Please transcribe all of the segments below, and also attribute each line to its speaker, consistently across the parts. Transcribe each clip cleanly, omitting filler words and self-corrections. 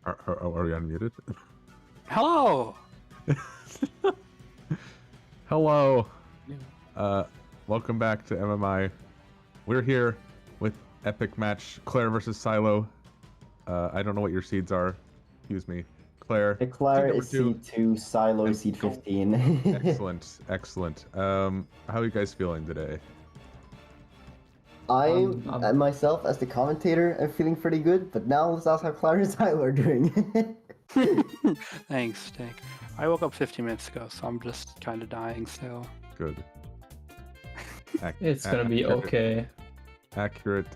Speaker 1: Are we unmuted?
Speaker 2: Hello!
Speaker 1: Hello! Welcome back to MMI. We're here with epic match Claire versus Sailo. I don't know what your seeds are. Excuse me. Claire.
Speaker 3: The Clair
Speaker 1: seed
Speaker 3: is
Speaker 1: number
Speaker 3: 2, Sailo is seed 15.
Speaker 1: Excellent. How are you guys feeling today?
Speaker 3: I myself, as the commentator, am feeling pretty good, but now let's ask how Clair and Sailo are doing.
Speaker 2: Thanks, Dick. I woke up 15 minutes ago, so I'm just kind of dying still.
Speaker 1: Good.
Speaker 4: It's gonna be okay.
Speaker 1: Accurate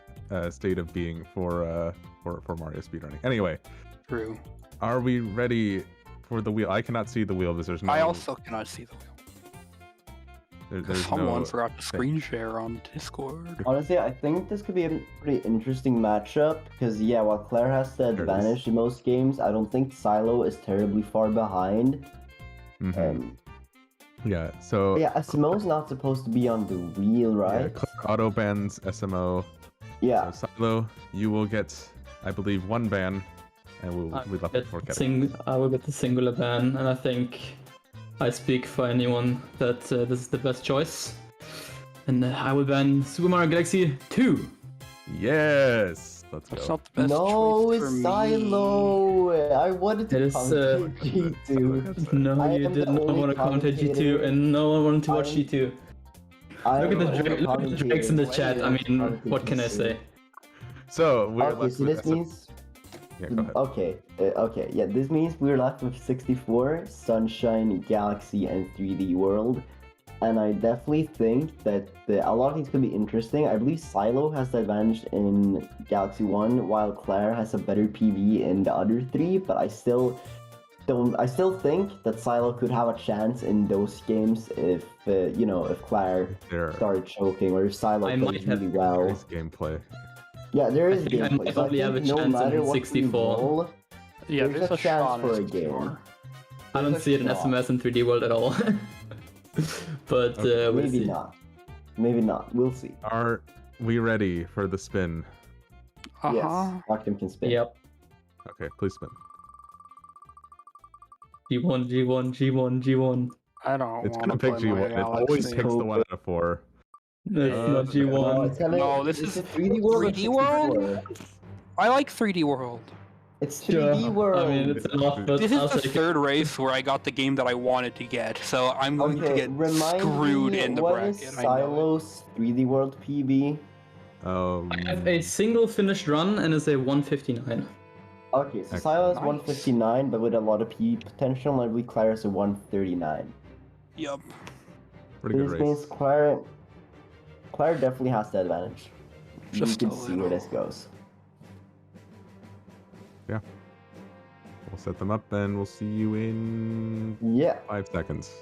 Speaker 1: state of being for Mario speedrunning. Anyway,
Speaker 2: True.
Speaker 1: are we ready for the wheel? I cannot see the wheel because there's no.
Speaker 2: I also cannot see the wheel.
Speaker 1: There's
Speaker 2: Someone
Speaker 1: no
Speaker 2: forgot to screen share on Discord.
Speaker 3: Honestly, I think this could be a pretty interesting matchup, because yeah, while Clair has the advantage in most games, I don't think Sailo is terribly far behind.
Speaker 1: Yeah, so
Speaker 3: yeah, SMO's not supposed to be on the wheel, right?
Speaker 1: Yeah, Claire auto bans SMO.
Speaker 3: Yeah.
Speaker 1: So Sailo, you will get, I believe, one ban, and we'll left it for Kevin.
Speaker 4: I will get the singular ban, and I think I speak for anyone that this is the best choice. And I will ban Super Mario Galaxy 2.
Speaker 1: Yes, let's go.
Speaker 2: That's not the best
Speaker 3: No,
Speaker 2: choice
Speaker 3: it's
Speaker 2: for me.
Speaker 3: Sailo. I wanted to
Speaker 4: It is,
Speaker 3: commentate G2.
Speaker 4: No,
Speaker 3: I
Speaker 4: you
Speaker 3: am
Speaker 4: did
Speaker 3: the
Speaker 4: not
Speaker 3: only
Speaker 4: want to commentate
Speaker 3: commentator.
Speaker 4: G2, and no one wanted to watch G2.
Speaker 3: I'm
Speaker 4: Look at
Speaker 3: the only
Speaker 4: the drakes in the chat. I mean,
Speaker 3: commentator.
Speaker 4: what can I say?
Speaker 1: So we're
Speaker 3: Okay,
Speaker 1: left
Speaker 3: so
Speaker 1: with
Speaker 3: this means...
Speaker 1: Yeah, go ahead.
Speaker 3: Okay, yeah, this means we're left with 64, Sunshine, Galaxy, and 3D World. And I definitely think that a lot of things could be interesting. I believe Sailo has the advantage in Galaxy 1, while Clair has a better PV in the other three, but I still think that Sailo could have a chance in those games if, if Clair started choking, or if Sailo plays really well.
Speaker 1: Nice gameplay.
Speaker 3: Yeah, there is
Speaker 4: I
Speaker 3: gameplay. So I
Speaker 4: probably have
Speaker 3: think
Speaker 4: a
Speaker 3: no
Speaker 4: chance
Speaker 3: matter
Speaker 4: in
Speaker 3: what
Speaker 4: 64.
Speaker 3: we roll,
Speaker 2: Yeah,
Speaker 3: there's a chance for a game.
Speaker 4: I don't see it in SMS and 3D World at all. But we'll
Speaker 3: Maybe
Speaker 4: see.
Speaker 3: not. Maybe not. We'll see.
Speaker 1: Are we ready for the spin?
Speaker 3: Yes, Octum can spin.
Speaker 4: Yep.
Speaker 1: Okay, please spin.
Speaker 4: G1, G1, G1, G1.
Speaker 2: I don't
Speaker 1: It's
Speaker 2: want
Speaker 1: gonna
Speaker 2: to
Speaker 1: pick
Speaker 2: play
Speaker 1: G1.
Speaker 2: Mario
Speaker 1: It always
Speaker 2: Galaxy.
Speaker 1: picks the 1 out of 4.
Speaker 4: It's not G1.
Speaker 2: No, this is
Speaker 3: 3D World.
Speaker 2: 3D World? I like 3D World.
Speaker 3: It's 3D World.
Speaker 4: I mean, it's enough, but
Speaker 2: This is
Speaker 4: I'll
Speaker 2: the
Speaker 4: take
Speaker 2: third race where I got the game that I wanted to get, so I'm going to get screwed in the bracket.
Speaker 3: What is Sailo's 3D World PB?
Speaker 4: I have a single finished run and it's a 159.
Speaker 3: Okay, so Sailo is 159, but with a lot of PB potential, and I believe Clair is a 139.
Speaker 2: Yup.
Speaker 1: Pretty good
Speaker 3: This
Speaker 1: race.
Speaker 3: means Clair definitely has the advantage.
Speaker 2: Just
Speaker 3: you
Speaker 2: a
Speaker 3: can see where
Speaker 2: little.
Speaker 3: this goes.
Speaker 1: Yeah. We'll set them up and we'll see you in 5 seconds.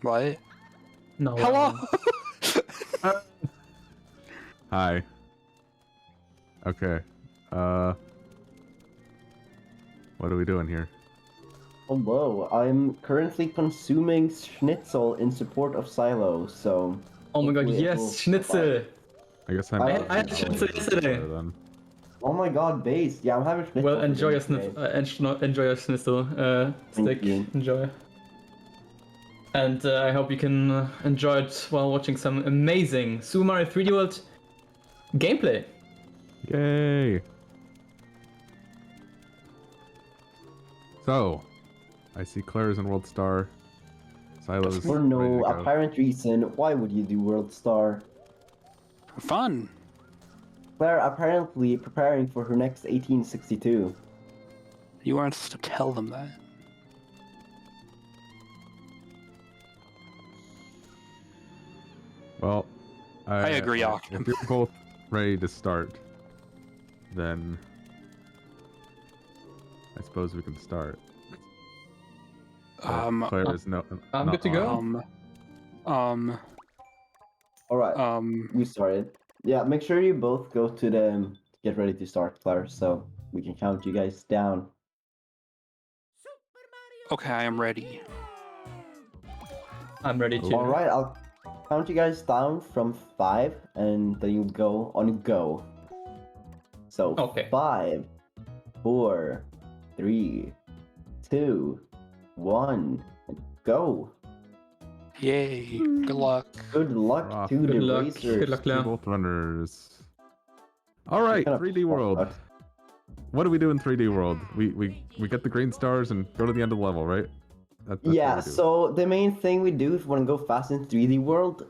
Speaker 2: What?
Speaker 4: No.
Speaker 2: Hello?
Speaker 1: Hi. Okay. What are we doing here?
Speaker 3: Hello, I'm currently consuming schnitzel in support of Sailo, so...
Speaker 4: Oh my god,
Speaker 3: hopefully it will
Speaker 4: yes, schnitzel!
Speaker 1: I guess I'm.
Speaker 3: I
Speaker 4: had schnitzel yesterday.
Speaker 1: Then.
Speaker 3: Oh my god, base. Yeah, I'm having schnitzel.
Speaker 4: Well,
Speaker 3: for
Speaker 4: enjoy your
Speaker 3: dinner today.
Speaker 4: enjoy your schnitzel stick.
Speaker 3: you.
Speaker 4: Enjoy. And I hope you can enjoy it while watching some amazing Super Mario 3D World gameplay.
Speaker 1: Yay! So, I see Claire's in World Star. Silo's
Speaker 3: For
Speaker 1: ready to
Speaker 3: no
Speaker 1: go.
Speaker 3: apparent reason, why would you do World Star?
Speaker 2: Fun.
Speaker 3: Claire apparently preparing for her next 1862.
Speaker 2: You aren't supposed to tell them that.
Speaker 1: Well,
Speaker 2: I agree,
Speaker 1: If
Speaker 2: Octum.
Speaker 1: you're both ready to start, then I suppose we can start. Claire is no.
Speaker 4: I'm
Speaker 1: not
Speaker 4: good to go.
Speaker 3: Alright, we started. Yeah, make sure you both go to the get ready to start, Claire, so we can count you guys down.
Speaker 2: Okay, I am ready.
Speaker 4: I'm ready to.
Speaker 3: Alright, I'll count you guys down from 5, and then you go on go. So,
Speaker 4: Okay.
Speaker 3: 5, 4, 3, 2, 1, and go.
Speaker 2: Yay. Good luck.
Speaker 3: Good luck
Speaker 1: Rock.
Speaker 3: to the
Speaker 4: Good luck.
Speaker 3: racers.
Speaker 4: Good luck,
Speaker 1: We're
Speaker 4: Leo.
Speaker 1: both runners. All right,
Speaker 3: Kind of
Speaker 1: 3D World.
Speaker 3: sucks.
Speaker 1: What do we do in 3D World? We get the green stars and go to the end of the level, right? That's
Speaker 3: Yeah,
Speaker 1: what we do.
Speaker 3: so the main thing we do if we want to go fast in 3D World,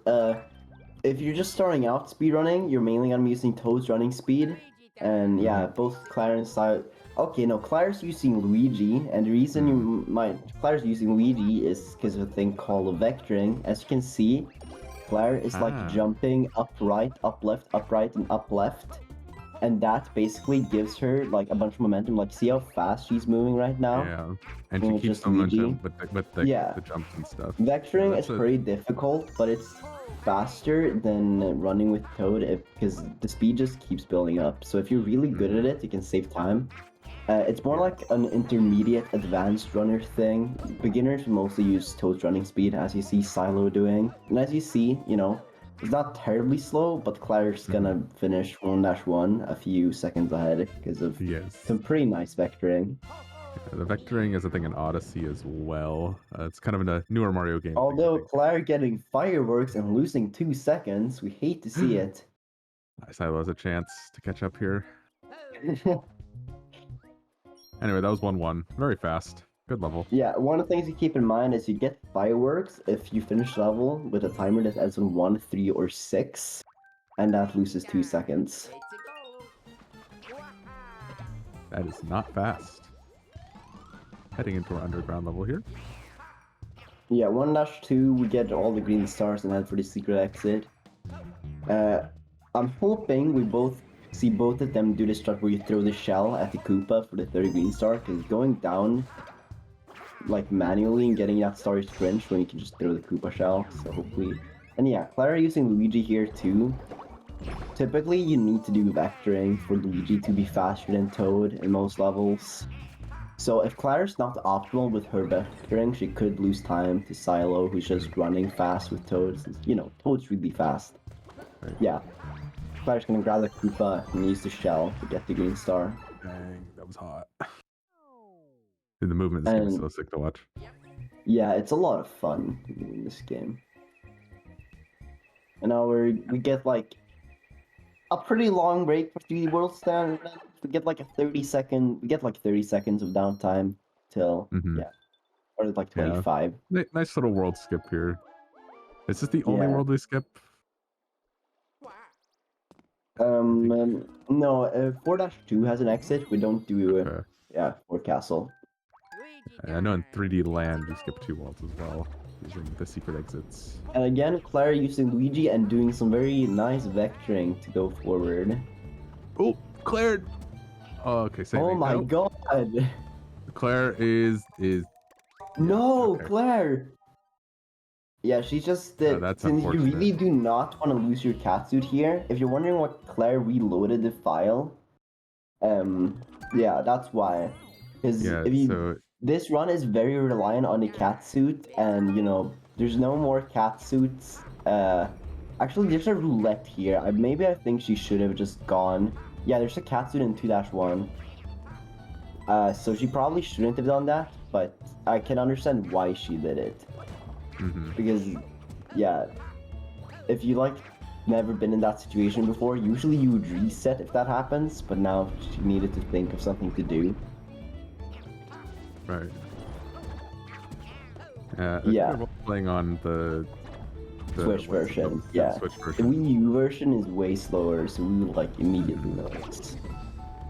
Speaker 3: if you're just starting out speedrunning, you're mainly gonna be using Toad's running speed. And yeah, both Claire and Sailo. Okay, no, Claire's using Luigi, and the reason you might Claire's using Luigi is because of a thing called vectoring. As you can see, Claire is like jumping up right, up left, up right, and up left. And that basically gives her like a bunch of momentum. Like, see how fast she's moving right now?
Speaker 1: Yeah, and
Speaker 3: Well,
Speaker 1: she keeps
Speaker 3: just
Speaker 1: momentum
Speaker 3: Luigi.
Speaker 1: with the jumps and stuff.
Speaker 3: Vectoring
Speaker 1: Yeah,
Speaker 3: is
Speaker 1: that's
Speaker 3: pretty difficult, but it's faster than running with Toad because the speed just keeps building up. So if you're really good at it, you can save time. It's more like an intermediate advanced runner thing. Beginners mostly use Toad's running speed, as you see Sailo doing. And as you see, you know, it's not terribly slow, but Claire's gonna finish 1-1 a few seconds ahead because of some pretty nice vectoring.
Speaker 1: The vectoring is a thing in Odyssey as well. It's kind of in a newer Mario game.
Speaker 3: Although Claire getting fireworks and losing 2 seconds, we hate to see it.
Speaker 1: Sailo has a chance to catch up here. Anyway, that was 1-1. Very fast. Good level.
Speaker 3: Yeah, one of the things you keep in mind is you get fireworks if you finish level with a timer that ends on 1, 3, or 6, and that loses 2 seconds.
Speaker 1: That is not fast. Heading into our underground level here.
Speaker 3: Yeah, 1-2, we get all the green stars and head for the secret exit. I'm hoping we both see both of them do the strat where you throw the shell at the Koopa for the 3rd green star, because going down like manually and getting that star is cringe when you can just throw the Koopa shell, so hopefully. And yeah, Clara using Luigi here too. Typically you need to do vectoring for Luigi to be faster than Toad in most levels. So if Claire's not optimal with her vectoring, she could lose time to Sailo, who's just running fast with Toad, since, you know, Toad's really fast. Yeah. Claire's gonna grab the Koopa and use the shell to get the green star.
Speaker 1: Dang, that was hot. Dude, the movement in this game is so sick to watch.
Speaker 3: Yeah, it's a lot of fun in this game. And now we get like a pretty long break for 3D World Stand. We get like 30 seconds of downtime till yeah, or like 25.
Speaker 1: Yeah. Nice little world skip here. Is this the only world we skip?
Speaker 3: No, 4-2 has an exit. We don't do for castle.
Speaker 1: I know in 3D Land you skip 2 worlds as well, using the secret exits.
Speaker 3: And again, Claire using Luigi and doing some very nice vectoring to go forward.
Speaker 1: Oh, Claire! Oh, okay, save me.
Speaker 3: Oh my god!
Speaker 1: Claire is...
Speaker 3: No,
Speaker 1: okay.
Speaker 3: Claire! Yeah, she's just
Speaker 1: that's
Speaker 3: since you
Speaker 1: unfortunate.
Speaker 3: really do not want to lose your catsuit here. If you're wondering what Claire reloaded the file, yeah, that's why. Because
Speaker 1: Yeah,
Speaker 3: if you
Speaker 1: so
Speaker 3: this run is very reliant on the catsuit, and you know there's no more catsuits. Actually, there's a roulette here. Maybe I think she should have just gone. Yeah, there's a catsuit in 2-1. So she probably shouldn't have done that, but I can understand why she did it. Because, yeah, if you like never been in that situation before, usually you would reset if that happens, but now she needed to think of something to do.
Speaker 1: right.
Speaker 3: Yeah.
Speaker 1: We're playing on the
Speaker 3: Switch version.
Speaker 1: Yeah,
Speaker 3: Yeah.
Speaker 1: Switch
Speaker 3: The
Speaker 1: version.
Speaker 3: Wii U version is way slower, so we would like immediately notice.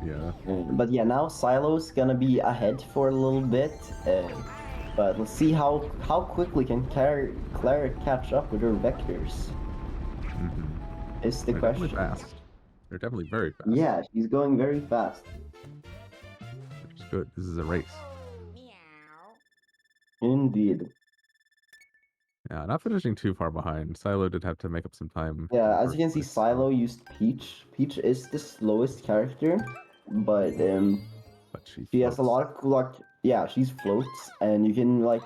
Speaker 1: Yeah.
Speaker 3: But yeah, now Silo's gonna be ahead for a little bit. But let's see how quickly can Claire catch up with her vectors. Is the
Speaker 1: They're
Speaker 3: question.
Speaker 1: definitely fast. They're definitely very fast.
Speaker 3: Yeah, she's going very fast.
Speaker 1: Which is good. This is a race.
Speaker 3: Indeed.
Speaker 1: Yeah, not finishing too far behind. Silo did have to make up some time.
Speaker 3: Yeah, as you can see, Silo used Peach. Peach is the slowest character, but she has a lot of like, yeah, she's floats, and you can like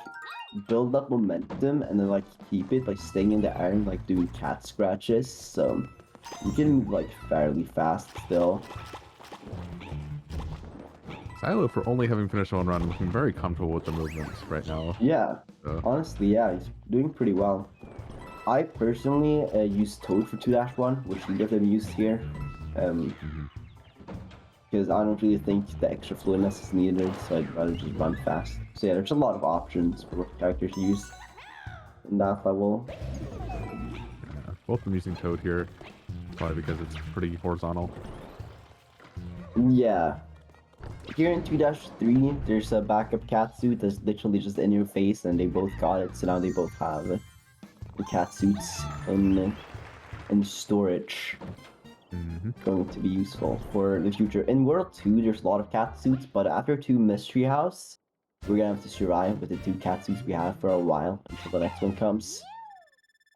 Speaker 3: build up momentum and then like keep it by staying in the air and like doing cat scratches. So you can move like fairly fast still.
Speaker 1: Silo, for only having finished one run, looking very comfortable with the movements right now.
Speaker 3: Yeah,
Speaker 1: So.
Speaker 3: honestly, yeah, he's doing pretty well. I personally use Toad for 2-1, which neither of them used here. Because I don't really think the extra fluidness is needed, so I'd rather just run fast. So yeah, there's a lot of options for what characters to use in that level.
Speaker 1: Yeah, both of them using Toad here, probably because it's pretty horizontal.
Speaker 3: Yeah. Here in 2-3, there's a backup catsuit that's literally just in your face, and they both got it, so now they both have the catsuits in storage. Going to be useful for the future. In World 2, there's a lot of catsuits, but after 2 Mystery House, we're gonna have to survive with the 2 catsuits we have for a while until the next one comes.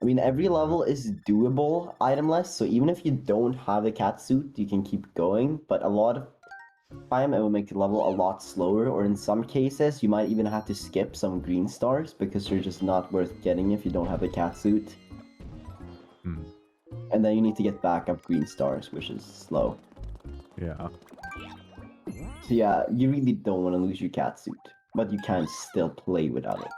Speaker 3: I mean, every level is doable itemless, so even if you don't have the catsuit, you can keep going, but a lot of time it will make the level a lot slower, or in some cases, you might even have to skip some green stars because they're just not worth getting if you don't have the catsuit. And then you need to get backup green stars, which is slow.
Speaker 1: Yeah.
Speaker 3: So yeah, you really don't want to lose your catsuit, but you can still play without it.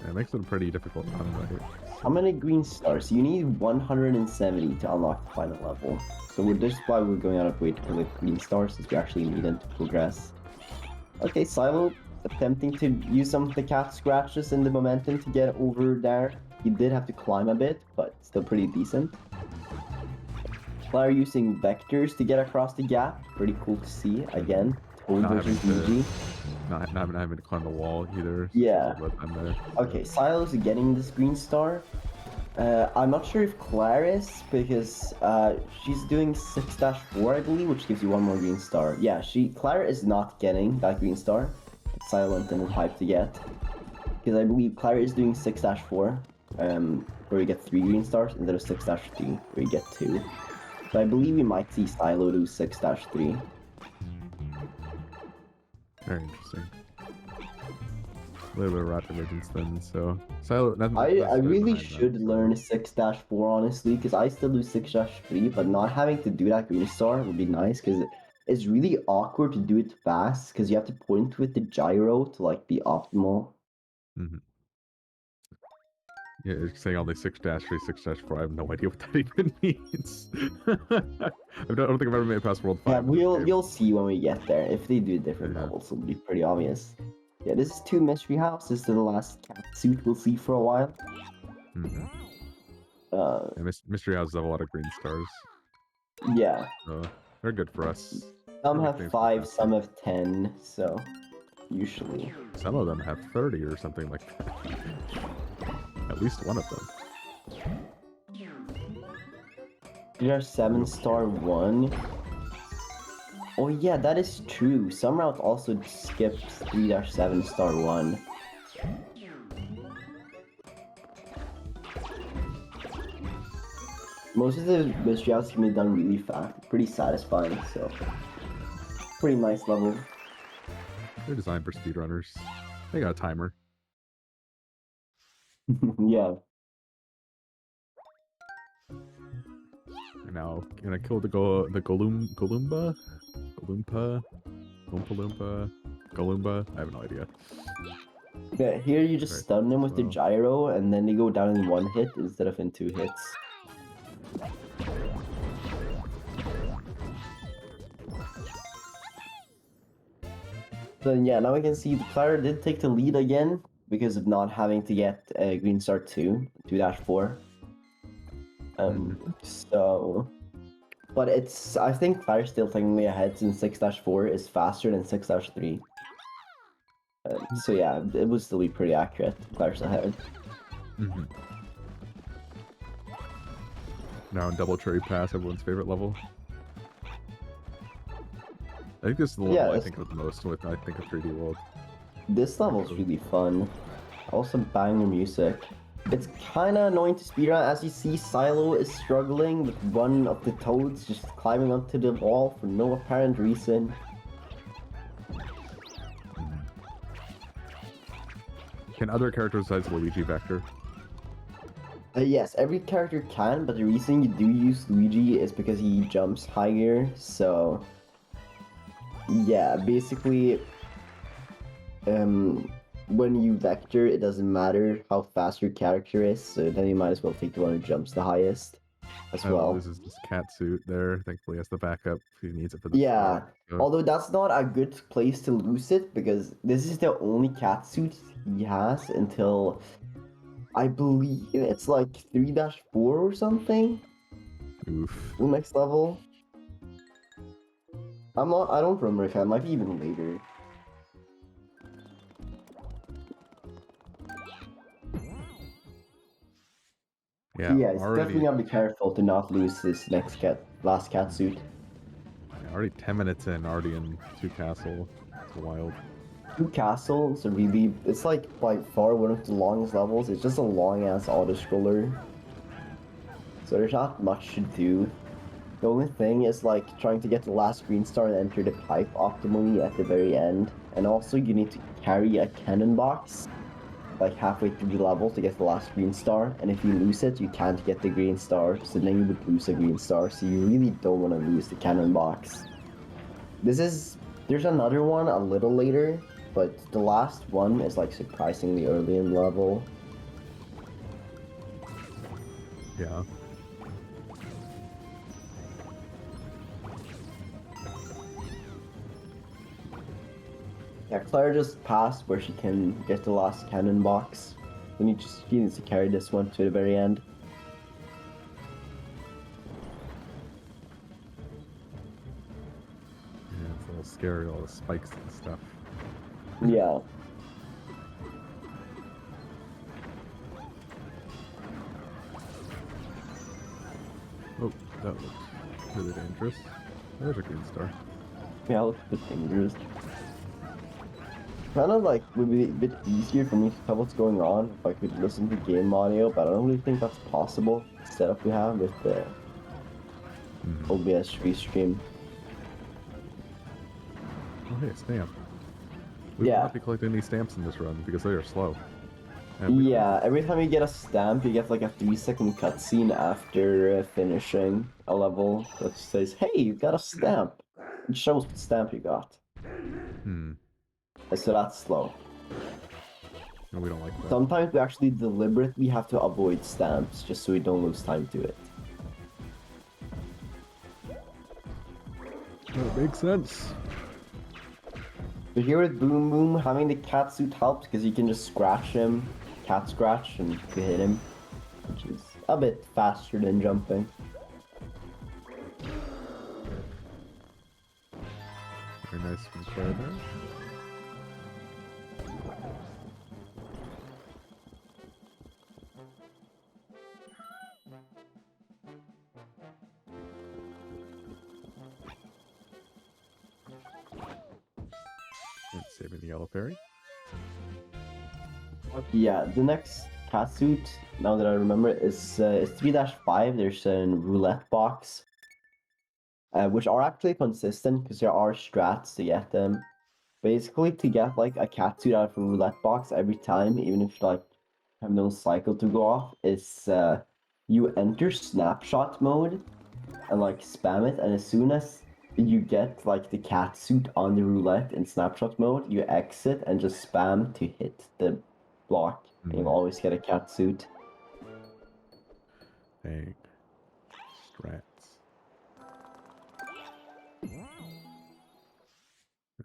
Speaker 1: Yeah, it makes it a pretty difficult run, right?
Speaker 3: How many green stars? You need 170 to unlock the final level. So this is why we're going out of way to collect green stars, since we actually need them to progress. Okay, Silo attempting to use some of the cat scratches and the momentum to get over there. He did have to climb a bit, but still pretty decent. Claire using vectors to get across the gap. Pretty cool to see. Again, Toad versus Luigi.
Speaker 1: Not having to climb the wall either. So
Speaker 3: Yeah.
Speaker 1: there.
Speaker 3: Okay, Silo's getting this green star. I'm not sure if Claire is, because she's doing 6-4, I believe, which gives you 1 more green star. Yeah, Claire is not getting that green star. Silent and hyped to get. Because I believe Claire is doing 6-4, where you get 3 green stars, instead of 6-3, where you get 2. So I believe we might see Silo do 6-3.
Speaker 1: Very interesting. A little bit of route divergence then, so Silo.
Speaker 3: I really should learn 6-4 honestly, because I still do 6-3, but not having to do that green star would be nice, because it's really awkward to do it fast, because you have to point with the gyro to like be optimal.
Speaker 1: Yeah, you're saying all these 6-3, 6-4. I have no idea what that even means. I don't think I've ever made it past World 5.
Speaker 3: Yeah, you'll see when we get there. If they do different levels, it'll be pretty obvious. Yeah, this is 2 Mystery House. This is the last catsuit we'll see for a while.
Speaker 1: Yeah, Mystery Houses have a lot of green stars.
Speaker 3: Yeah.
Speaker 1: So they're good for us.
Speaker 3: Some have 5, some have 10, so usually.
Speaker 1: Some of them have 30 or something like that. At least one of them.
Speaker 3: These are 7-star 1. Oh yeah, that is true. Some routes also skips 3-7-star 1. Most of the mystery houses can be done really fast, pretty satisfying, so pretty nice level.
Speaker 1: They're designed for speedrunners. They got a timer.
Speaker 3: Yeah.
Speaker 1: We're now gonna kill the Golumba? Golumba? I have no idea.
Speaker 3: Yeah, here you just stun them with the gyro, and then they go down in one hit instead of in 2 hits. So yeah, now we can see the player did take the lead again because of not having to get Green Star 2-4. So, but I think Claire's still technically ahead since 6-4 is faster than 6-3. So yeah, it would still be pretty accurate. Claire's ahead.
Speaker 1: Now in Double Cherry Pass, everyone's favorite level. I think this is the level I think of the most with I think of 3D World.
Speaker 3: This level's really fun. Also banger music. It's kinda annoying to speedrun. As you see, Sailo is struggling with one of the toads just climbing onto the wall for no apparent reason.
Speaker 1: Can other characters besides Luigi vector?
Speaker 3: Yes, every character can, but the reason you do use Luigi is because he jumps higher, so... Yeah, basically... when you vector, it doesn't matter how fast your character is, so then you might as well take the one who jumps the highest as well.
Speaker 1: This is this cat suit there. Thankfully, has the backup if he needs it for the
Speaker 3: Yeah,
Speaker 1: so.
Speaker 3: although that's not a good place to lose it, because this is the only cat suit he has until... I believe it's like 3-4 or something?
Speaker 1: Oof.
Speaker 3: The next level? I don't remember if it might be even later.
Speaker 1: Yeah,
Speaker 3: it's definitely gotta be careful to not lose this last cat suit.
Speaker 1: Already 10 minutes in, already in 2 castle. It's wild.
Speaker 3: 2 castles are really, it's like by far one of the longest levels. It's just a long ass auto-scroller. So there's not much to do. The only thing is like trying to get the last green star and enter the pipe optimally at the very end. And also you need to carry a cannon box like halfway through the level to get the last green star, and if you lose it, you can't get the green star, so then you would lose a green star, so you really don't want to lose the cannon box. There's another one a little later, but the last one is like surprisingly early in the level.
Speaker 1: Yeah.
Speaker 3: Yeah, Claire just passed where she can get the last cannon box. Then she needs to carry this one to the very end.
Speaker 1: Yeah, it's a little scary, all the spikes and stuff.
Speaker 3: Yeah.
Speaker 1: Oh, that looks really dangerous. There's a green star.
Speaker 3: Yeah, it looks a bit dangerous. Kind of like would be a bit easier for me to tell what's going on if I could listen to game audio, but I don't really think that's possible. The setup we have with the OBS restream.
Speaker 1: Oh hey, a stamp. We will not be collecting any stamps in this run because they are slow.
Speaker 3: Yeah, every time you get a stamp, you get like a 3-second cutscene after finishing a level that says, "Hey, you got a stamp." It shows what stamp you got. So that's slow.
Speaker 1: No, we don't like that.
Speaker 3: Sometimes we actually deliberately have to avoid stamps just so we don't lose time to it.
Speaker 1: That makes sense.
Speaker 3: But here with Boom Boom, having the cat suit helps because you can just scratch him, cat scratch, and you hit him, which is a bit faster than jumping.
Speaker 1: Very nice from Claire there. And saving the yellow fairy.
Speaker 3: Yeah, the next catsuit, now that I remember, is it's 3-5. There's a roulette box, which are actually consistent because there are strats to get them. Basically, to get like a catsuit out of a roulette box every time, even if like have no cycle to go off, is you enter snapshot mode and like spam it, and as soon as you get like the catsuit on the roulette in snapshot mode, you exit and just spam to hit the block, and you'll always get a catsuit.
Speaker 1: Dang. Strats.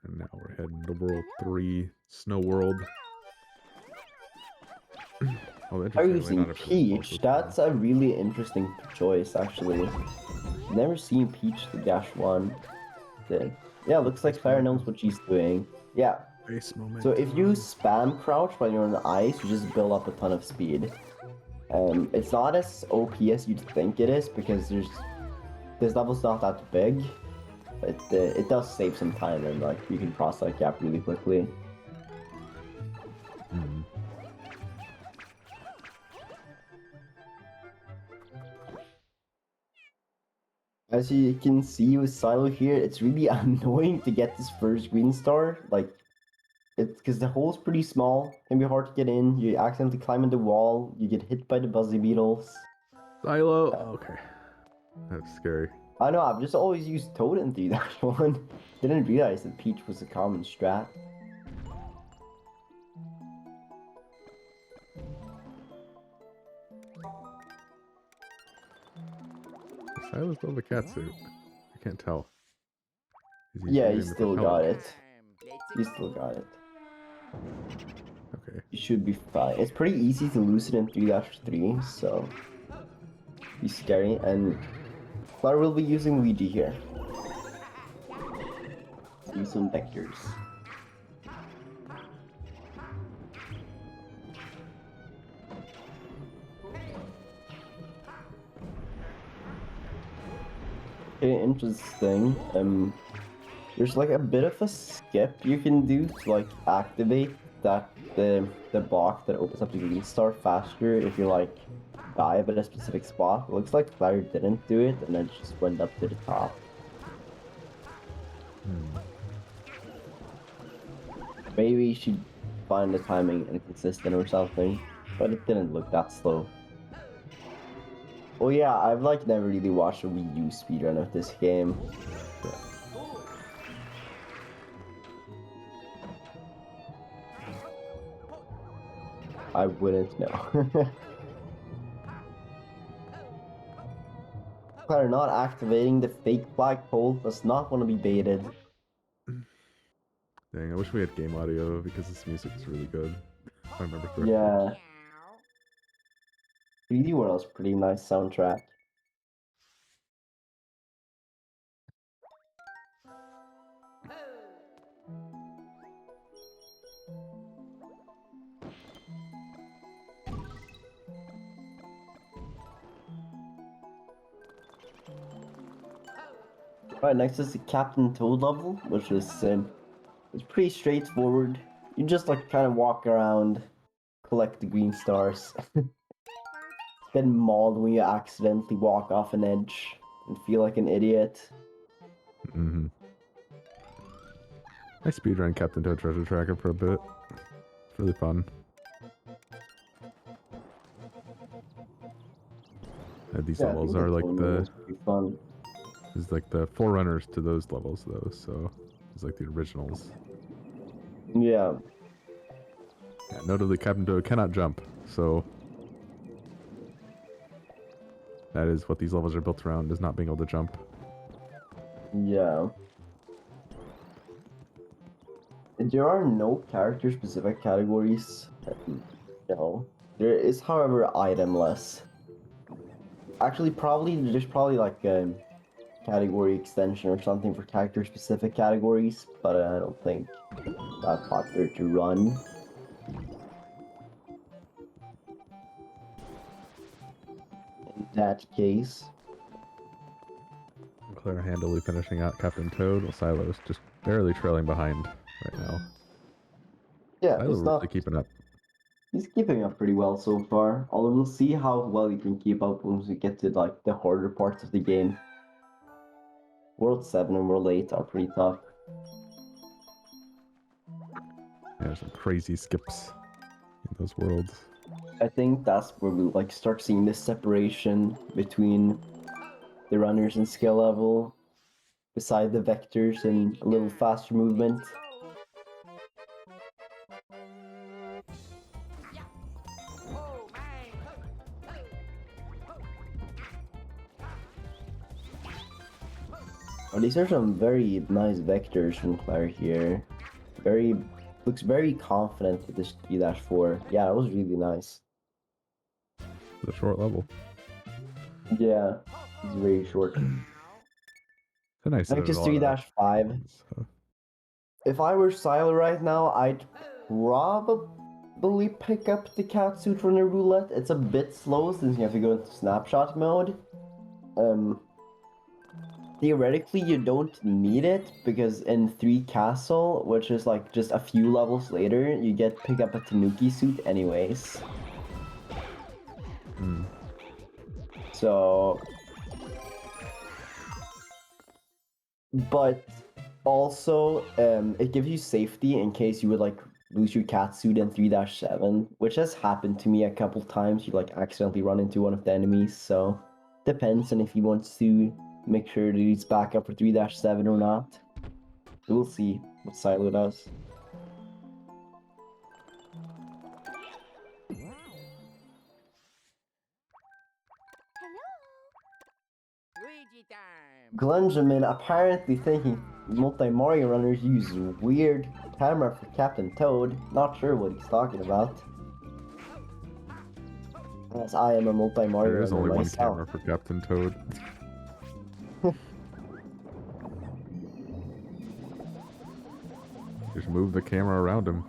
Speaker 1: And now we're heading to World 3, Snow World. Oh,
Speaker 3: Are using Peach? That's a really interesting choice, actually. Never seen Peach the Dash 1. Yeah, looks like Claire knows what she's doing. Yeah. So if you spam crouch when you're on the ice, you just build up a ton of speed. It's not as OP as you'd think it is, because this level's not that big. But it does save some time, and like you can cross that gap really quickly. As you can see with Sailo here, it's really annoying to get this first green star. Like, it's because the hole's pretty small, can be hard to get in. You accidentally climb in the wall, you get hit by the buzzy beetles.
Speaker 1: Sailo, okay, that's scary.
Speaker 3: I know, I've just always used Toad in 3-1. Didn't realize that Peach was a common strat.
Speaker 1: Sailo's still the catsuit. I can't tell.
Speaker 3: Yeah, he still got it. He still got it.
Speaker 1: Okay.
Speaker 3: You should be fine. It's pretty easy to lose it in 3-3, so be scary. And Claire will be using Luigi here. Use some vectors. Okay, interesting. There's like a bit of a skip you can do to like activate that the block that opens up the green star faster if you like dive at a specific spot. It looks like Claire didn't do it and then just went up to the top. Maybe she find the timing inconsistent or something, but it didn't look that slow. Oh yeah, I've like never really watched a Wii U speedrun of this game. I wouldn't know. Claire, not activating the fake black hole does not want to be baited.
Speaker 1: Dang, I wish we had game audio because this music is really good. If I remember correctly.
Speaker 3: Yeah. 3D World's pretty nice soundtrack. Alright, next is the Captain Toad level, which is it's pretty straightforward. You just like kind of walk around, collect the green stars. Get mauled when you accidentally walk off an edge and feel like an idiot.
Speaker 1: Mm-hmm. I speedrun Captain Toad Treasure Tracker for a bit. It's really fun. These levels are like
Speaker 3: fun.
Speaker 1: Is like the forerunners to those levels though, so it's like the originals.
Speaker 3: Yeah.
Speaker 1: Yeah, notably Captain Toad cannot jump, so that is what these levels are built around, is not being able to jump.
Speaker 3: Yeah. There are no character-specific categories. No. There is, however, itemless. Actually, there's probably like a category extension or something for character-specific categories, but I don't think that's popular to run. In that case,
Speaker 1: Claire handily finishing out Captain Toad, while Silo's just barely trailing behind right now.
Speaker 3: yeah,
Speaker 1: Silo's
Speaker 3: it's not
Speaker 1: really keeping up.
Speaker 3: He's keeping up pretty well so far. Although we'll see how well he can keep up once we get to like the harder parts of the game. World 7 and World 8 are pretty tough.
Speaker 1: There's some crazy skips in those worlds.
Speaker 3: I think that's where we like start seeing this separation between the runners and skill level, beside the vectors and a little faster movement. Oh, these are some very nice vectors from Claire here. Looks very confident with this 3-4. Yeah, that was really nice.
Speaker 1: The short level.
Speaker 3: Yeah, it's very short.
Speaker 1: It's a nice.
Speaker 3: Like just 3-5. If I were Sailo right now, I'd probably pick up the catsuit from the roulette. It's a bit slow since you have to go into snapshot mode. Theoretically, you don't need it because in 3 Castle, which is like just a few levels later, you pick up a Tanuki suit anyways. So, but also, it gives you safety in case you would like lose your catsuit in 3-7, which has happened to me a couple times. You like accidentally run into one of the enemies, so depends on if he wants to make sure that he's back up for 3-7 or not. We'll see what Sailo does. Glenjamin apparently thinking multi-Mario runners use weird camera for Captain Toad. Not sure what he's talking about. As I am a multi-Mario runner
Speaker 1: There is only
Speaker 3: myself.
Speaker 1: one camera for Captain Toad. Just move the camera around him.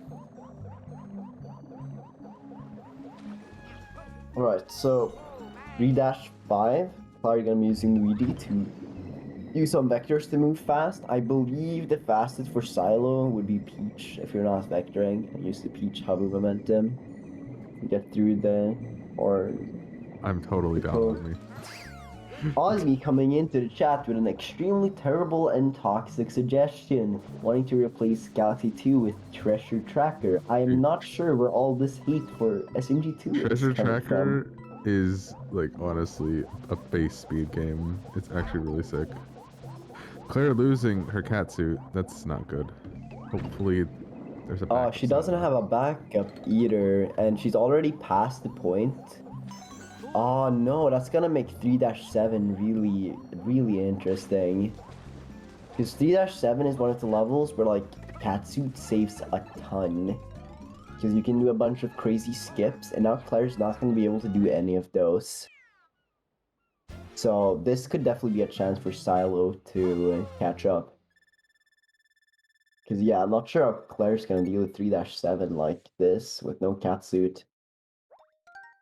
Speaker 3: Alright, so 3-5. Probably gonna be using Luigi to use some vectors to move fast. I believe the fastest for Sailo would be Peach if you're not vectoring. Use the Peach hover momentum to get through
Speaker 1: I'm totally down with me.
Speaker 3: Ozzy coming into the chat with an extremely terrible and toxic suggestion, wanting to replace Galaxy 2 with Treasure Tracker. I am not sure where all this hate for SMG2
Speaker 1: Treasure
Speaker 3: is coming
Speaker 1: Tracker
Speaker 3: from.
Speaker 1: is, like, honestly, a base speed game. It's actually really sick. Claire losing her catsuit, that's not good. Hopefully there's a backup.
Speaker 3: Oh, she doesn't have a backup either, and she's already past the point. Oh no, that's gonna make 3-7 really, really interesting. Because 3-7 is one of the levels where, like, catsuit saves a ton. Because you can do a bunch of crazy skips, and now Claire's not gonna be able to do any of those. So this could definitely be a chance for Sailo to catch up. Because yeah, I'm not sure how Claire's gonna deal with 3-7 like this with no catsuit.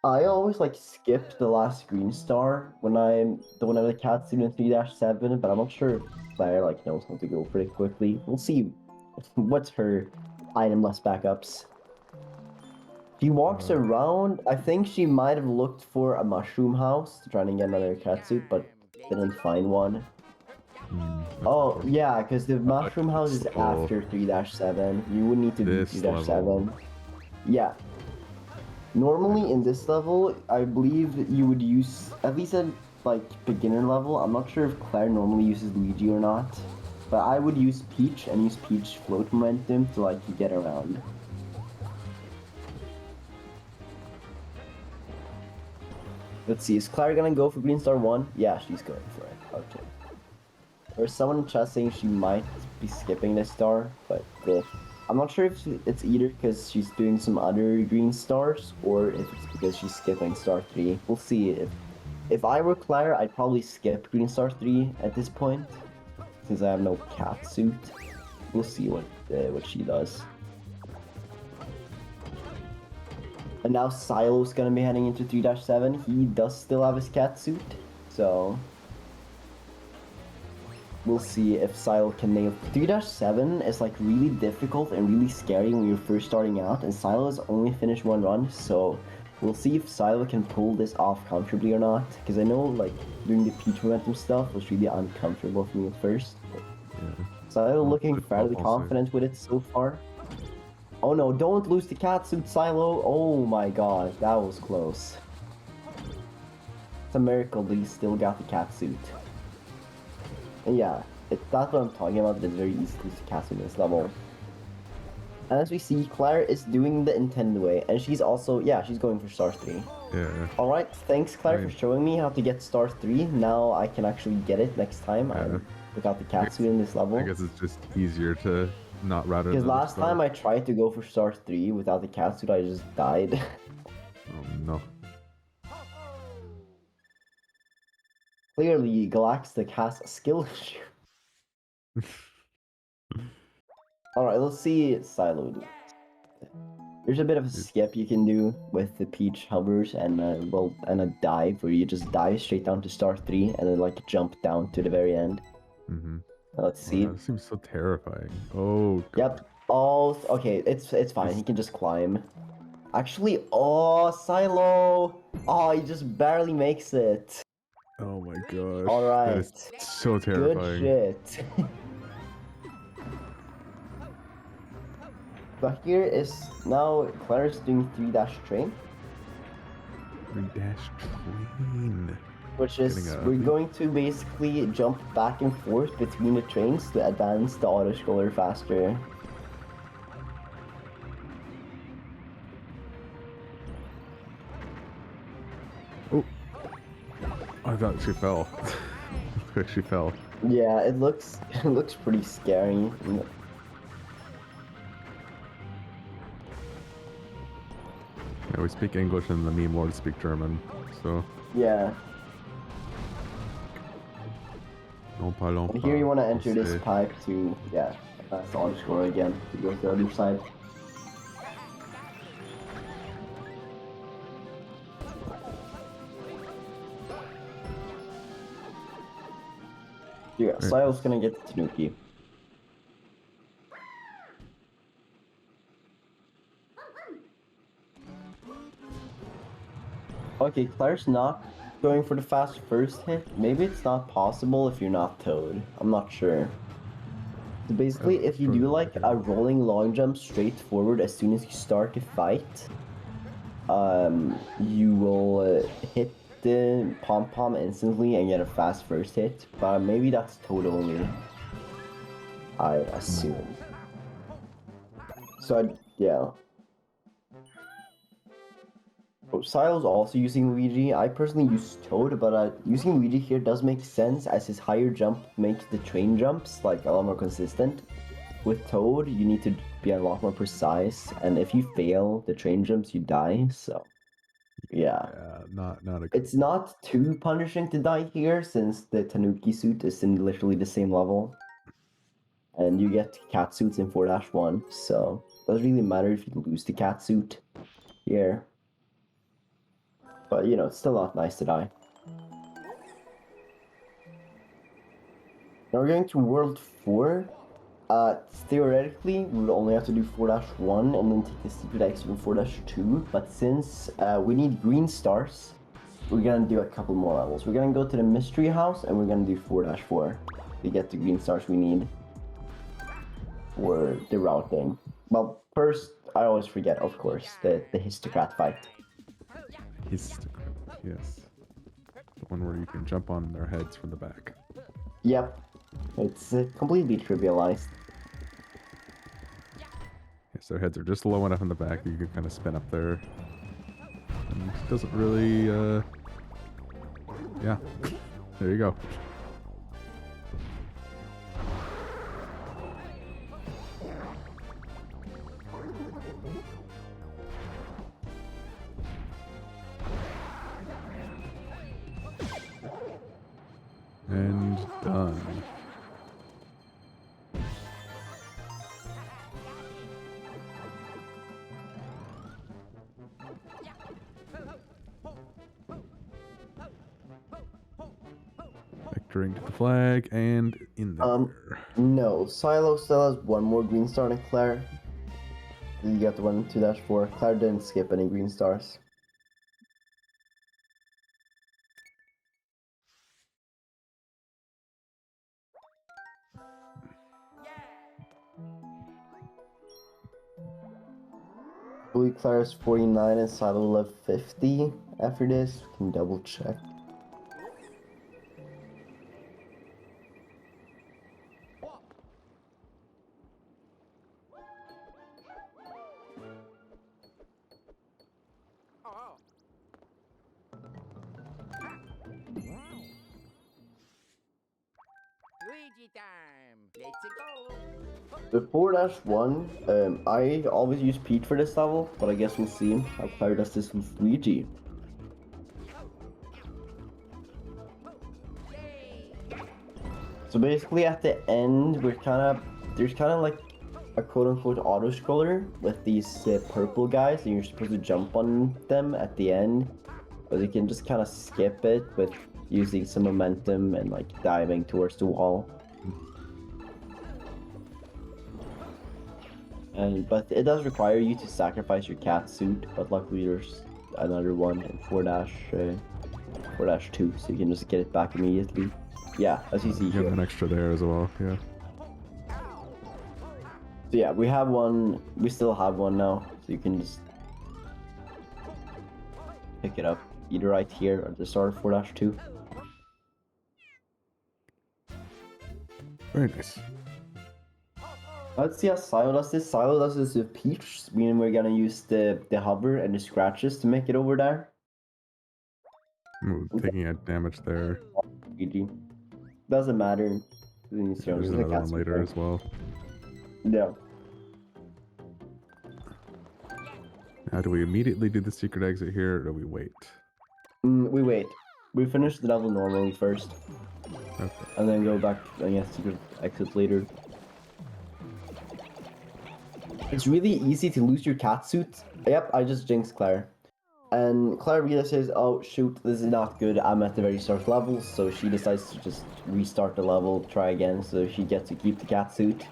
Speaker 3: I always like skip the last green star when I don't have the catsuit in 3-7, but I'm not sure if Claire like knows how to go pretty quickly. We'll see what's her itemless backups. She walks around. I think she might have looked for a mushroom house to try and get another catsuit, but didn't find one. Oh yeah, because the mushroom house is after 3-7. You would need to do 3-7. Yeah. Normally in this level, I believe you would use, at least at like beginner level, I'm not sure if Claire normally uses Luigi or not, but I would use Peach and use Peach float momentum to like get around. Let's see, is Claire gonna go for Green Star 1? Yeah, she's going for it. Okay. There's someone in chat saying she might be skipping this star, but I'm not sure if it's either because she's doing some other green stars or if it's because she's skipping star 3. We'll see. If I were Claire, I'd probably skip green star 3 at this point since I have no catsuit. We'll see what she does. And now Sailo's gonna be heading into 3-7. He does still have his catsuit, so we'll see if Sailo can nail 3-7 is like really difficult and really scary when you're first starting out, and Sailo has only finished one run, so we'll see if Sailo can pull this off comfortably or not, because I know like doing the Peach momentum stuff was really uncomfortable for me at first.
Speaker 1: Yeah.
Speaker 3: Sailo looking fairly confident with it so far. Oh no, don't lose the catsuit, Sailo! Oh my god, that was close. It's a miracle that he still got the catsuit. And yeah, that's what I'm talking about, it's very easy to lose the catsuit in this level. And as we see, Claire is doing the intended way, and she's also, yeah, she's going for star 3.
Speaker 1: Yeah.
Speaker 3: Alright, thanks Claire for showing me how to get star 3. Now I can actually get it next time. Without the catsuit in this level.
Speaker 1: I guess it's just easier to not route it.
Speaker 3: Because last time I tried to go for star 3 without the catsuit, I just died.
Speaker 1: Oh no.
Speaker 3: Clearly, Galactic has a skill issue. Alright, let's see Sailo do it. There's a bit of a skip you can do with the Peach hovers and a dive where you just dive straight down to star 3 and then like jump down to the very end.
Speaker 1: Mm-hmm.
Speaker 3: Let's see.
Speaker 1: That seems so terrifying. Oh god.
Speaker 3: Yep. Oh, okay, it's fine. He can just climb. Actually, oh, Sailo! Oh, he just barely makes it.
Speaker 1: Oh my gosh.
Speaker 3: Alright.
Speaker 1: That is so terrifying.
Speaker 3: Good shit. But here is now Claire's doing 3-train.
Speaker 1: 3-train.
Speaker 3: Which is, we're going to basically jump back and forth between the trains to advance the auto-scroller faster.
Speaker 1: Oh! I thought she fell. Looks like she fell.
Speaker 3: Yeah, it looks pretty scary.
Speaker 1: Yeah, we speak English and the meme lords speak German, so...
Speaker 3: Yeah. And here you want to enter this pipe to, yeah, advance the auto-scroller again, to go to the other side. Yeah, Sailo's gonna get the Tanuki. Okay, Claire's not going for the fast first hit. Maybe it's not possible if you're not Toad. I'm not sure. So basically, if you do like a rolling long jump straight forward as soon as you start to fight, you will hit the pom-pom instantly and get a fast first hit. But maybe that's Toad only, I assume. So yeah. Sailo's also using Luigi. I personally use Toad, but using Luigi here does make sense as his higher jump makes the train jumps like a lot more consistent. With Toad, you need to be a lot more precise, and if you fail the train jumps, you die. So, yeah.
Speaker 1: Not a.
Speaker 3: It's not too punishing to die here since the Tanuki suit is in literally the same level, and you get cat suits in 4-1. So, it doesn't really matter if you lose the cat suit here. But, you know, it's still not nice to die. Now we're going to World 4. Theoretically, we would only have to do 4-1 and then take the secret exit in 4-2. But since we need green stars, we're gonna do a couple more levels. We're gonna go to the mystery house and we're gonna do 4-4 to get the green stars we need for the routing. Well, first, I always forget, of course, the histocrat fight.
Speaker 1: Histocrat, yes. The one where you can jump on their heads from the back.
Speaker 3: Yep. It's completely trivialized.
Speaker 1: Yes, their heads are just low enough in the back that you can kind of spin up there. And it doesn't really, yeah. There you go. And done. Drink to the flag and in there.
Speaker 3: No. Sailo still has one more green star than Claire. You got the 1 2-4. Claire didn't skip any green stars. I believe Claire is 49 and Sailo will have 50 after this. We can double check. The 4-1, I always use Pete for this level, but I guess we'll see how Claire does this with Luigi. So basically at the end, there's kind of like a quote-unquote auto-scroller with these purple guys, and you're supposed to jump on them at the end. But you can just kind of skip it with using some momentum and like diving towards the wall. But it does require you to sacrifice your cat suit, but luckily there's another one in 4-2, so you can just get it back immediately. Yeah, as you see
Speaker 1: You
Speaker 3: here.
Speaker 1: have an extra there as well, yeah.
Speaker 3: So yeah, we have one, we still have one now, so you can just pick it up either right here or at the start of 4-2.
Speaker 1: Very nice.
Speaker 3: Let's see how Sailo does this. Sailo does this with Peach, meaning we're gonna use the hover and the scratches to make it over there.
Speaker 1: Ooh, taking a damage there.
Speaker 3: GG. Doesn't matter.
Speaker 1: There's another one later as well.
Speaker 3: Yeah.
Speaker 1: Now, do we immediately do the secret exit here, or do we wait?
Speaker 3: We wait. We finish the level normally first.
Speaker 1: Okay.
Speaker 3: And then go back and get secret exit later. It's really easy to lose your cat suit. Yep, I just jinxed Claire. And Claire realizes, oh shoot, this is not good, I'm at the very start level, so she decides to just restart the level, try again, so she gets to keep the cat suit.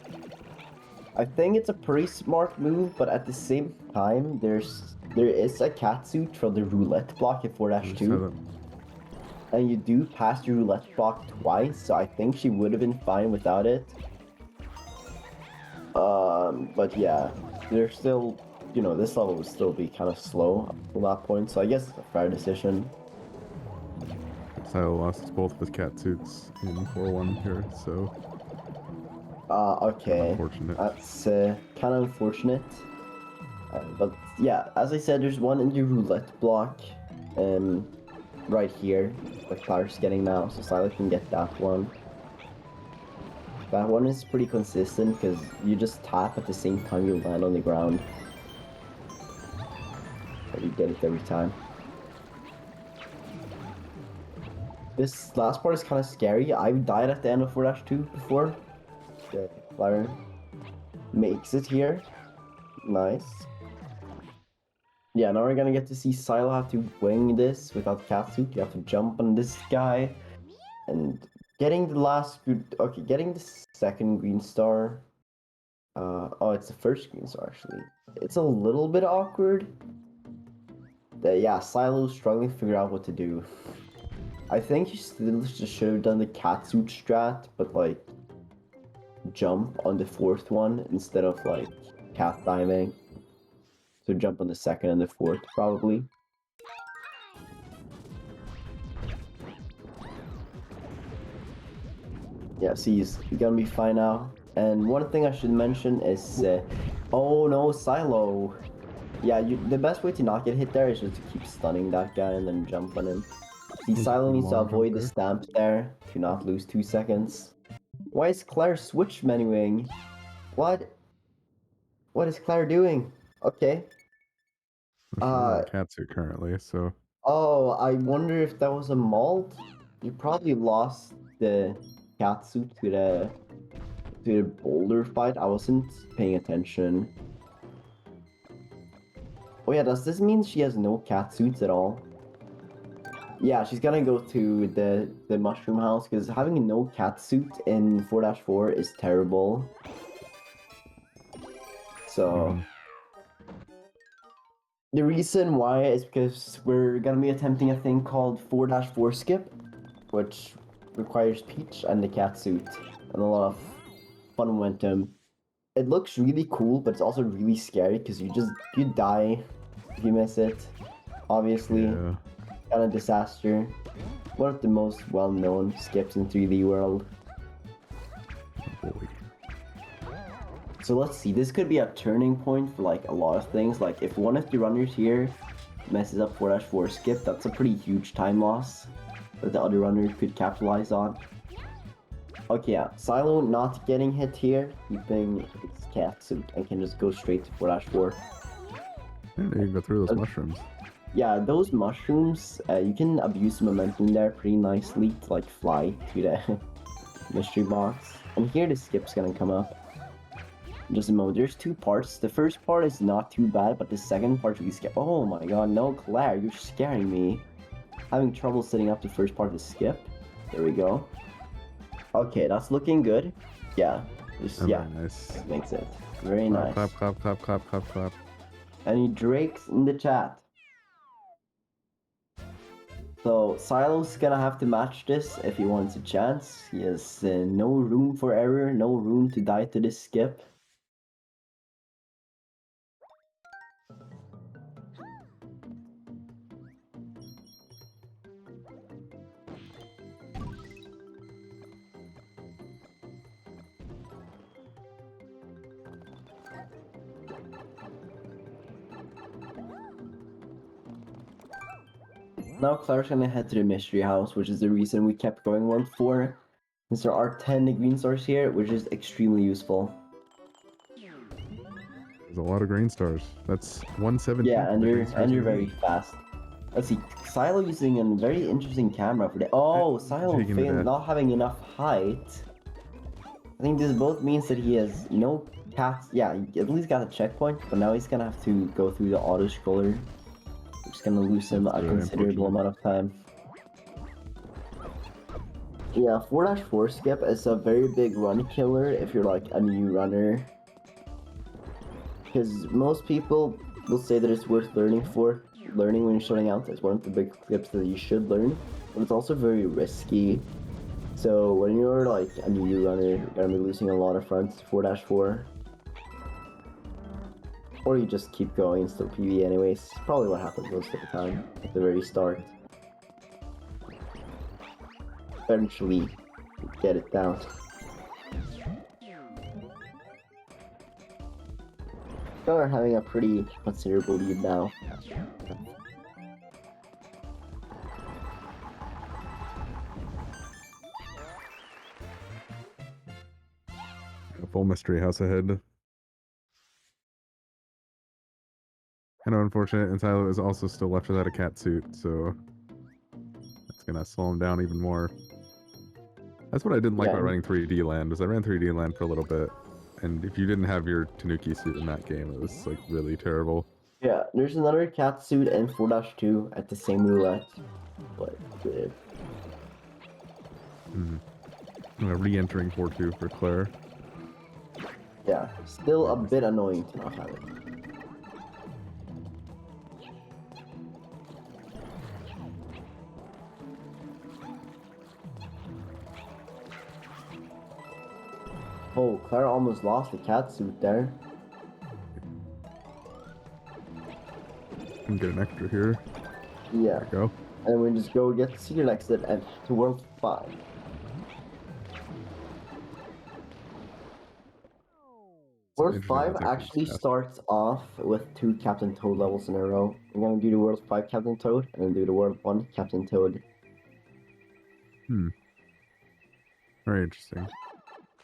Speaker 3: I think it's a pretty smart move, but at the same time, there is a cat suit from the roulette block at 4-2. And you do pass the roulette block twice, so I think she would have been fine without it. But yeah, there's still, you know, this level would still be kind of slow up to that point, so I guess it's a fair decision.
Speaker 1: Sailo lost both of his cat suits in 4-1 here, so...
Speaker 3: Okay.
Speaker 1: Unfortunate.
Speaker 3: That's kind of unfortunate. But yeah, as I said, there's one in the roulette block, right here, that Claire's getting now, so Sailo can get that one. That one is pretty consistent because you just tap at the same time you land on the ground. But you get it every time. This last part is kind of scary. I've died at the end of 4-2 before. Claire makes it here. Nice. Yeah, now we're gonna get to see Sailo have to wing this without catsuit. You have to jump on this guy. And getting the last... Okay, getting the second green star. Oh, it's the first green star, actually. It's a little bit awkward. Yeah, Sailo's struggling to figure out what to do. I think he still just should have done the catsuit strat, but like... jump on the fourth one instead of like cat diving. So jump on the second and the fourth, probably. Yeah, see, he's gonna be fine now. And one thing I should mention is, oh no, Sailo. Yeah, the best way to not get hit there is just to keep stunning that guy and then jump on him. See, Sailo needs to avoid the stamp there to not lose 2 seconds. Why is Claire switch menuing? What? What is Claire doing? Okay.
Speaker 1: Catsuit currently, so...
Speaker 3: Oh, I wonder if that was a malt? You probably lost the catsuit to the boulder fight. I wasn't paying attention. Oh yeah, does this mean she has no catsuits at all? Yeah, she's gonna go to the mushroom house because having no cat suit in 4-4 is terrible. So the reason why is because we're gonna be attempting a thing called 4-4 skip, which requires Peach and the cat suit and a lot of fun momentum. It looks really cool, but it's also really scary because you die if you miss it. Obviously, kind of disaster. One of the most well-known skips in 3D world. So let's see, this could be a turning point for like a lot of things. Like if one of the runners here messes up 4-4 skip, that's a pretty huge time loss that the other runner could capitalize on. Okay, yeah, Sailo not getting hit here, keeping his cat suit and can just go straight to 4-4.
Speaker 1: Yeah, you can go through those mushrooms.
Speaker 3: Yeah, those mushrooms, you can abuse momentum there pretty nicely to like fly to the mystery box. And here the skip's gonna come up. In just a moment. There's two parts. The first part is not too bad, but the second part really scary. Oh my god, no, Claire, you're scaring me. Having trouble setting up the first part of the skip. There we go. Okay, that's looking good. Yeah. Yeah.
Speaker 1: Nice.
Speaker 3: That makes it. Very nice.
Speaker 1: Clap, clap, clap, clap, clap, clap.
Speaker 3: Any Drakes in the chat? So, Silo's gonna have to match this if he wants a chance. He has no room for error, no room to die to this skip. Now Claire's gonna head to the mystery house, which is the reason we kept going World 4. Since there are 10 green stars here, which is extremely useful.
Speaker 1: There's a lot of green stars. That's 117.
Speaker 3: Yeah, and you're very fast. Let's see, Silo using a very interesting camera for the. Oh, Silo failed not having enough height. I think this both means that he has no cats. Yeah, he at least got a checkpoint, but now he's gonna have to go through the auto scroller. Which is gonna lose him a considerable amount of time. Yeah, 4-4 skip is a very big run killer if you're like a new runner. Because most people will say that it's worth learning when you're starting out. It's one of the big skips that you should learn. But it's also very risky. So when you're like a new runner, you're gonna be losing a lot of fronts to 4-4. Or you just keep going and still PB anyways. Probably what happens most of the time at the very start. Eventually, get it down. You are having a pretty considerable lead now.
Speaker 1: A full mystery house ahead. Kind of unfortunate, and Sailo is also still left without a cat suit, so that's gonna slow him down even more. That's what I didn't like about running 3D Land, was I ran 3D Land for a little bit, and if you didn't have your Tanuki suit in that game, it was like really terrible.
Speaker 3: Yeah, there's another cat suit in 4-2 at the same roulette, but good.
Speaker 1: Re-entering 4-2 for Claire.
Speaker 3: Yeah, still a bit annoying to not have it. Oh, Claire almost lost the cat suit there.
Speaker 1: Can get an extra here.
Speaker 3: Yeah.
Speaker 1: There we go.
Speaker 3: And we just go get the secret exit and to World 5. World 5 actually starts off with 2 Captain Toad levels in a row. I'm gonna do the World 5 Captain Toad and then do the World 1 Captain Toad.
Speaker 1: Very interesting.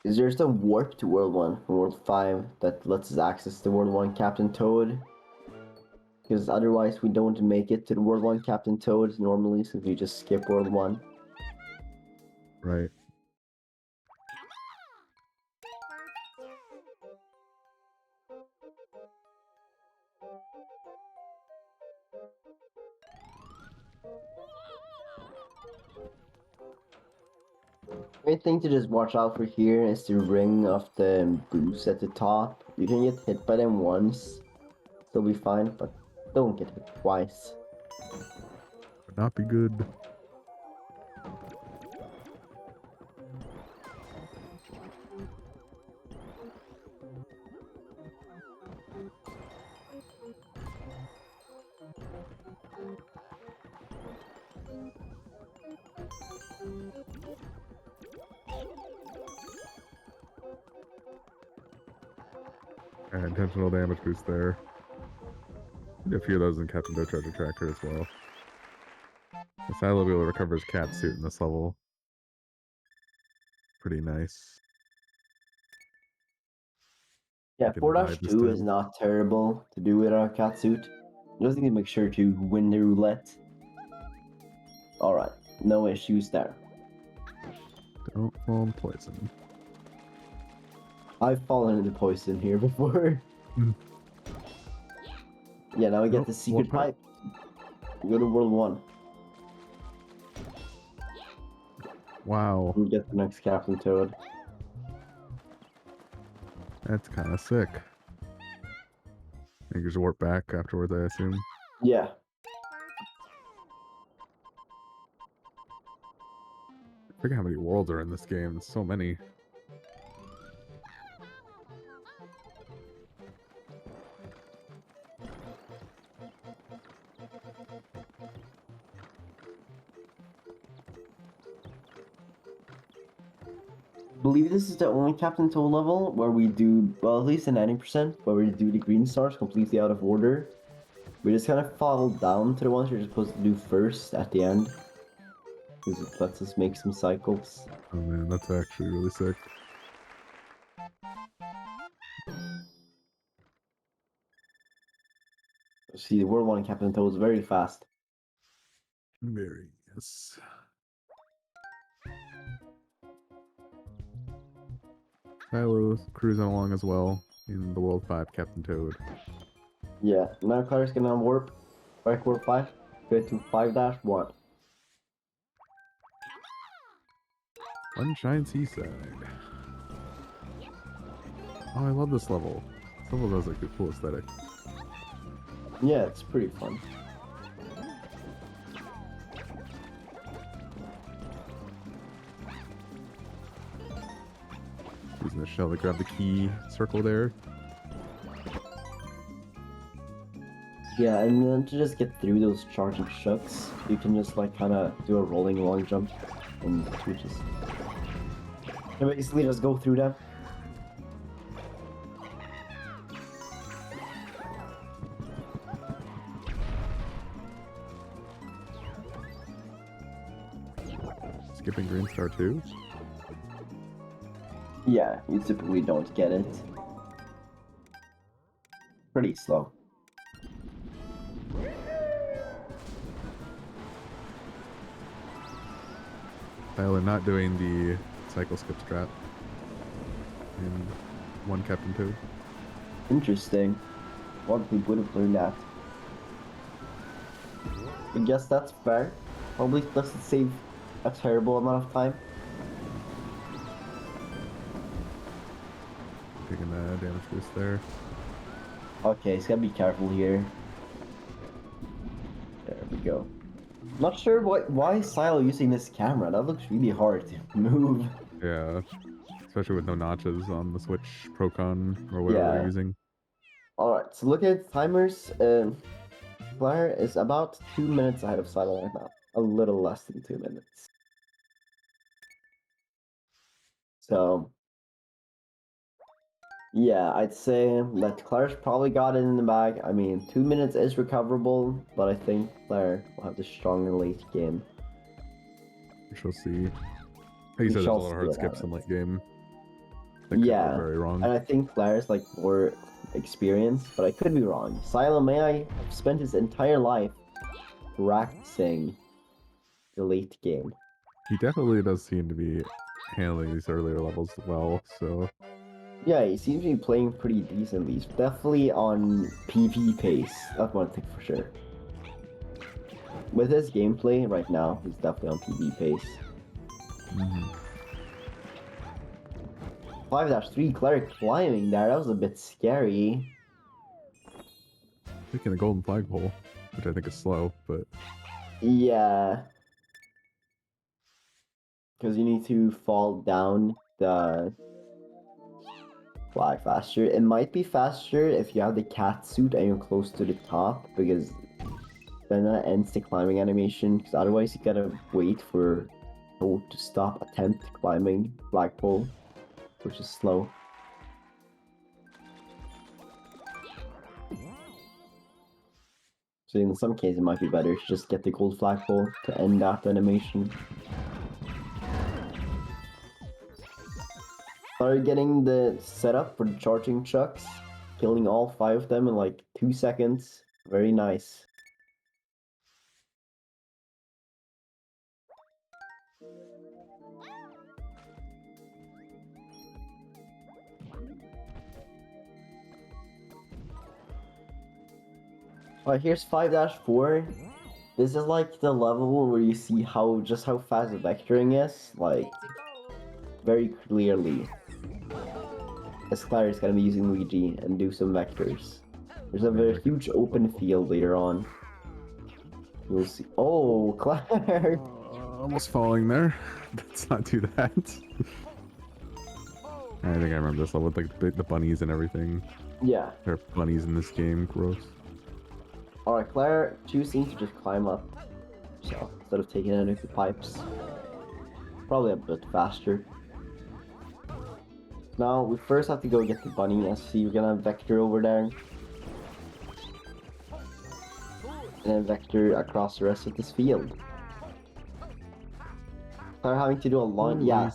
Speaker 3: Is there's a warp to World 1 from World 5 that lets us access the World 1 Captain Toad. Because otherwise we don't make it to the World 1 Captain Toad normally, so we just skip World 1.
Speaker 1: Right.
Speaker 3: Main thing to just watch out for here is the ring of the boost at the top. You can get hit by them once, still be fine, but don't get hit twice.
Speaker 1: Would not be good. And intentional damage boost there. Did a few of those in Captain Toad Treasure Tracker as well. Sailo will be able to recover his cat suit in this level. Pretty nice.
Speaker 3: Yeah, 4-2 is not terrible to do with our cat suit. Just need to make sure to win the roulette. Alright, no issues there.
Speaker 1: Don't fall in poison.
Speaker 3: I've fallen into poison here before. Yeah, now we get the secret pipe. We go to World 1.
Speaker 1: Wow.
Speaker 3: We get the next Captain Toad.
Speaker 1: That's kind of sick. You just warp back afterwards, I assume.
Speaker 3: Yeah.
Speaker 1: I forget how many worlds are in this game. There's so many.
Speaker 3: I believe this is the only Captain Toad level where we do, well, at least a 90%, where we do the green stars completely out of order. We just kind of fall down to the ones you're supposed to do first at the end. Because it lets us make some cycles.
Speaker 1: Oh man, that's actually really sick.
Speaker 3: See, the World 1 Captain Toad is very fast.
Speaker 1: Very, yes. Sailo cruising along as well in the World 5 Captain Toad.
Speaker 3: Yeah, now Claire's gonna warp. Back warp 5. Go to 5-1.
Speaker 1: Sunshine Seaside. Oh, I love this level. This level has like a cool aesthetic.
Speaker 3: Yeah, it's pretty fun.
Speaker 1: Using the shell to grab the key circle there.
Speaker 3: Yeah, and then to just get through those charging shucks, you can just like kind of do a rolling long jump, and you just basically just go through them.
Speaker 1: Skipping Green Star 2.
Speaker 3: Yeah, you typically don't get it. Pretty slow.
Speaker 1: Tyler not doing the cycle skip strat in one Captain Toad.
Speaker 3: Interesting. What we would have learned that. I guess that's fair. Probably doesn't save a terrible amount of time.
Speaker 1: Taking the damage boost there.
Speaker 3: Okay, he's gotta be careful here. There we go. Not sure why is Sailo using this camera. That looks really hard to move.
Speaker 1: Yeah, especially with no notches on the Switch Procon or whatever they're using.
Speaker 3: Alright, so look at timers. Clair is about 2 minutes ahead of Sailo right now. A little less than 2 minutes. So, yeah, I'd say that Claire's probably got it in the bag. I mean, 2 minutes is recoverable, but I think Clair will have the stronger late game.
Speaker 1: We shall see. Like you said, there's a lot of hard skips in late game. That could go very wrong.
Speaker 3: And I think Claire's like more experienced, but I could be wrong. Sailo may have spent his entire life practicing the late game.
Speaker 1: He definitely does seem to be handling these earlier levels well, so...
Speaker 3: Yeah, he seems to be playing pretty decently. He's definitely on PvP pace. That's one thing for sure. With his gameplay right now, he's definitely on PvP pace. 5-3 Clair climbing there. That was a bit scary.
Speaker 1: Taking a golden flagpole, which I think is slow, but
Speaker 3: Yeah. Because you need to fall down the flag faster. It might be faster if you have the cat suit and you're close to the top, because then that ends the climbing animation. Because otherwise you gotta wait for Toad to stop attempt climbing flagpole, which is slow. So in some cases it might be better to just get the gold flagpole to end that animation. Started getting the setup for the charging chucks, killing all 5 of them in like 2 seconds. Very nice. Alright, here's 5-4. This is like the level where you see how fast the vectoring is, like very clearly. As Clair is gonna be using Luigi and do some vectors. There's a very huge open field later on. You'll see. Oh, Clair!
Speaker 1: almost falling there. Let's not do that. I think I remember this level with like the bunnies and everything.
Speaker 3: Yeah.
Speaker 1: There are bunnies in this game. Gross.
Speaker 3: Alright, Clair choosing to just climb up. So instead of taking it underneath the pipes. Probably a bit faster. Now we first have to go get the bunny. I see we're gonna vector over there. And then vector across the rest of this field. Clair having to do a lot. Yeah,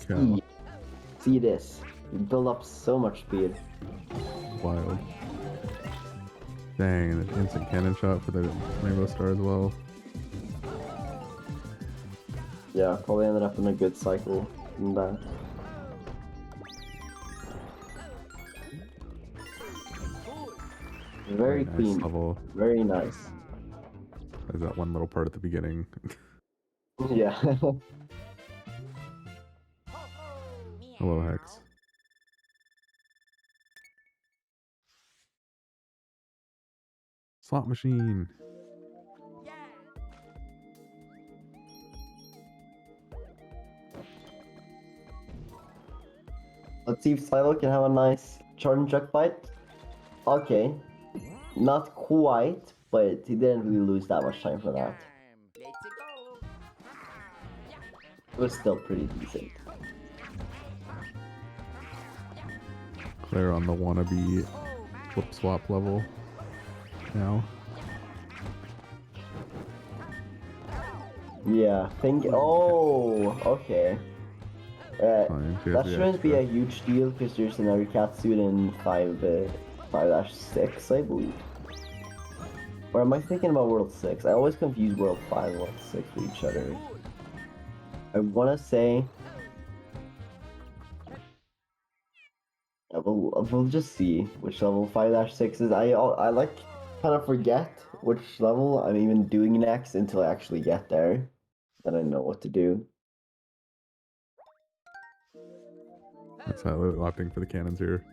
Speaker 3: see this. You build up so much speed.
Speaker 1: Wild. Dang, an instant cannon shot for the Rainbow Star as well.
Speaker 3: Yeah, probably ended up in a good cycle from that. Very clean.
Speaker 1: Nice level.
Speaker 3: Very nice.
Speaker 1: There's that one little part at the beginning.
Speaker 3: Yeah.
Speaker 1: Hello, Hex. Slot machine.
Speaker 3: Let's see if Sailo can have a nice charge and chuck fight. Okay. Not quite, but he didn't really lose that much time for that. It was still pretty decent.
Speaker 1: Clair on the wannabe flip swap level now.
Speaker 3: Yeah, oh, okay. That shouldn't be a huge deal because there's another cat suit in 5-6, I believe. Or am I thinking about World 6? I always confuse World 5 and World 6 with each other. I wanna say... We'll just see which level 5-6 is. I like kind of forget which level I'm even doing next until I actually get there. Then I know what to do.
Speaker 1: That's how they're opting for the cannons here.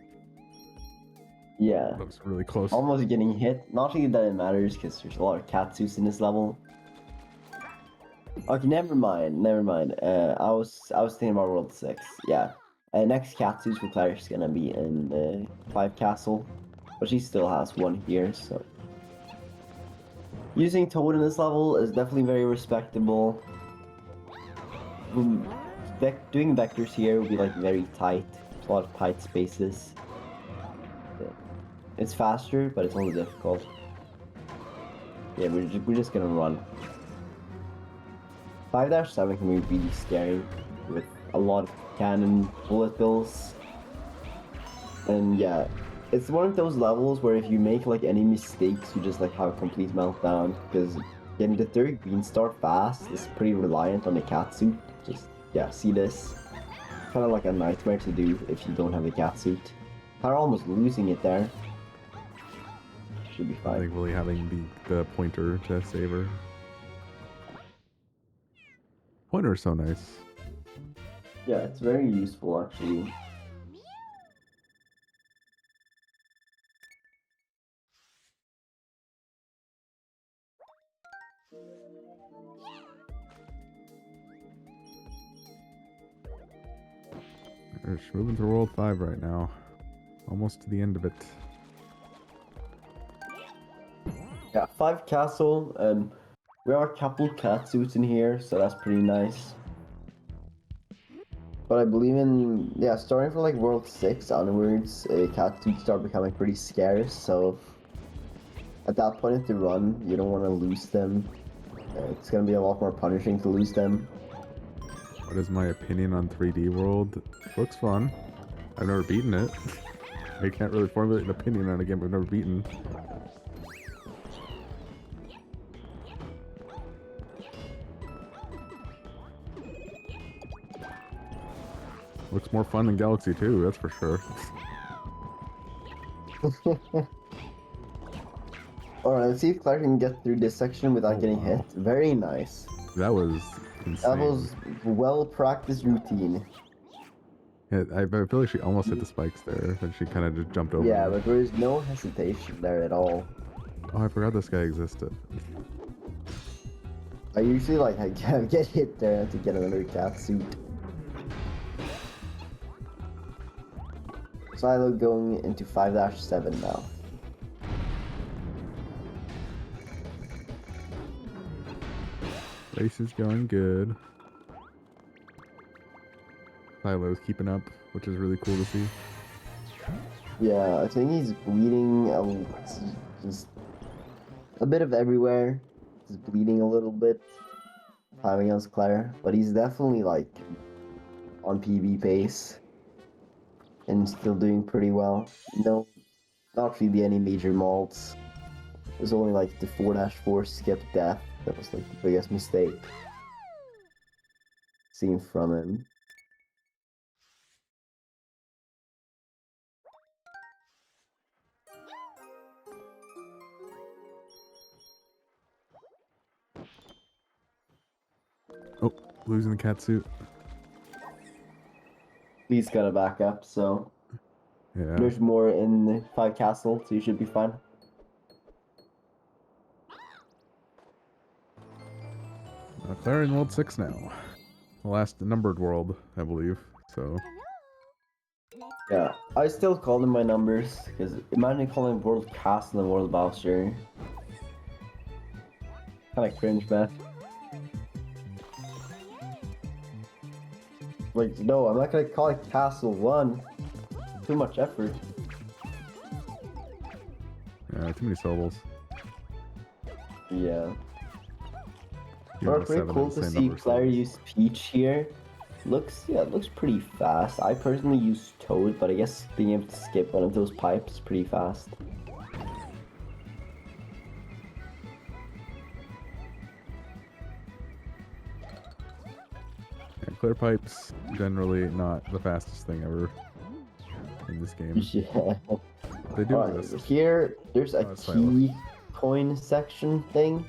Speaker 3: Yeah.
Speaker 1: Looks really close.
Speaker 3: Almost getting hit. Not really that it matters because there's a lot of catsuits in this level. Okay, never mind. I was thinking about World 6. Yeah. Next catsuits for Clair is gonna be in 5 Castle, but she still has one here, so using Toad in this level is definitely very respectable. Doing vectors here will be like very tight, a lot of tight spaces. It's faster, but it's only difficult. Yeah, we're just gonna run. 5-7 can be really scary with a lot of cannon bullet bills. And yeah, it's one of those levels where if you make like any mistakes, you just like have a complete meltdown, because getting the third green star fast is pretty reliant on the catsuit. Just, yeah, see this? Kind of like a nightmare to do if you don't have a catsuit. They're almost losing it there. Should be fine.
Speaker 1: Thankfully having the pointer to save her. Pointer is so nice.
Speaker 3: Yeah, it's very useful actually.
Speaker 1: We're just moving to World 5 right now. Almost to the end of it.
Speaker 3: Yeah, 5 castle. We have a couple cat suits in here, so that's pretty nice. But I believe in, yeah, starting from like World 6 onwards, cat suits start becoming pretty scarce, so at that point in the run, you don't want to lose them. It's going to be a lot more punishing to lose them.
Speaker 1: What is my opinion on 3D World? Looks fun. I've never beaten it. I can't really formulate an opinion on a game I've never beaten. Looks more fun than Galaxy 2, that's for sure.
Speaker 3: Alright, let's see if Claire can get through this section without getting hit. Very nice.
Speaker 1: That was insane.
Speaker 3: That was well-practiced routine.
Speaker 1: Yeah, I feel like she almost hit the spikes there, then she kind of just jumped over.
Speaker 3: Yeah,
Speaker 1: them.
Speaker 3: but there is no hesitation there at all.
Speaker 1: Oh, I forgot this guy existed.
Speaker 3: I usually like I get hit there to get another cat suit. Sailo going into 5-7 now.
Speaker 1: Race is going good. Sailo's keeping up, which is really cool to see.
Speaker 3: Yeah, I think he's bleeding just a bit of everywhere. He's bleeding a little bit. Time against Claire, but he's definitely like on PB pace and still doing pretty well. No, not really any major malts. There's only like the 4-4 skip death. That was like the biggest mistake seen from him.
Speaker 1: Oh, losing the cat suit.
Speaker 3: He's got a backup, so
Speaker 1: Yeah.
Speaker 3: there's more in the 5 castle, so you should be fine.
Speaker 1: Claire in World 6 now. The last numbered world, I believe. So.
Speaker 3: Yeah, I still call them by numbers, because imagine calling World Castle and World Bowser. Kinda cringe, man. Like, no, I'm not gonna call it Castle 1. Too much effort.
Speaker 1: Yeah, too many syllables.
Speaker 3: Yeah.
Speaker 1: Even
Speaker 3: But
Speaker 1: with
Speaker 3: pretty
Speaker 1: 7
Speaker 3: cool
Speaker 1: of the
Speaker 3: to
Speaker 1: same
Speaker 3: see
Speaker 1: number of
Speaker 3: Claire
Speaker 1: syllables.
Speaker 3: use Peach here. It looks pretty fast. I personally use Toad, but I guess being able to skip one of those pipes is pretty fast.
Speaker 1: Yeah, clear pipes, generally not the fastest thing ever in this game.
Speaker 3: Yeah.
Speaker 1: They do
Speaker 3: Alright,
Speaker 1: exist.
Speaker 3: here, there's a
Speaker 1: Oh, it's Sailo.
Speaker 3: key coin section thing.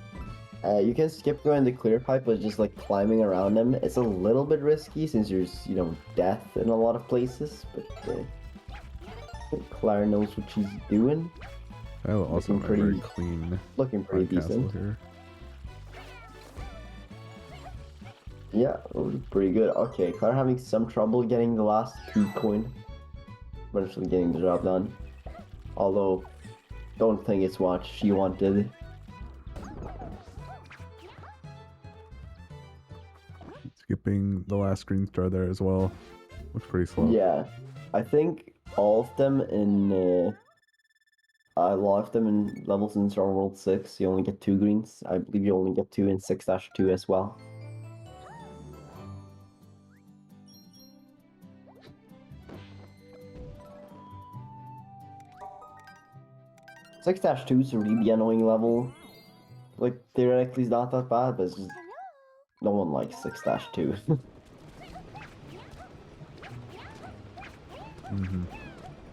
Speaker 3: You can skip going the clear pipe, but just like climbing around them. It's a little bit risky since there's, you know, death in a lot of places, but I think Claire knows what she's doing.
Speaker 1: Sailo also
Speaker 3: Looking
Speaker 1: had a very
Speaker 3: pretty-
Speaker 1: clean
Speaker 3: Looking pretty
Speaker 1: castle
Speaker 3: decent.
Speaker 1: here.
Speaker 3: Yeah, pretty good. Okay, Claire having some trouble getting the last key coin. Eventually getting the job done. Although, don't think it's what she wanted.
Speaker 1: Skipping the last green star there as well. Looks pretty slow.
Speaker 3: Yeah, I think all of them in a lot of them in levels in Star World 6, you only get 2 greens. I believe you only get 2 in 6-2 as well. Six dash two is a really annoying level. Like theoretically, it's not that bad, but it's just no one likes 6-2.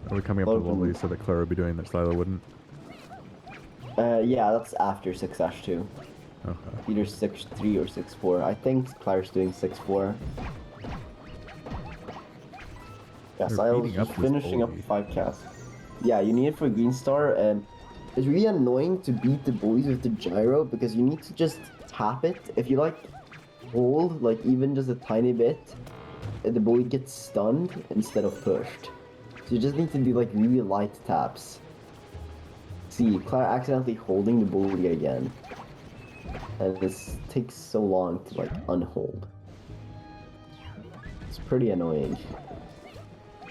Speaker 1: Are we coming up to the level you said that Claire would be doing that Sailo wouldn't?
Speaker 3: Yeah, that's after 6-2.
Speaker 1: Okay.
Speaker 3: Either 6-3 or 6-4. I think Claire's doing 6-4. Yeah,
Speaker 1: They're
Speaker 3: Silo's
Speaker 1: beating up
Speaker 3: just
Speaker 1: this
Speaker 3: finishing up
Speaker 1: bully.
Speaker 3: 5 casts. Yeah, you need it for Green Star, and it's really annoying to beat the bullies with the gyro because you need to just tap it. If you like hold, like even just a tiny bit, the bully gets stunned instead of pushed. So you just need to do like really light taps. See, Claire accidentally holding the bully again. And this takes so long to like unhold. It's pretty annoying.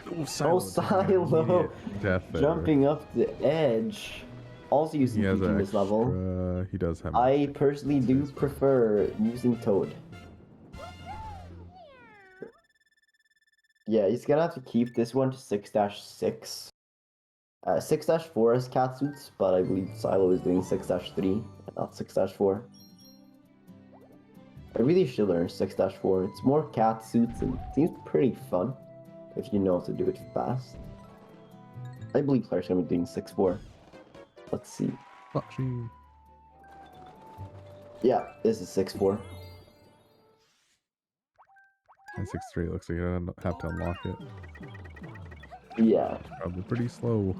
Speaker 1: Oh,
Speaker 3: Sailo! Jumping up the edge. Also using Peach in this level.
Speaker 1: He does have.
Speaker 3: I personally do prefer using Toad. Yeah, he's gonna have to keep this one to 6-6. 6-4 is cat suits, but I believe Sailo is doing 6-3, not 6-4. I really should learn 6-4. It's more cat suits and it seems pretty fun if you know how to do it fast. I believe Claire's gonna be doing 6-4. Let's see. Yeah, this is 6-4.
Speaker 1: And 6-3 looks like you have to unlock it.
Speaker 3: Yeah.
Speaker 1: It's probably pretty slow.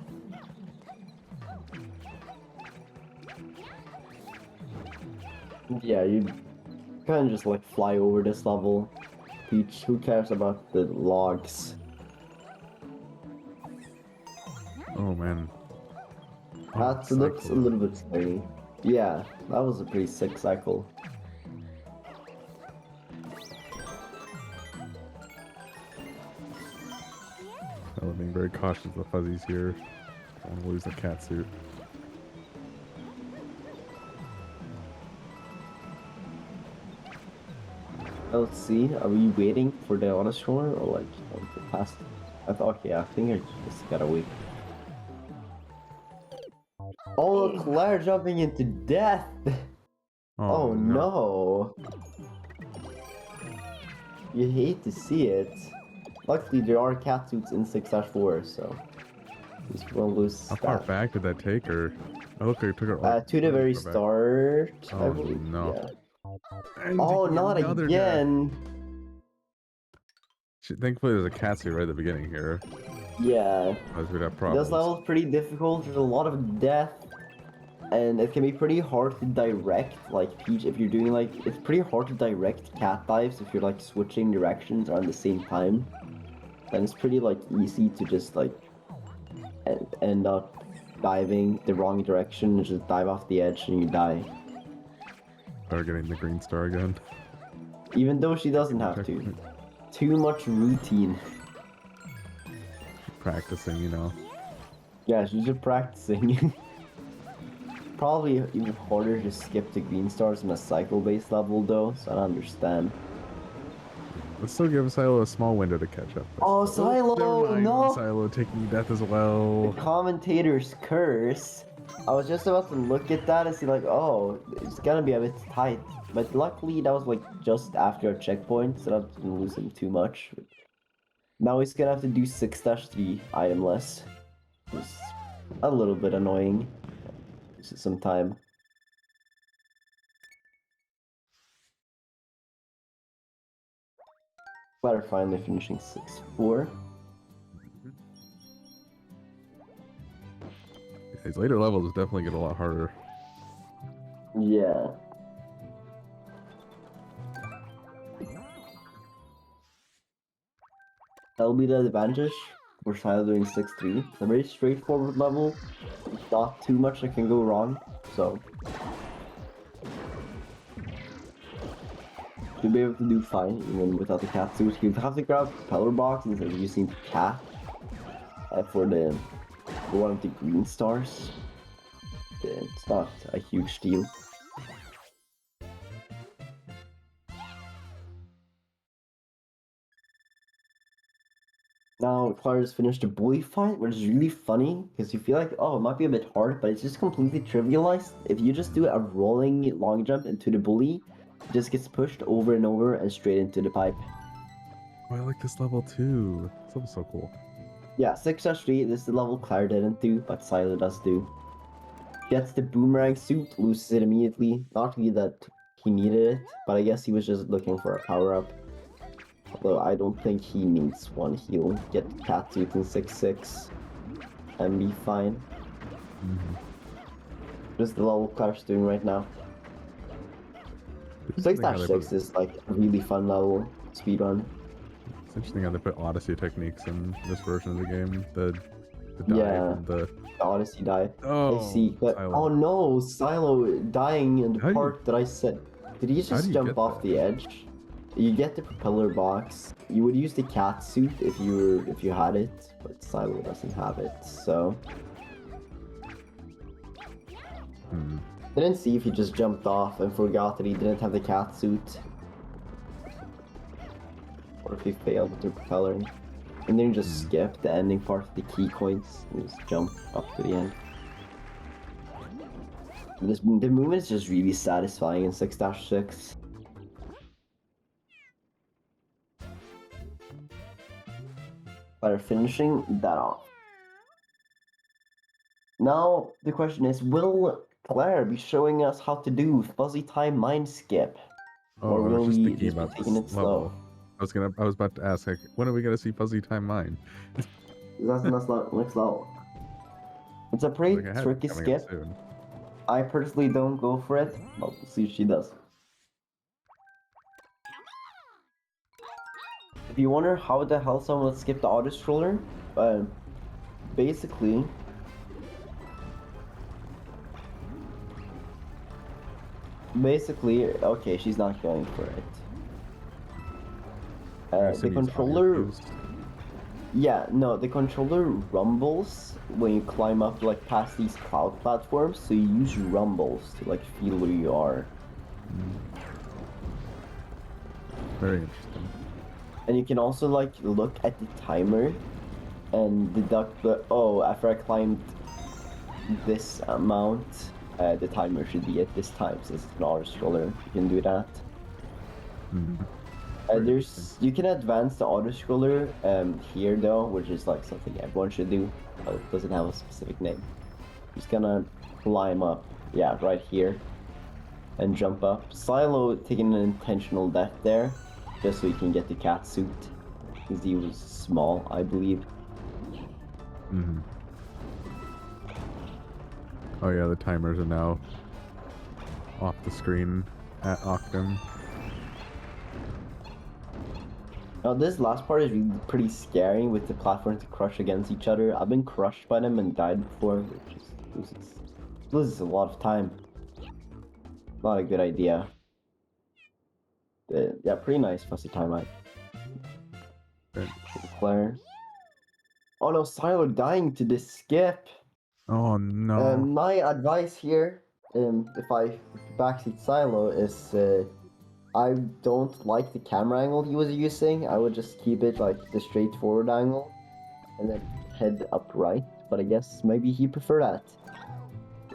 Speaker 3: Yeah, you kind of just like fly over this level. Peach, who cares about the logs?
Speaker 1: Oh man.
Speaker 3: That looks a little bit scary. Yeah, that was a pretty sick cycle.
Speaker 1: I'm being very cautious of the fuzzies here. I don't want to lose the cat suit.
Speaker 3: Let's see, are we waiting for the auto shore or like past? I thought, yeah, I think I just gotta wait. Oh, Claire jumping into death! Oh no! You hate to see it. Luckily, there are cat suits in 6-4, so we won't lose.
Speaker 1: How far back did that take her? Oh, look, it took her.
Speaker 3: To the very start,
Speaker 1: I
Speaker 3: believe.
Speaker 1: No.
Speaker 3: Yeah.
Speaker 1: And
Speaker 3: oh, not again!
Speaker 1: Thankfully, there's a cat suit right at the beginning here.
Speaker 3: Yeah.
Speaker 1: Otherwise, we'd have problems.
Speaker 3: This level's pretty difficult. There's a lot of death. And it can be pretty hard to direct, like Peach, if you're doing like, it's pretty hard to direct cat dives if you're like switching directions around the same time. Then it's pretty like easy to just like end up diving the wrong direction and just dive off the edge and you die.
Speaker 1: Or getting the green star again.
Speaker 3: Even though she doesn't have to. Too much routine.
Speaker 1: Practicing, you know.
Speaker 3: Yeah, she's just practicing. Probably even harder to skip the green stars in a cycle-based level though, so I don't understand.
Speaker 1: Let's still give Sailo a small window to catch up.
Speaker 3: Oh, Sailo! No!
Speaker 1: Sailo taking death as well.
Speaker 3: The commentator's curse. I was just about to look at that and see like, oh, it's gonna be a bit tight. But luckily that was like just after a checkpoint, so that didn't lose him too much. Now he's gonna have to do 6-3 itemless. It's a little bit annoying. Some time. Claire finally finishing 6-4.
Speaker 1: These later levels definitely get a lot harder.
Speaker 3: Yeah. That'll be the advantage. We're doing 6-3. It's a very straightforward level. Not too much that can go wrong, so you'll be able to do fine even without the cat suit. You have to grab the propeller box instead of using the cat for one of the green stars. It's not a huge deal. Now, Claire's finished a bully fight, which is really funny, because you feel like, oh, it might be a bit hard, but it's just completely trivialized. If you just do a rolling long jump into the bully, it just gets pushed over and over and straight into the pipe.
Speaker 1: Oh, I like this level too. This level's so cool.
Speaker 3: Yeah, 6-3, this is the level Claire didn't do, but Sailo does do. Gets the boomerang suit, loses it immediately. Not really that he needed it, but I guess he was just looking for a power-up. Although I don't think he needs one. He'll get cat suit in 6-6 and be fine. Just the level Claire's doing right now. 6-6 is like a really fun level speedrun.
Speaker 1: interesting how they put Odyssey techniques in this version of the game. The dive
Speaker 3: Yeah.
Speaker 1: and the
Speaker 3: Odyssey dive.
Speaker 1: oh,
Speaker 3: I see. But,
Speaker 1: Sailo.
Speaker 3: oh no, Sailo dying in the
Speaker 1: How do you-
Speaker 3: part that I said. Did he
Speaker 1: How do
Speaker 3: just
Speaker 1: you
Speaker 3: jump
Speaker 1: get
Speaker 3: off
Speaker 1: that?
Speaker 3: the edge? You get the propeller box. You would use the cat suit if you had it, but Sailo doesn't have it. So didn't see if he just jumped off and forgot that he didn't have the cat suit, or if he failed with the propeller, and then just skip the ending part of the key coins and just jump up to the end. The movement is just really satisfying in 6-6. By finishing that off. Now the question is, will Claire be showing us how to do fuzzy time mind skip?
Speaker 1: Oh,
Speaker 3: Or
Speaker 1: I
Speaker 3: will
Speaker 1: was just
Speaker 3: we
Speaker 1: thinking
Speaker 3: just be
Speaker 1: about
Speaker 3: taking
Speaker 1: this
Speaker 3: it slow?
Speaker 1: level. I was about to ask, like, when are we gonna see Fuzzy Time Mine?
Speaker 3: That's next level. It's a pretty
Speaker 1: Like, I had it
Speaker 3: tricky
Speaker 1: coming up
Speaker 3: skip.
Speaker 1: soon.
Speaker 3: I personally don't go for it. Well, we'll see if she does. If you wonder how the hell someone would skip the auto stroller, basically, okay, she's not going for it. The controller, yeah, no, the controller rumbles when you climb up, like, past these cloud platforms, so you use rumbles to, like, feel where you are.
Speaker 1: Very interesting.
Speaker 3: And you can also, like, look at the timer and deduct the, oh, after I climbed this amount, the timer should be at this time, since it's an auto stroller. You can do that. You can advance the auto scroller here though, which is like something everyone should do, but it doesn't have a specific name. Just gonna climb up, yeah, right here, and jump up. Sailo taking an intentional death there, just so he can get the cat suit, because he was small, I believe.
Speaker 1: Oh yeah, the timers are now off the screen at Octum.
Speaker 3: Now this last part is really pretty scary with the platforms to crush against each other. I've been crushed by them and died before, which is loses a lot of time. Not a good idea. Yeah, pretty nice fuzzy time out. Claire. Oh no, Sailo dying to this skip.
Speaker 1: Oh no.
Speaker 3: My advice here, if I backseat Sailo, is I don't like the camera angle he was using. I would just keep it like the straightforward angle and then head upright. But I guess maybe he preferred that.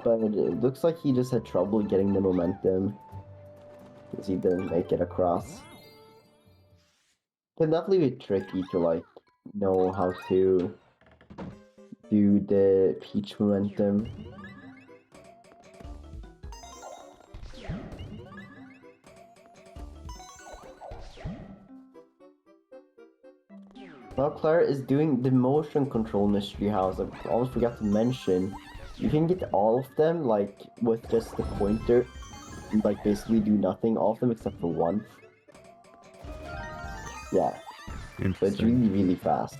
Speaker 3: But it looks like he just had trouble getting the momentum because he didn't make it across. It can definitely be tricky to like know how to do the Peach momentum. Now Claire is doing the motion control mystery house. I almost forgot to mention. You can get all of them, like, with just the pointer. Like, basically do nothing. All of them except for one. Yeah. So it's really, really fast.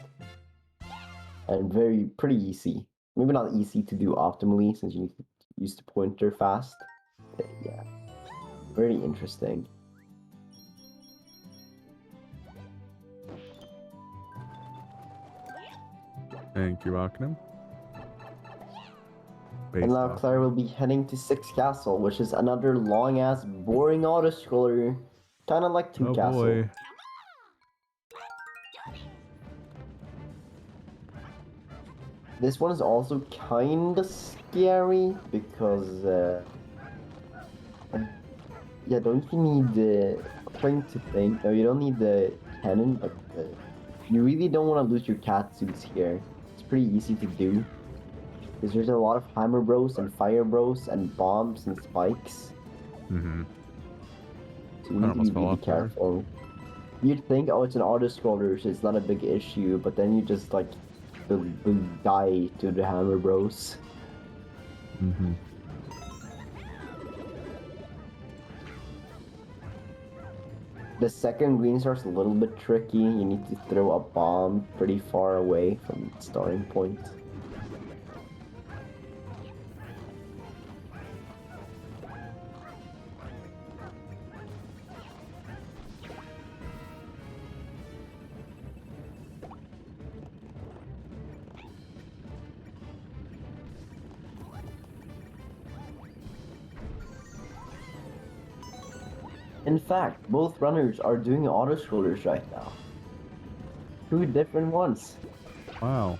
Speaker 3: And pretty easy. Maybe not easy to do optimally, since you use the pointer fast. But yeah. Very interesting.
Speaker 1: Thank you, Octum.
Speaker 3: And now Claire will be heading to 6 Castle, which is another long-ass, boring auto-scroller. Kinda like 2 Castle.
Speaker 1: Boy.
Speaker 3: This one is also kinda scary, because, yeah, don't you need the... trying to think, no, you don't need the cannon, but you really don't want to lose your cat suits here. It's pretty easy to do. Because there's a lot of hammer bros and fire bros and bombs and spikes. So you need to be really careful. You'd think, oh, it's an auto-scroller, so it's not a big issue, but then you just, like, die to the hammer bros. The second green star's a little bit tricky. You need to throw a bomb pretty far away from the starting point. In fact, both runners are doing auto-scrollers right now. 2 different ones.
Speaker 1: Wow.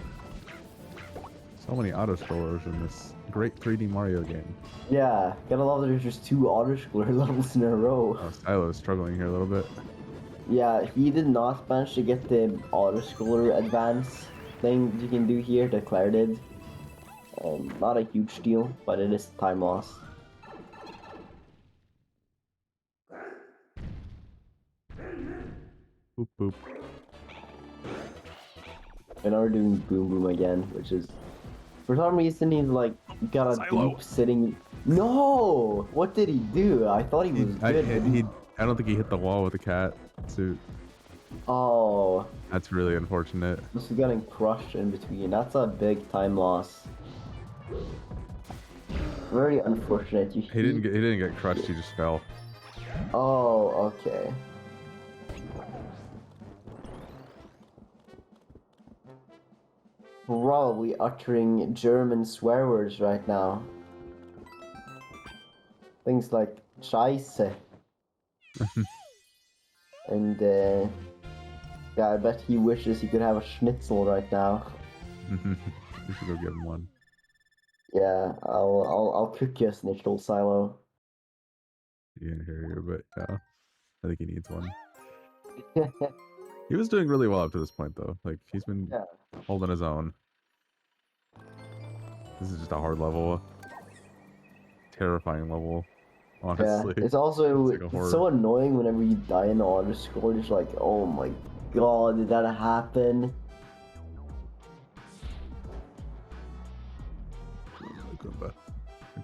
Speaker 1: So many auto-scrollers in this great 3D Mario game.
Speaker 3: Yeah, gotta love that there's just 2 auto-scroller levels in a row.
Speaker 1: Oh, Sailo is struggling here a little bit.
Speaker 3: Yeah, he did not manage to get the auto-scroller advance thing you can do here that Claire did. Not a huge deal, but it is time loss.
Speaker 1: Boop boop.
Speaker 3: And now we're doing Boom Boom again, which is... For some reason he's like, got a
Speaker 1: Sailo.
Speaker 3: deep sitting... No! What did he do? I thought he was good.
Speaker 1: I don't think he hit the wall with the cat suit.
Speaker 3: Oh.
Speaker 1: That's really unfortunate.
Speaker 3: This is getting crushed in between. That's a big time loss. Very unfortunate.
Speaker 1: He didn't get crushed, he just fell.
Speaker 3: Oh, okay. Probably uttering German swear words right now. Things like Scheiße. And yeah, I bet he wishes he could have a schnitzel right now.
Speaker 1: You should go give him one.
Speaker 3: Yeah, I'll cook you a schnitzel, Sailo.
Speaker 1: He didn't hear you, but yeah. I think he needs one. He was doing really well up to this point, though. Like, he's been holding his own. This is just a hard level. Terrifying level, honestly.
Speaker 3: Yeah, it's also
Speaker 1: it's like
Speaker 3: so annoying whenever you die in the auto score. It's like, oh my god, did that happen?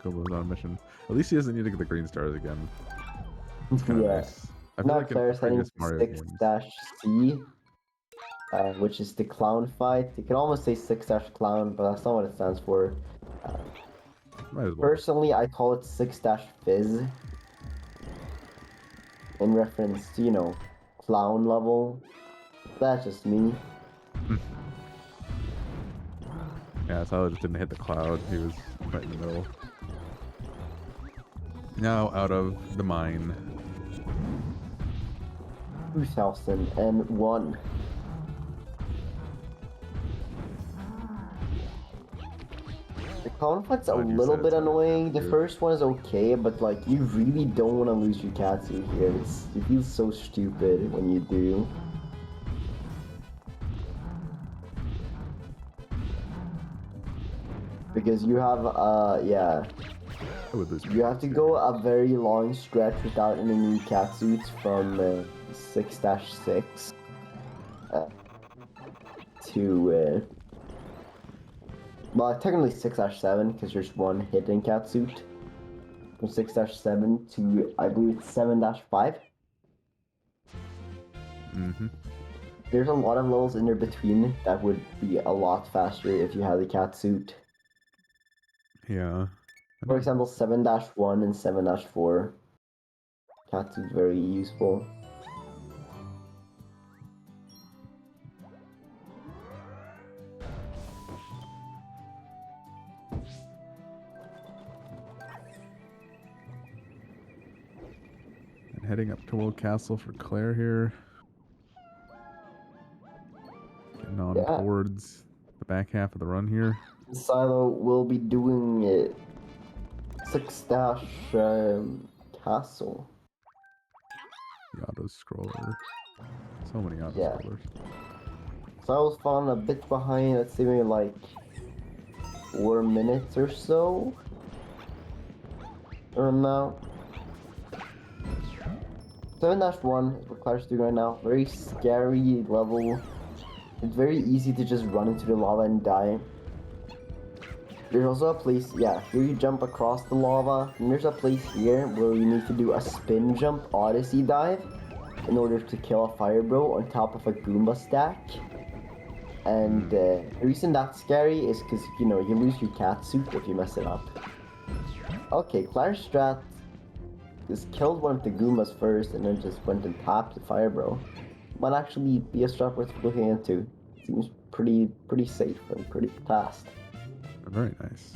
Speaker 1: Goomba's on a mission. At least he doesn't need to get the green stars again. It's kind of nice. I feel
Speaker 3: Now
Speaker 1: like
Speaker 3: Claire's heading to
Speaker 1: Mario
Speaker 3: 6-C, which is the clown fight. You can almost say 6-clown, but that's not what it stands for.
Speaker 1: Might as well.
Speaker 3: Personally, I call it 6-fizz. In reference to, you know, clown level. That's just me.
Speaker 1: Yeah, Sailo just didn't hit the cloud. He was right in the middle. Now out of the mine.
Speaker 3: 2001. The clown fight's a little bit annoying. The first one is okay, but like you really don't want to lose your Katsu here. It feels so stupid when you do. Because you have yeah. You have to go a very long stretch without any new catsuits from 6-6 to well, technically 6-7 because there's one hidden catsuit. From 6-7 to I believe it's 7-5. There's a lot of levels in there between that would be a lot faster if you had the catsuit.
Speaker 1: Yeah.
Speaker 3: For example, 7-1 and 7-4. Katsu is very useful.
Speaker 1: And heading up to World Castle for Claire here. Getting on towards the back half of the run here.
Speaker 3: Sailo will be doing it. 6-castle.
Speaker 1: The auto-scroller. So many auto-scrollers.
Speaker 3: So I was falling a bit behind, let's say maybe like 4 minutes or so. From now. 7-1 is what Claire's doing right now. Very scary level. It's very easy to just run into the lava and die. There's also a place, yeah, here you jump across the lava, and there's a place here where you need to do a spin jump odyssey dive. in order to kill a Fire Bro on top of a Goomba stack. And the reason that's scary is because, you know, you lose your cat suit if you mess it up. Okay, Clair's strat just killed one of the Goombas first and then just went and tapped the Fire Bro. Might actually be a strat worth looking into. Seems pretty safe and pretty fast.
Speaker 1: Very nice.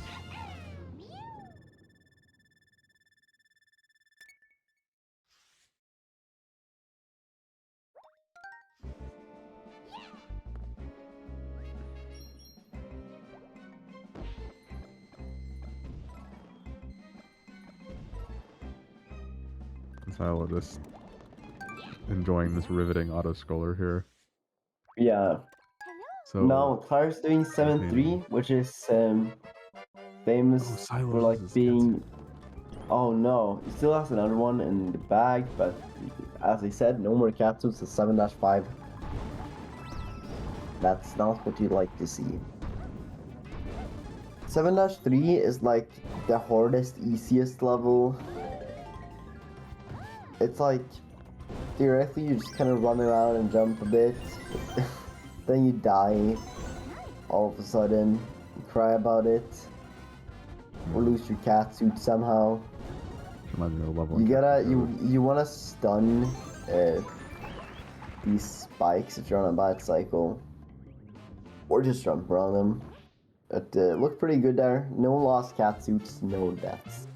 Speaker 1: Sailo just enjoying this riveting auto scroller here.
Speaker 3: Yeah.
Speaker 1: So
Speaker 3: now Clair's doing 7-3, which is famous for like being. Oh no, he still has another one in the bag, but as I said, no more cat suits. It's 7-5. That's not what you'd like to see. 7-3 is like the hardest, easiest level. It's like, theoretically, you just kind of run around and jump a bit, then you die all of a sudden, you cry about it, or lose your cat suit somehow. You gotta, you wanna stun these spikes if you're on a bad cycle, or just jump around them. It looked pretty good there. No lost cat suits, no deaths.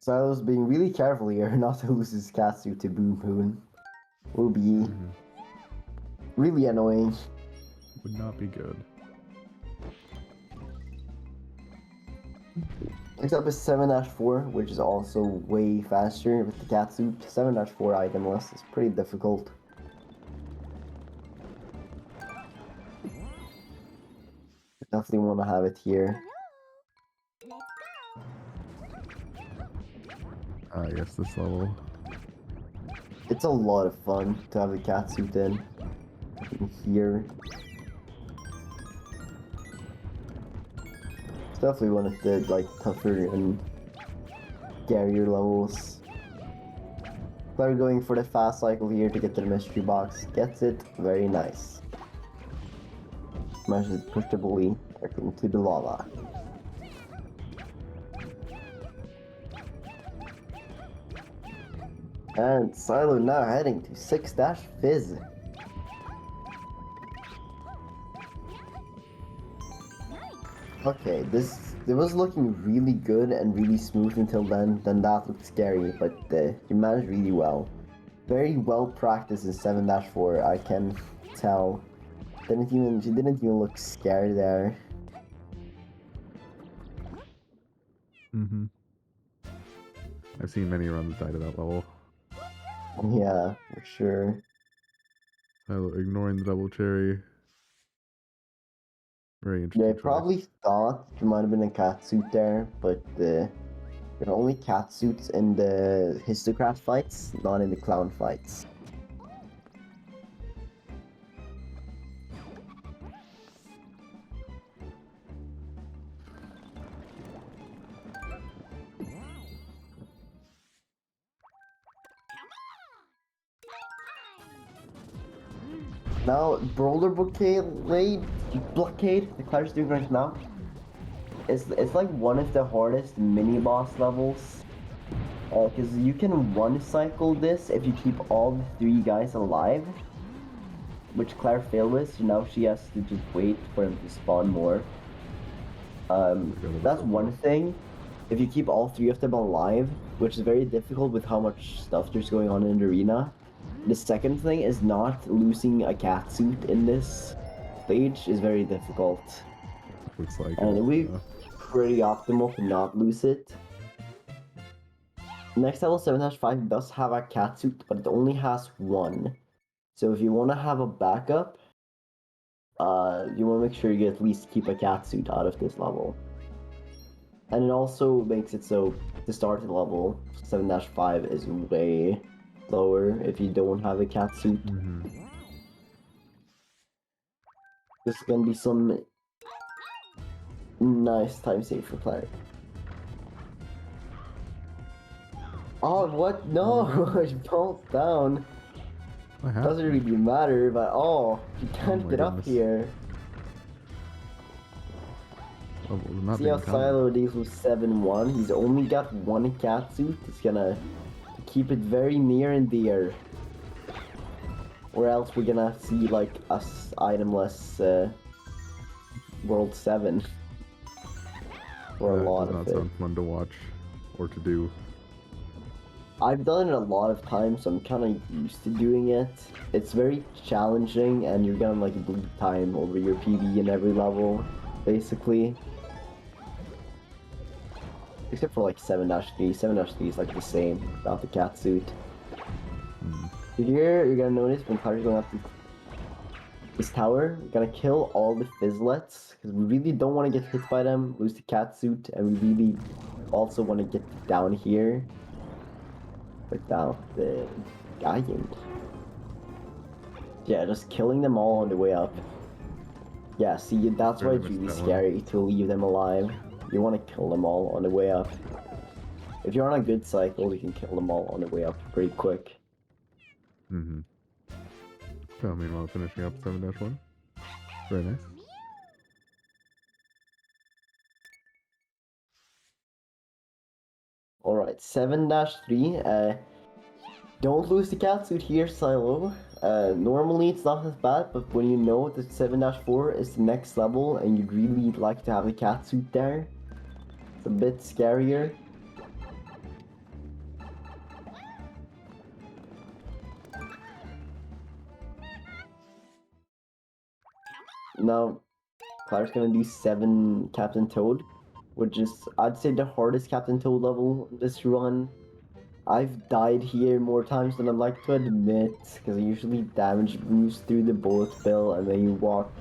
Speaker 3: So I was being really careful here not to lose his cat suit to Boom Poon. Will be really annoying.
Speaker 1: Would not be good.
Speaker 3: Next up is 7-4, which is also way faster with the cat suit. 7-4 itemless is pretty difficult. Definitely want to have it here.
Speaker 1: Yes, this level.
Speaker 3: It's a lot of fun to have the cat suit in here. It's definitely one of the like tougher and scarier levels. Clair going for the fast cycle here to get to the mystery box. Gets it, very nice. Smashes it push the bully into the lava. And Sailo now heading to 6-Fizz. Okay, it was looking really good and really smooth until then that looked scary, but you managed really well. Very well practiced in 7-4, I can tell. She didn't even look scared there.
Speaker 1: I've seen many runs die to that level.
Speaker 3: Yeah, for sure.
Speaker 1: Sailo ignoring the double cherry. Very interesting.
Speaker 3: Yeah, I probably thought there might have been a cat suit there, but there are only cat suits in the histocrat fights, not in the clown fights. Now, Brawler Blockade, the Clair's doing right now, it's like one of the hardest mini-boss levels. Because you can one-cycle this if you keep all the 3 guys alive, which Clair failed with, so now she has to just wait for him to spawn more. That's one thing. If you keep all 3 of them alive, which is very difficult with how much stuff there's going on in the arena. The second thing is not losing a cat suit in this stage is very difficult.
Speaker 1: Looks like
Speaker 3: and it would be pretty optimal to not lose it. Next level 7-5 does have a cat suit, but it only has 1. So if you want to have a backup, you want to make sure you at least keep a cat suit out of this level. And it also makes it so the start of the level 7-5 is way lower if you don't have a cat suit. This is gonna be some nice time save for Clair. Oh, what? No, it falls down.
Speaker 1: What happened?
Speaker 3: Doesn't really matter, but you can't
Speaker 1: my
Speaker 3: get up
Speaker 1: goodness.
Speaker 3: here.
Speaker 1: Oh, we're not
Speaker 3: See how
Speaker 1: being counted.
Speaker 3: Sailo deals with 7-1? He's only got one cat suit. He's gonna keep it very near and dear. Or else we're gonna see like us itemless World 7. Or a lot
Speaker 1: That
Speaker 3: of
Speaker 1: does not
Speaker 3: it.
Speaker 1: sound fun to watch or to do.
Speaker 3: I've done it a lot of times, so I'm kind of used to doing it. It's very challenging, and you're gonna like bleed time over your PB in every level, basically. Except for like 7-3. 7-3 is like the same without the cat suit. Here, you're gonna notice when Clair's going up this tower, we're gonna kill all the fizzlets, because we really don't want to get hit by them, lose the cat suit, and we really also want to get down here without the dying. Yeah, just killing them all on the way up. Yeah, see, that's why it's really scary to leave them alive. You want to kill them all on the way up. If you're on a good cycle, you can kill them all on the way up pretty quick.
Speaker 1: So meanwhile, finishing up 7-1. Very nice.
Speaker 3: Alright, 7-3. Don't lose the cat suit here, Sailo. Normally it's not as bad, but when you know that 7-4 is the next level and you'd really like to have the cat suit there, it's a bit scarier. Now, Claire's gonna do 7 Captain Toad, which is, I'd say, the hardest Captain Toad level in this run. I've died here more times than I'd like to admit, because I usually damage boost through the bullet bill, and then you walk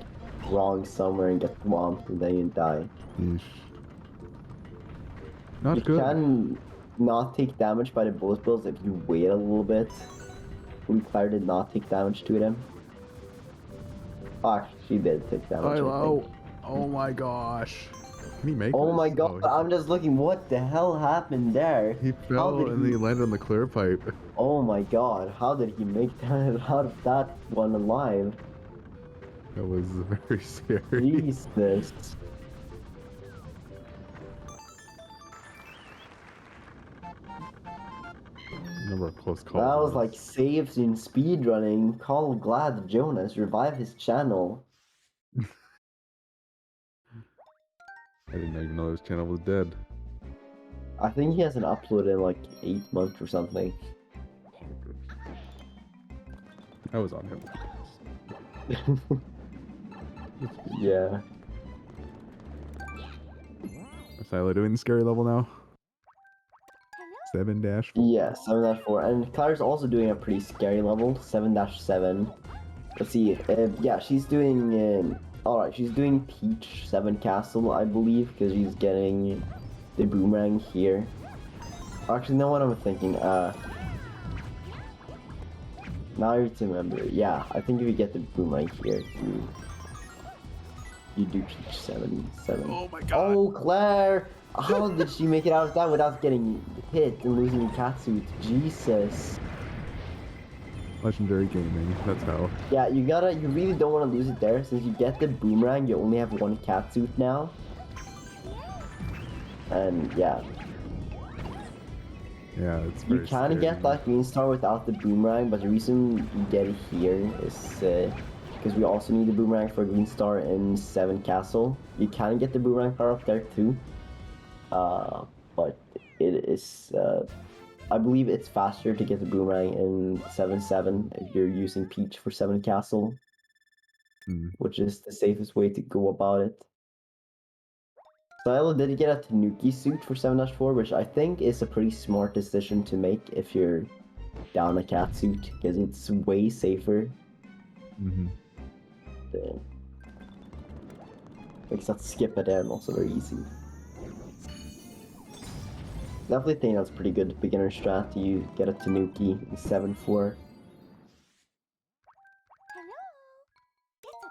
Speaker 3: wrong somewhere and get swamped, and then you die.
Speaker 1: Yeesh. Not
Speaker 3: you
Speaker 1: good.
Speaker 3: can not take damage by the bullet bills if you wait a little bit. Claire did not take damage to them. Actually, she did take damage.
Speaker 1: Sailo! Oh my gosh. Can he make
Speaker 3: Oh
Speaker 1: this?
Speaker 3: my god, I'm just looking, what the hell happened there?
Speaker 1: He fell and then he landed on the clear pipe.
Speaker 3: Oh my god, how did he make that out of that one alive?
Speaker 1: That was very scary.
Speaker 3: Jesus.
Speaker 1: Number of close calls.
Speaker 3: That was like saves in speedrunning. Call Glad Jonas, revive his channel.
Speaker 1: I didn't even know his channel was dead.
Speaker 3: I think he hasn't uploaded in like 8 months or something.
Speaker 1: I was on him.
Speaker 3: Yeah.
Speaker 1: Is Sailo doing the scary level now? 7-4.
Speaker 3: Yeah, 7-4. And Claire's also doing a pretty scary level, 7-7. Let's see. Yeah, she's doing. Alright, she's doing Peach 7 Castle, I believe, because she's getting the boomerang here. Actually, no, what I'm thinking. Now I remember. Yeah, I think if you get the boomerang here, you do Peach 7.
Speaker 1: Oh my god.
Speaker 3: Oh, Claire! How did she make it out of that without getting hit and losing the cat suit? Jesus.
Speaker 1: Legendary gaming, that's how.
Speaker 3: Yeah, you really don't want to lose it there. Since you get the boomerang, you only have one cat suit now. And yeah.
Speaker 1: Yeah, it's very
Speaker 3: You can get that green star without the boomerang, but the reason you get it here is because we also need the boomerang for green star in 7 Castle. You can get the boomerang power up there too. But it is, I believe it's faster to get the boomerang in 7-7 if you're using Peach for 7 Castle, which is the safest way to go about it. Sailo did get a Tanuki suit for 7-4, which I think is a pretty smart decision to make if you're down a cat suit, because it's way safer. Makes that skip it and also very easy. Definitely think that's pretty good beginner strat. You get a Tanuki in 7-4.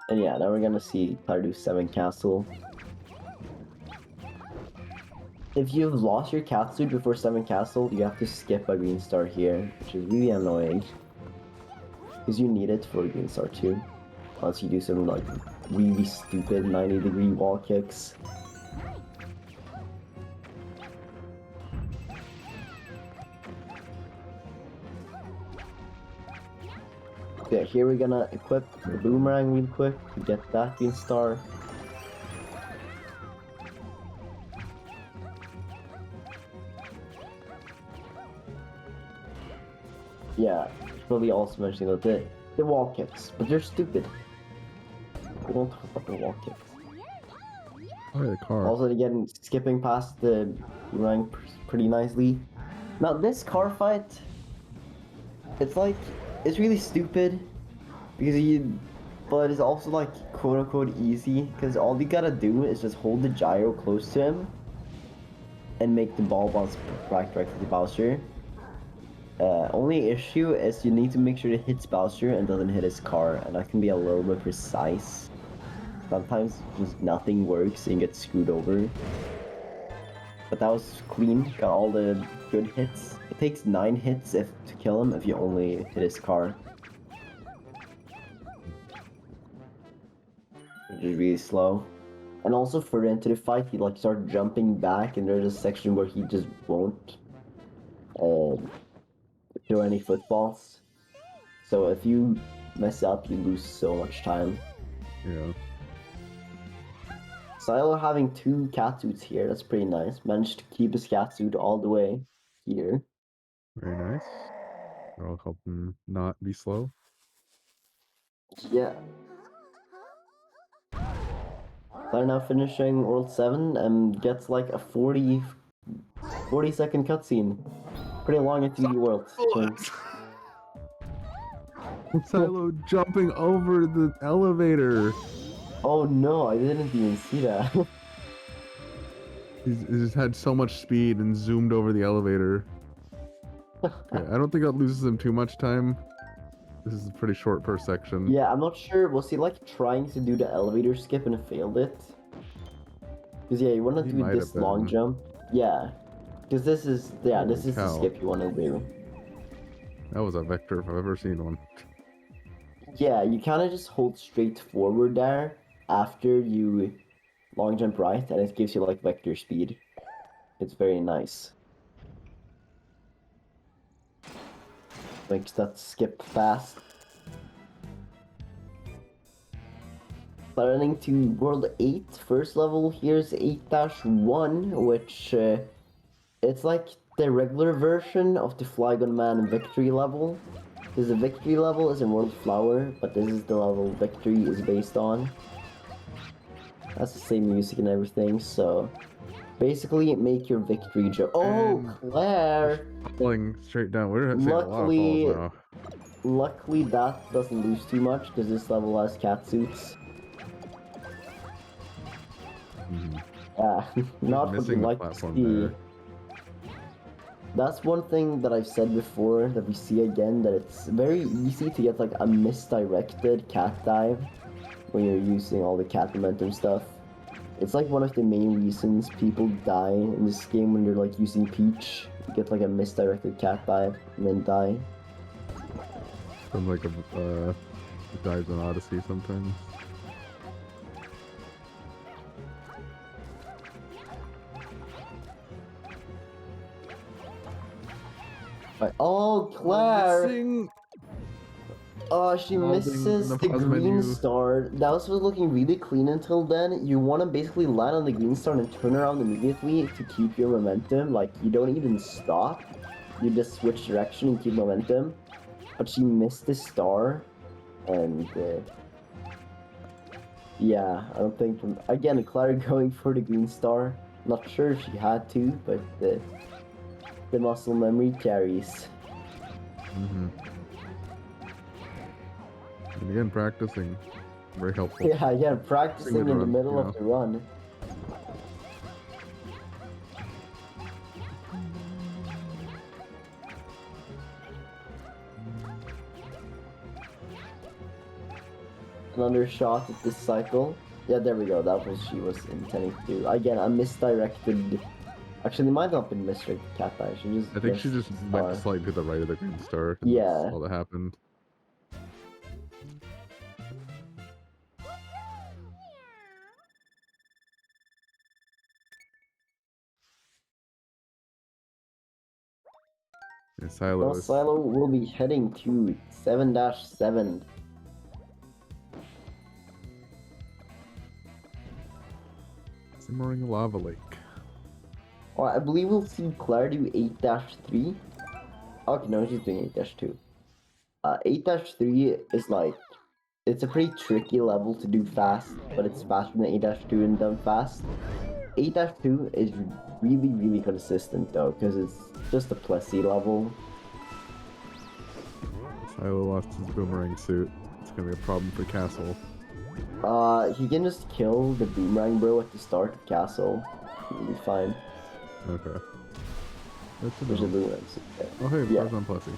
Speaker 3: And yeah, now we're gonna see Clair do 7 Castle. if you've lost your cat suit before 7 castle, you have to skip a green star here, which is really annoying. Because you need it for a green star too. Unless you do some like really stupid 90-degree wall kicks. Okay, here we're gonna equip the boomerang real quick to get that green star. Yeah, probably also mentioning that the wall kicks, but they're stupid. They don't fucking wall kicks.
Speaker 1: Oh, the car.
Speaker 3: Also, again, skipping past the boomerang pretty nicely. Now, this car fight, it's really stupid because but it's also like quote unquote easy because all you gotta do is just hold the gyro close to him and make the ball bounce back directly to Bowser. Only issue is you need to make sure it hits Bowser and doesn't hit his car, and that can be a little bit precise. Sometimes just nothing works and you get screwed over. But that was clean, got all the good hits. It takes 9 hits to kill him if you only hit his car. Which is really slow. And also further into the fight, he like start jumping back and there's a section where he just won't throw any footballs. So if you mess up, you lose so much time.
Speaker 1: Yeah.
Speaker 3: Sailo having 2 cat suits here, that's pretty nice. Managed to keep his cat suit all the way here.
Speaker 1: Very nice. That'll help him not be slow.
Speaker 3: Yeah. They're now finishing World 7 and gets like a 40-second cutscene. Pretty long in 3D World.
Speaker 1: Sailo jumping over the elevator.
Speaker 3: Oh no, I didn't even see that.
Speaker 1: He's just had so much speed and zoomed over the elevator. Okay, I don't think that loses him too much time. This is pretty short per section.
Speaker 3: Yeah, I'm not sure. Was he like trying to do the elevator skip and failed it? Because yeah, you want to do this long jump. Yeah. Because this is, this is the skip you want to do.
Speaker 1: That was a vector if I've ever seen one.
Speaker 3: Yeah, you kind of just hold straight forward there after you long jump right, and it gives you like vector speed. It's very nice. Makes that skip fast. Learning to World 8, first level. Here's 8-1, which it's like the regular version of the Flygon Man victory level. Because the victory level is in World Flower, but this is the level victory is based on. That's the same music and everything, so basically make your victory jump. Oh, Claire!
Speaker 1: Falling straight down. We're seeing a lot of falls now.
Speaker 3: Luckily that doesn't lose too much because this level has cat suits. Yeah, not what you like to see. That's one thing that I've said before that we see again, that it's very easy to get like a misdirected cat dive when you're using all the cat momentum stuff. It's like one of the main reasons people die in this game when you're like using Peach. You get like a misdirected cat dive and then die.
Speaker 1: From like a dives in Odyssey sometimes.
Speaker 3: Oh, Claire! Oh, she misses the green star. That was looking really clean until then. You want to basically land on the green star and turn around immediately to keep your momentum. Like, you don't even stop. You just switch direction and keep momentum. But she missed the star. And, yeah, I don't think... Again, Claire going for the green star. Not sure if she had to, but the muscle memory carries.
Speaker 1: And again, practicing. Very helpful.
Speaker 3: Yeah, practicing in the middle of the run. Another shot at this cycle. Yeah, there we go. That was she was intending to do. Again, a misdirected Actually, it might not be Mr. Cat Eye.
Speaker 1: I think she just went slightly to the right of the green star. And
Speaker 3: Yeah.
Speaker 1: That's all that happened. Yeah, Sailo is...
Speaker 3: Sailo will be heading to 7-7.
Speaker 1: Simmering Lava Lake.
Speaker 3: Well, I believe we'll see Claire do 8-3. Okay, no, she's doing 8-2. 8-3 is like, it's a pretty tricky level to do fast, but it's faster than 8-2 and done fast. 8-2 is really, really consistent though, because it's just a Plessy level.
Speaker 1: Sailo lost his boomerang suit. It's gonna be a problem for Castle.
Speaker 3: He can just kill the boomerang bro at the start of Castle. He'll be fine.
Speaker 1: Okay. That's
Speaker 3: There's a boomerang suit there.
Speaker 1: Oh hey,
Speaker 3: Yeah.
Speaker 1: Tarzan Plessy.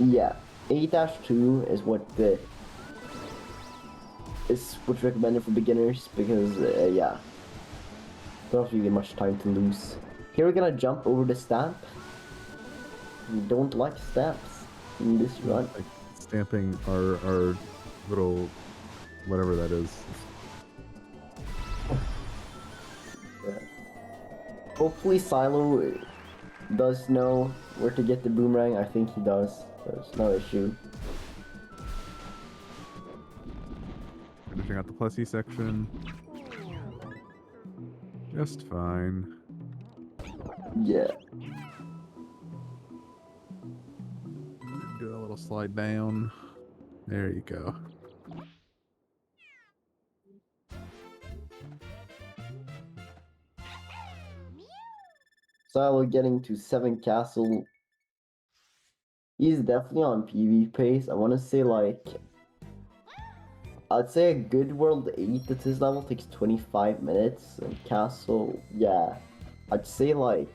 Speaker 3: Yeah, 8-2 is what's recommended for beginners because yeah, don't really get much time to lose. Here we're gonna jump over the stamp. We don't like stamps in this run.
Speaker 1: Like stamping our little whatever that is.
Speaker 3: Yeah. Hopefully Sailo does know where to get the boomerang. I think he does. There's no issue.
Speaker 1: Finishing out the Plessy section. Just fine.
Speaker 3: Yeah.
Speaker 1: Do a little slide down. There you go.
Speaker 3: Sailo getting to 7 castle. He's definitely on PV pace. I want to say like, I'd say a good world 8 at his level takes 25 minutes. And castle, yeah, I'd say like,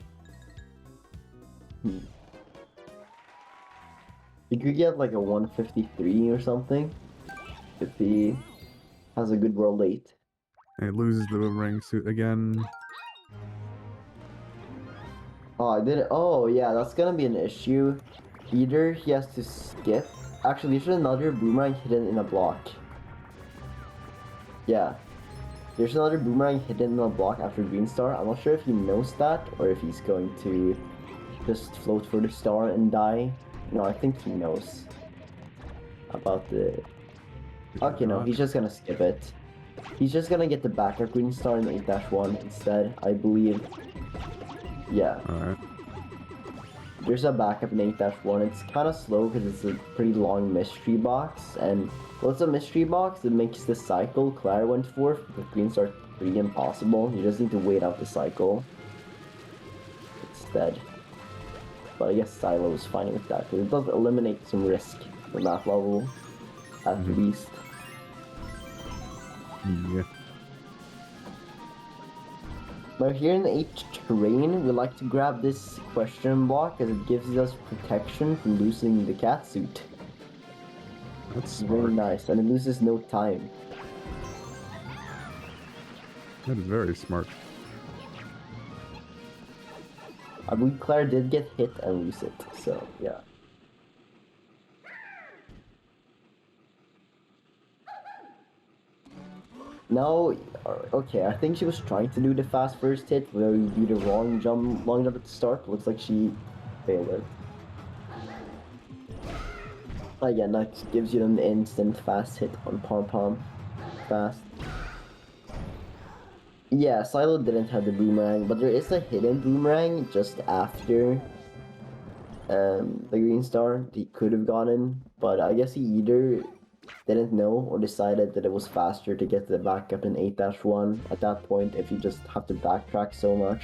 Speaker 3: he could get like a 153 or something if he has a good world 8.
Speaker 1: And it loses the boomerang suit again.
Speaker 3: Oh, I did it. Oh, yeah, that's gonna be an issue. Either he has to skip. Actually, there's another boomerang hidden in a block. Yeah. There's another boomerang hidden in a block after green star. I'm not sure if he knows that or if he's going to just float for the star and die. No, I think he knows about the... Okay, no, he's just gonna skip it. He's just gonna get the backup green star in 8-1 instead, I believe. Yeah.
Speaker 1: Alright.
Speaker 3: There's a backup in 8-1. It's kind of slow because it's a pretty long mystery box. And what's a mystery box? It makes the cycle Claire went for with green star 3 impossible. You just need to wait out the cycle instead. But I guess Sailo is fine with that because it does eliminate some risk from that level at least.
Speaker 1: Yeah.
Speaker 3: Now here in the 8 terrain, we like to grab this question block as it gives us protection from losing the cat suit.
Speaker 1: That's
Speaker 3: Very
Speaker 1: smart.
Speaker 3: nice, and it loses no time.
Speaker 1: That is very smart.
Speaker 3: I believe Claire did get hit and lose it, so yeah. Now, okay, I think she was trying to do the fast first hit where you do the long jump at the start. Looks like she failed it. Again, that gives you an instant fast hit on Pom Pom. Fast. Yeah, Sailo didn't have the boomerang, but there is a hidden boomerang just after the green star he could have gotten, but I guess he either didn't know or decided that it was faster to get the backup in 8-1 at that point if you just have to backtrack so much.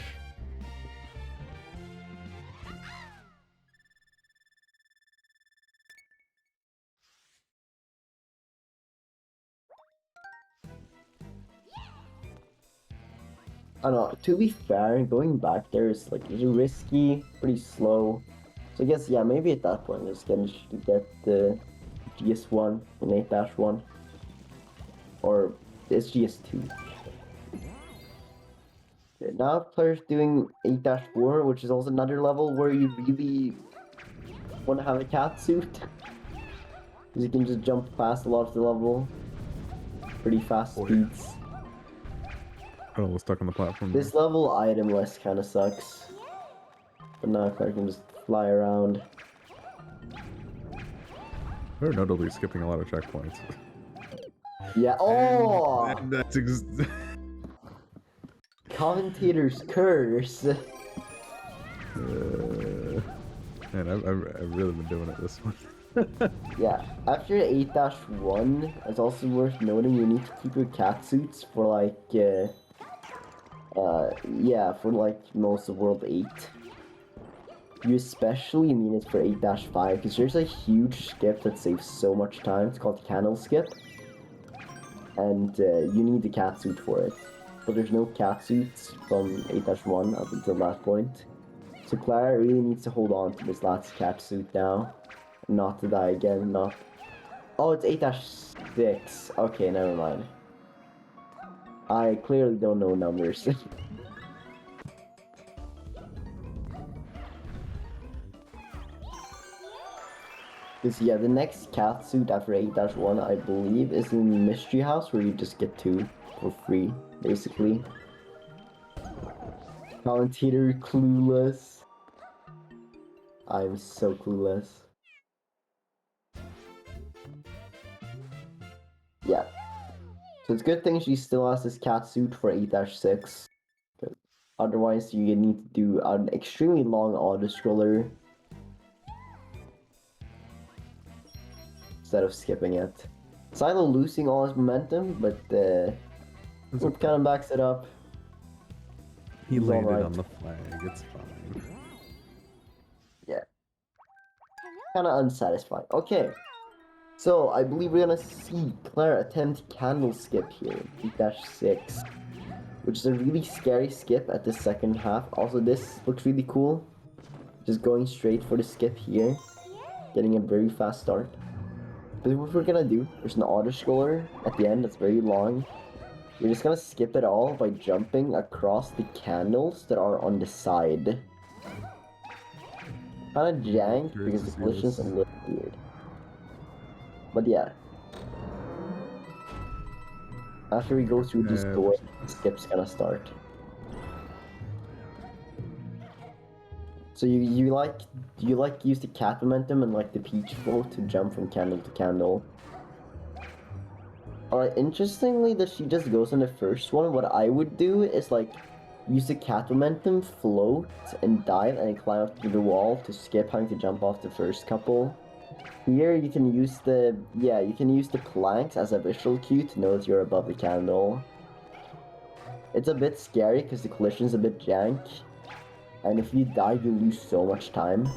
Speaker 3: I don't know, to be fair, going back there is like risky, pretty slow. So I guess yeah, maybe at that point just get the GS1 in 8-1. Or it's GS2. Okay. now players doing 8-4, which is also another level where you really want to have a cat suit. Because you can just jump past a lot of the level. Pretty fast speeds.
Speaker 1: Oh, we're stuck on the platform.
Speaker 3: This level item list kind of sucks. But now I can just fly around.
Speaker 1: We're notably skipping a lot of checkpoints.
Speaker 3: Yeah. Oh!
Speaker 1: And that's
Speaker 3: Commentator's curse.
Speaker 1: Man, I've really been doing it this one.
Speaker 3: Yeah, after 8-1, it's also worth noting you need to keep your cat suits for like, for like most of World 8. You especially need it for 8-5, because there's a huge skip that saves so much time. It's called Candle Skip. And you need the cat suit for it. But there's no cat suits from 8-1 up until that point. So Clara really needs to hold on to this last cat suit now. Not to die again, not... Oh, it's 8-6. Okay, never mind. I clearly don't know numbers. Because, yeah, the next cat suit after 8-1, I believe, is in Mystery House, where you just get 2 for free, basically. Commentator clueless. I'm so clueless. Yeah. So it's a good thing she still has this cat suit for 8-6. Otherwise, you need to do an extremely long auto-scroller instead of skipping it. Sailo losing all his momentum, but it kind of backs it up.
Speaker 1: He landed on the flag, it's fine.
Speaker 3: Yeah. Kind of unsatisfying. Okay. So, I believe we're gonna see Claire attempt candle skip here, 8-6. Which is a really scary skip at the second half. Also, this looks really cool. Just going straight for the skip here. Getting a very fast start. But what we're gonna do, there's an auto-scroller at the end that's very long. We're just gonna skip it all by jumping across the candles that are on the side. Kinda jank because the collision's a little weird. But yeah. After we go through this door, the skip's gonna start. So you use the cat momentum and like the peach flow to jump from candle to candle. Interestingly, that she just goes on the first one. What I would do is like use the cat momentum, float, and dive, and climb up to the wall to skip having to jump off the first couple. Here you can use the planks as a visual cue to know that you're above the candle. It's a bit scary because the collision's a bit jank, and if you die, you lose so much time.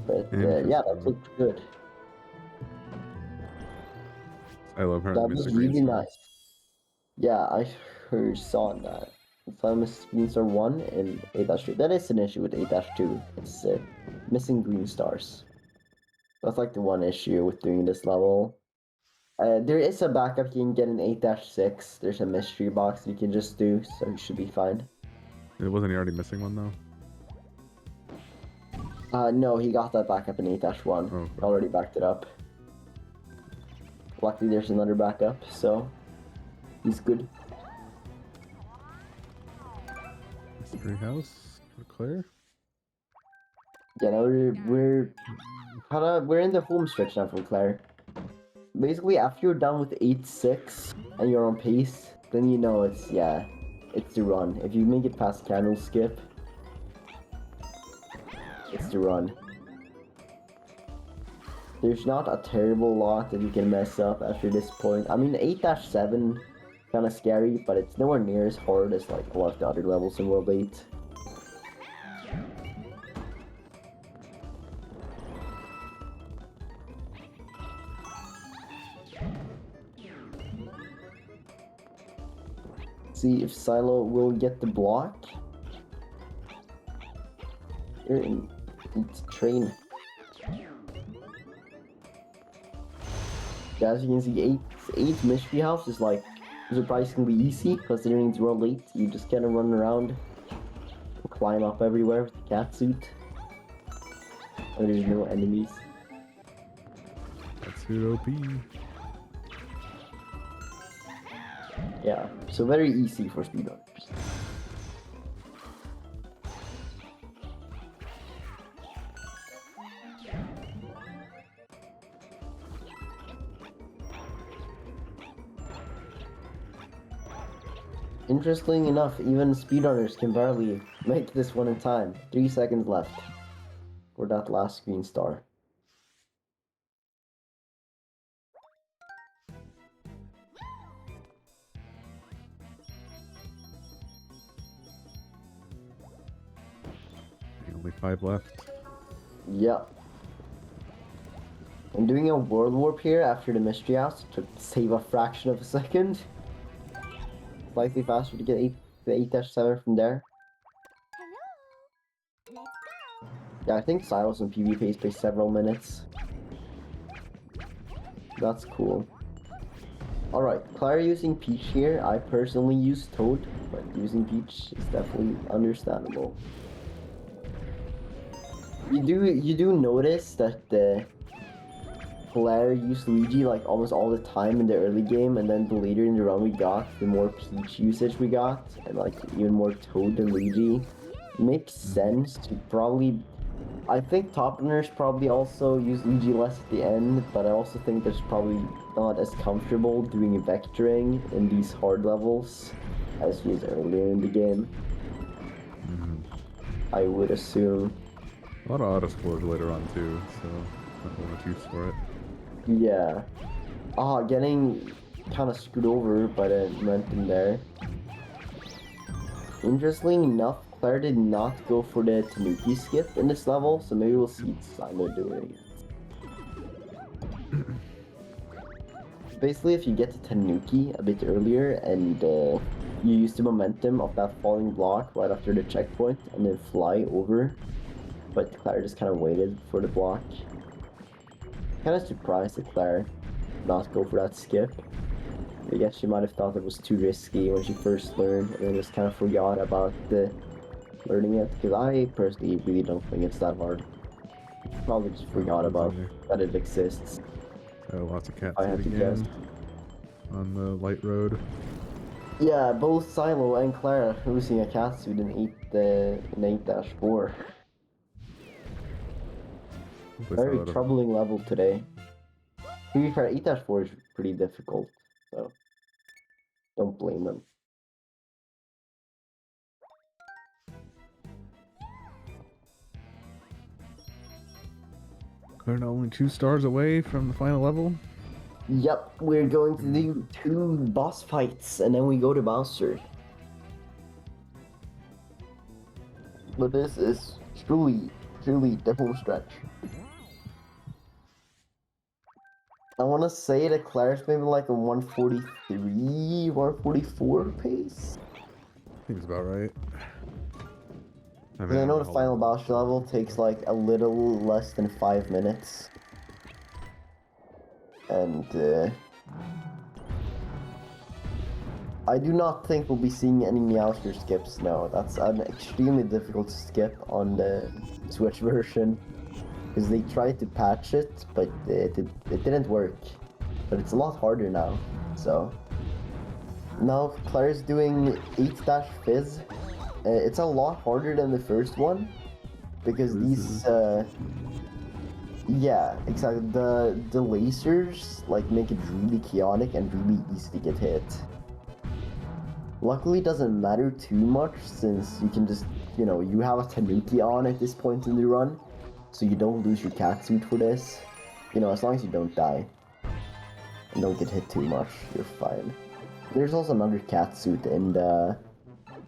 Speaker 3: But yeah, that looked good.
Speaker 1: I love her.
Speaker 3: That was really nice. Yeah, I saw that. Famous Greens are 1 in 8-2. That is an issue with 8-2. It's missing green stars. That's like the one issue with doing this level. There is a backup you can get in 8-6. There's a mystery box you can just do, so you should be fine.
Speaker 1: Wasn't he already missing one though?
Speaker 3: No, he got that backup in 8-1.
Speaker 1: Okay.
Speaker 3: Already backed it up. Luckily, there's another backup, so he's good.
Speaker 1: Mystery house for Claire.
Speaker 3: Yeah, now we're in the home stretch now from Claire. Basically, after you're done with 8-6 and you're on pace, then you know it's the run. If you make it past candle skip, it's the run. There's not a terrible lot that you can mess up after this point. I mean, 8-7 kind of scary, but it's nowhere near as hard as like a lot of the other levels in World 8. See if Sailo will get the block. Here in train. As you can see, 8 mystery house is like surprisingly easy, considering it's World 8. You just kind of run around, climb up everywhere with the cat suit, and there's no enemies.
Speaker 1: That's suit OP.
Speaker 3: Yeah, so very easy for speedrunners. Interestingly enough, even speedrunners can barely make this one in time. 3 seconds left for that last green star.
Speaker 1: Only 5 left.
Speaker 3: Yep. I'm doing a world warp here after the mystery house to save a fraction of a second. Slightly faster to get the 8-7 from there. Yeah, I think Silos and PvP takes several minutes. That's cool. Alright, Claire using Peach here. I personally use Toad, but using Peach is definitely understandable. You do notice that Claire used Luigi like almost all the time in the early game, and then the later in the run we got, the more Peach usage we got, and like even more Toad than Luigi. Makes sense to probably. I think top runners probably also use Luigi less at the end, but I also think there's probably not as comfortable doing vectoring in these hard levels as he is earlier in the game. I would assume.
Speaker 1: A lot of auto scores later on too, so not much use for it.
Speaker 3: Yeah. Getting kind of screwed over by the momentum there. Interestingly enough, Claire did not go for the Tanuki skip in this level, so maybe we'll see Sailo doing it. Basically, if you get to Tanuki a bit earlier and you use the momentum of that falling block right after the checkpoint and then fly over, but Claire just kind of waited for the block. Kind of surprised that Claire did not go for that skip. I guess she might have thought it was too risky when she first learned, and then just kind of forgot about learning it, because I personally really don't think it's that hard. Probably just forgot about that it exists.
Speaker 1: Lots of cats
Speaker 3: I had to
Speaker 1: again
Speaker 3: guess.
Speaker 1: on the light road.
Speaker 3: Yeah, both Sailo and Claire losing a catsuit in 8-4. Very troubling level today. To be fair, 8-4 is pretty difficult, so don't blame them.
Speaker 1: They're not only 2 stars away from the final level.
Speaker 3: Yep, we're going to do 2 boss fights, and then we go to Bowser. But this is truly the home stretch. I want to say that Claire's maybe like a 143, 144 pace.
Speaker 1: Seems about right.
Speaker 3: I know the final Bowser level takes like a little less than 5 minutes. And I do not think we'll be seeing any Meowster skips now. That's an extremely difficult skip on the Switch version. Because they tried to patch it, but it didn't work. But it's a lot harder now, so. Now Claire's doing 8-Fizz. It's a lot harder than the first one. Because these, yeah, exactly. The lasers, like, make it really chaotic and really easy to get hit. Luckily, it doesn't matter too much, since you can just, you know, you have a Tanuki on at this point in the run. So you don't lose your catsuit for this. You know, as long as you don't die. And don't get hit too much, you're fine. There's also another catsuit in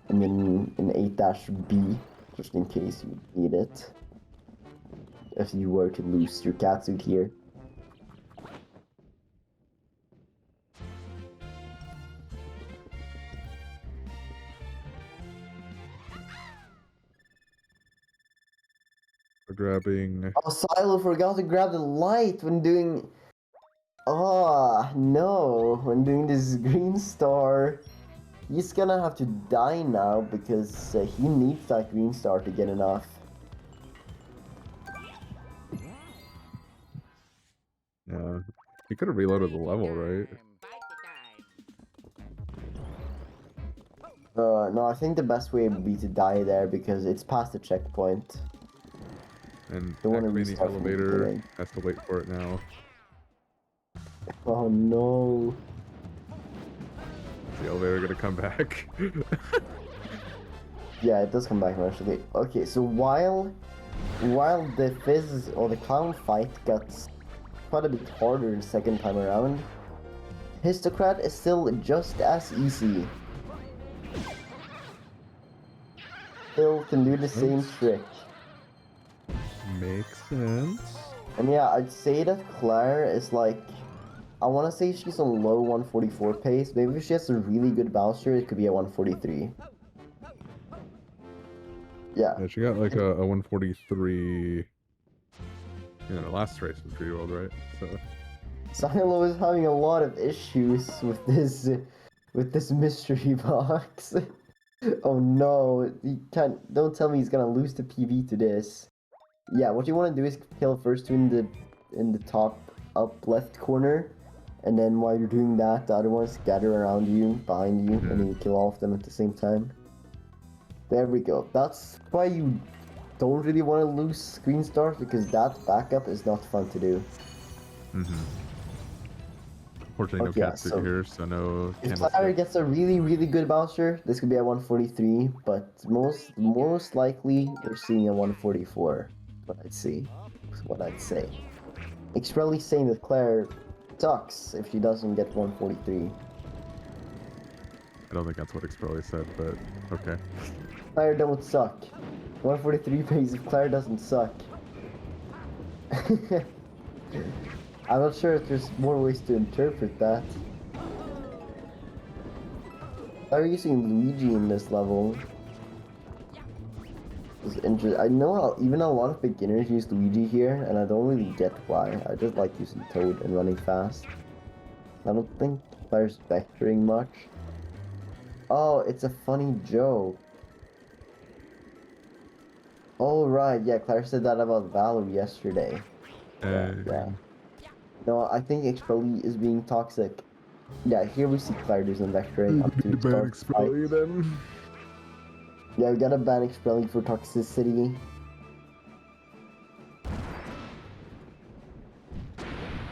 Speaker 3: 8-B, just in case you need it. If you were to lose your catsuit here.
Speaker 1: Grabbing.
Speaker 3: Oh, Sailo forgot to grab the light when doing Oh, no. When doing this green star, he's gonna have to die now because he needs that green star to get enough.
Speaker 1: Yeah. He could have reloaded the level, right?
Speaker 3: No, I think the best way would be to die there because it's past the checkpoint.
Speaker 1: And
Speaker 3: Don't want to
Speaker 1: activating the
Speaker 3: restart from the
Speaker 1: elevator
Speaker 3: beginning.
Speaker 1: has to wait for it now.
Speaker 3: Oh no.
Speaker 1: Is the elevator gonna come back?
Speaker 3: Yeah, it does come back eventually. Okay, so while the Fizz or the clown fight got quite a bit harder the second time around, Histocrat is still just as easy. Still can do the same trick.
Speaker 1: Makes sense.
Speaker 3: And yeah, I'd say that Claire is like, I want to say she's on low 144 pace. Maybe if she has a really good bouncer, it could be a 143. Yeah.
Speaker 1: Yeah, she got like a 143. Yeah, the last race was rerolled, right? So.
Speaker 3: Sailo is having a lot of issues with this mystery box. Oh no, he can't. Don't tell me he's gonna lose the PV to this. Yeah, what you want to do is kill first two in the top up left corner, and then while you're doing that, the other ones scatter around you, behind you, and then you kill all of them at the same time. There we go. That's why you don't really want to lose screen stars, because that backup is not fun to do.
Speaker 1: Unfortunately,
Speaker 3: Okay,
Speaker 1: no cat suit
Speaker 3: so
Speaker 1: here, so no.
Speaker 3: if Claire gets a really good bouncer, this could be a 143, but most likely you're seeing a 144. What I'd see, what I'd say. Exprelly's saying that Claire sucks if she doesn't get 143.
Speaker 1: I don't think that's what Exprelly said, but okay.
Speaker 3: Claire don't suck. 143 pays if Claire doesn't suck. I'm not sure if there's more ways to interpret that. They're using Luigi in this level. It's interesting. I know even a lot of beginners use Luigi here, and I don't really get why. I just like using Toad and running fast. I don't think Claire's vectoring much. Oh, it's a funny joke. Oh right, yeah, Claire said that about Valor yesterday. Yeah. No, I think Exprelly is being toxic. Yeah, here we see Claire do some vectoring up to
Speaker 1: ban Exprelly then.
Speaker 3: Yeah, we gotta ban Exprelly for toxicity.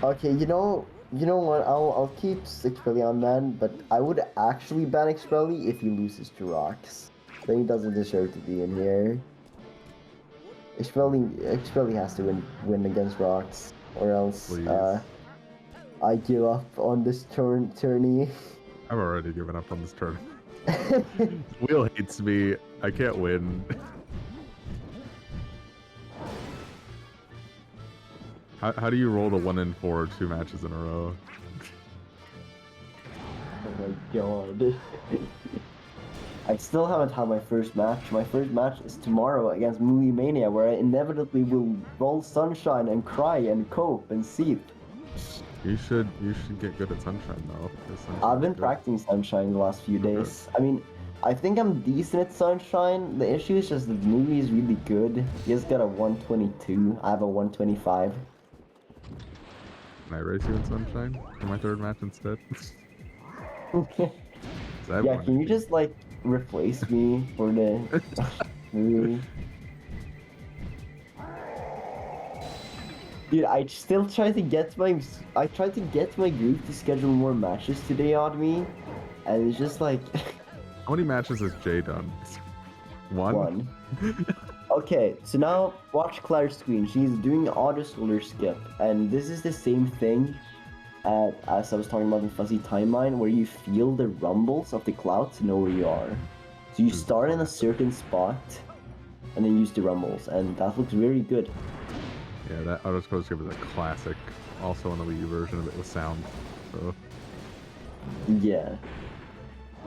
Speaker 3: Okay, you know what? I'll keep Exprelly on ban, but I would actually ban Exprelly if he loses to rocks. Then he doesn't deserve to be in here. Exprelly has to win against rocks, or else I give up on this tourney.
Speaker 1: I've already given up on this turn. Wheel hates me. I can't win. How do you roll the 1 in 4 2 matches in a row?
Speaker 3: Oh my god. I still haven't had my first match. My first match is tomorrow against Movie Mania, where I inevitably will roll Sunshine and cry and cope and seep.
Speaker 1: You should get good at Sunshine though.
Speaker 3: I've been practicing Sunshine the last few days. I mean, I think I'm decent at Sunshine. The issue is just the movie is really good. He has got a 122. I have a 125.
Speaker 1: Can I race you in Sunshine for my third match instead?
Speaker 3: Yeah, can you just like replace me for the movie? Dude, I still try to get my group to schedule more matches today on me, and it's just like.
Speaker 1: How many matches has Jay done? One.
Speaker 3: Okay, so now watch Claire's screen. She's doing auto shoulder skip, and this is the same thing as I was talking about in Fuzzy Timeline, where you feel the rumbles of the cloud to know where you are. So you start in a certain spot, and then use the rumbles, and that looks very good.
Speaker 1: Yeah, that auto shoulder skip is a classic. Also on the Wii U version of it with sound. So.
Speaker 3: Yeah.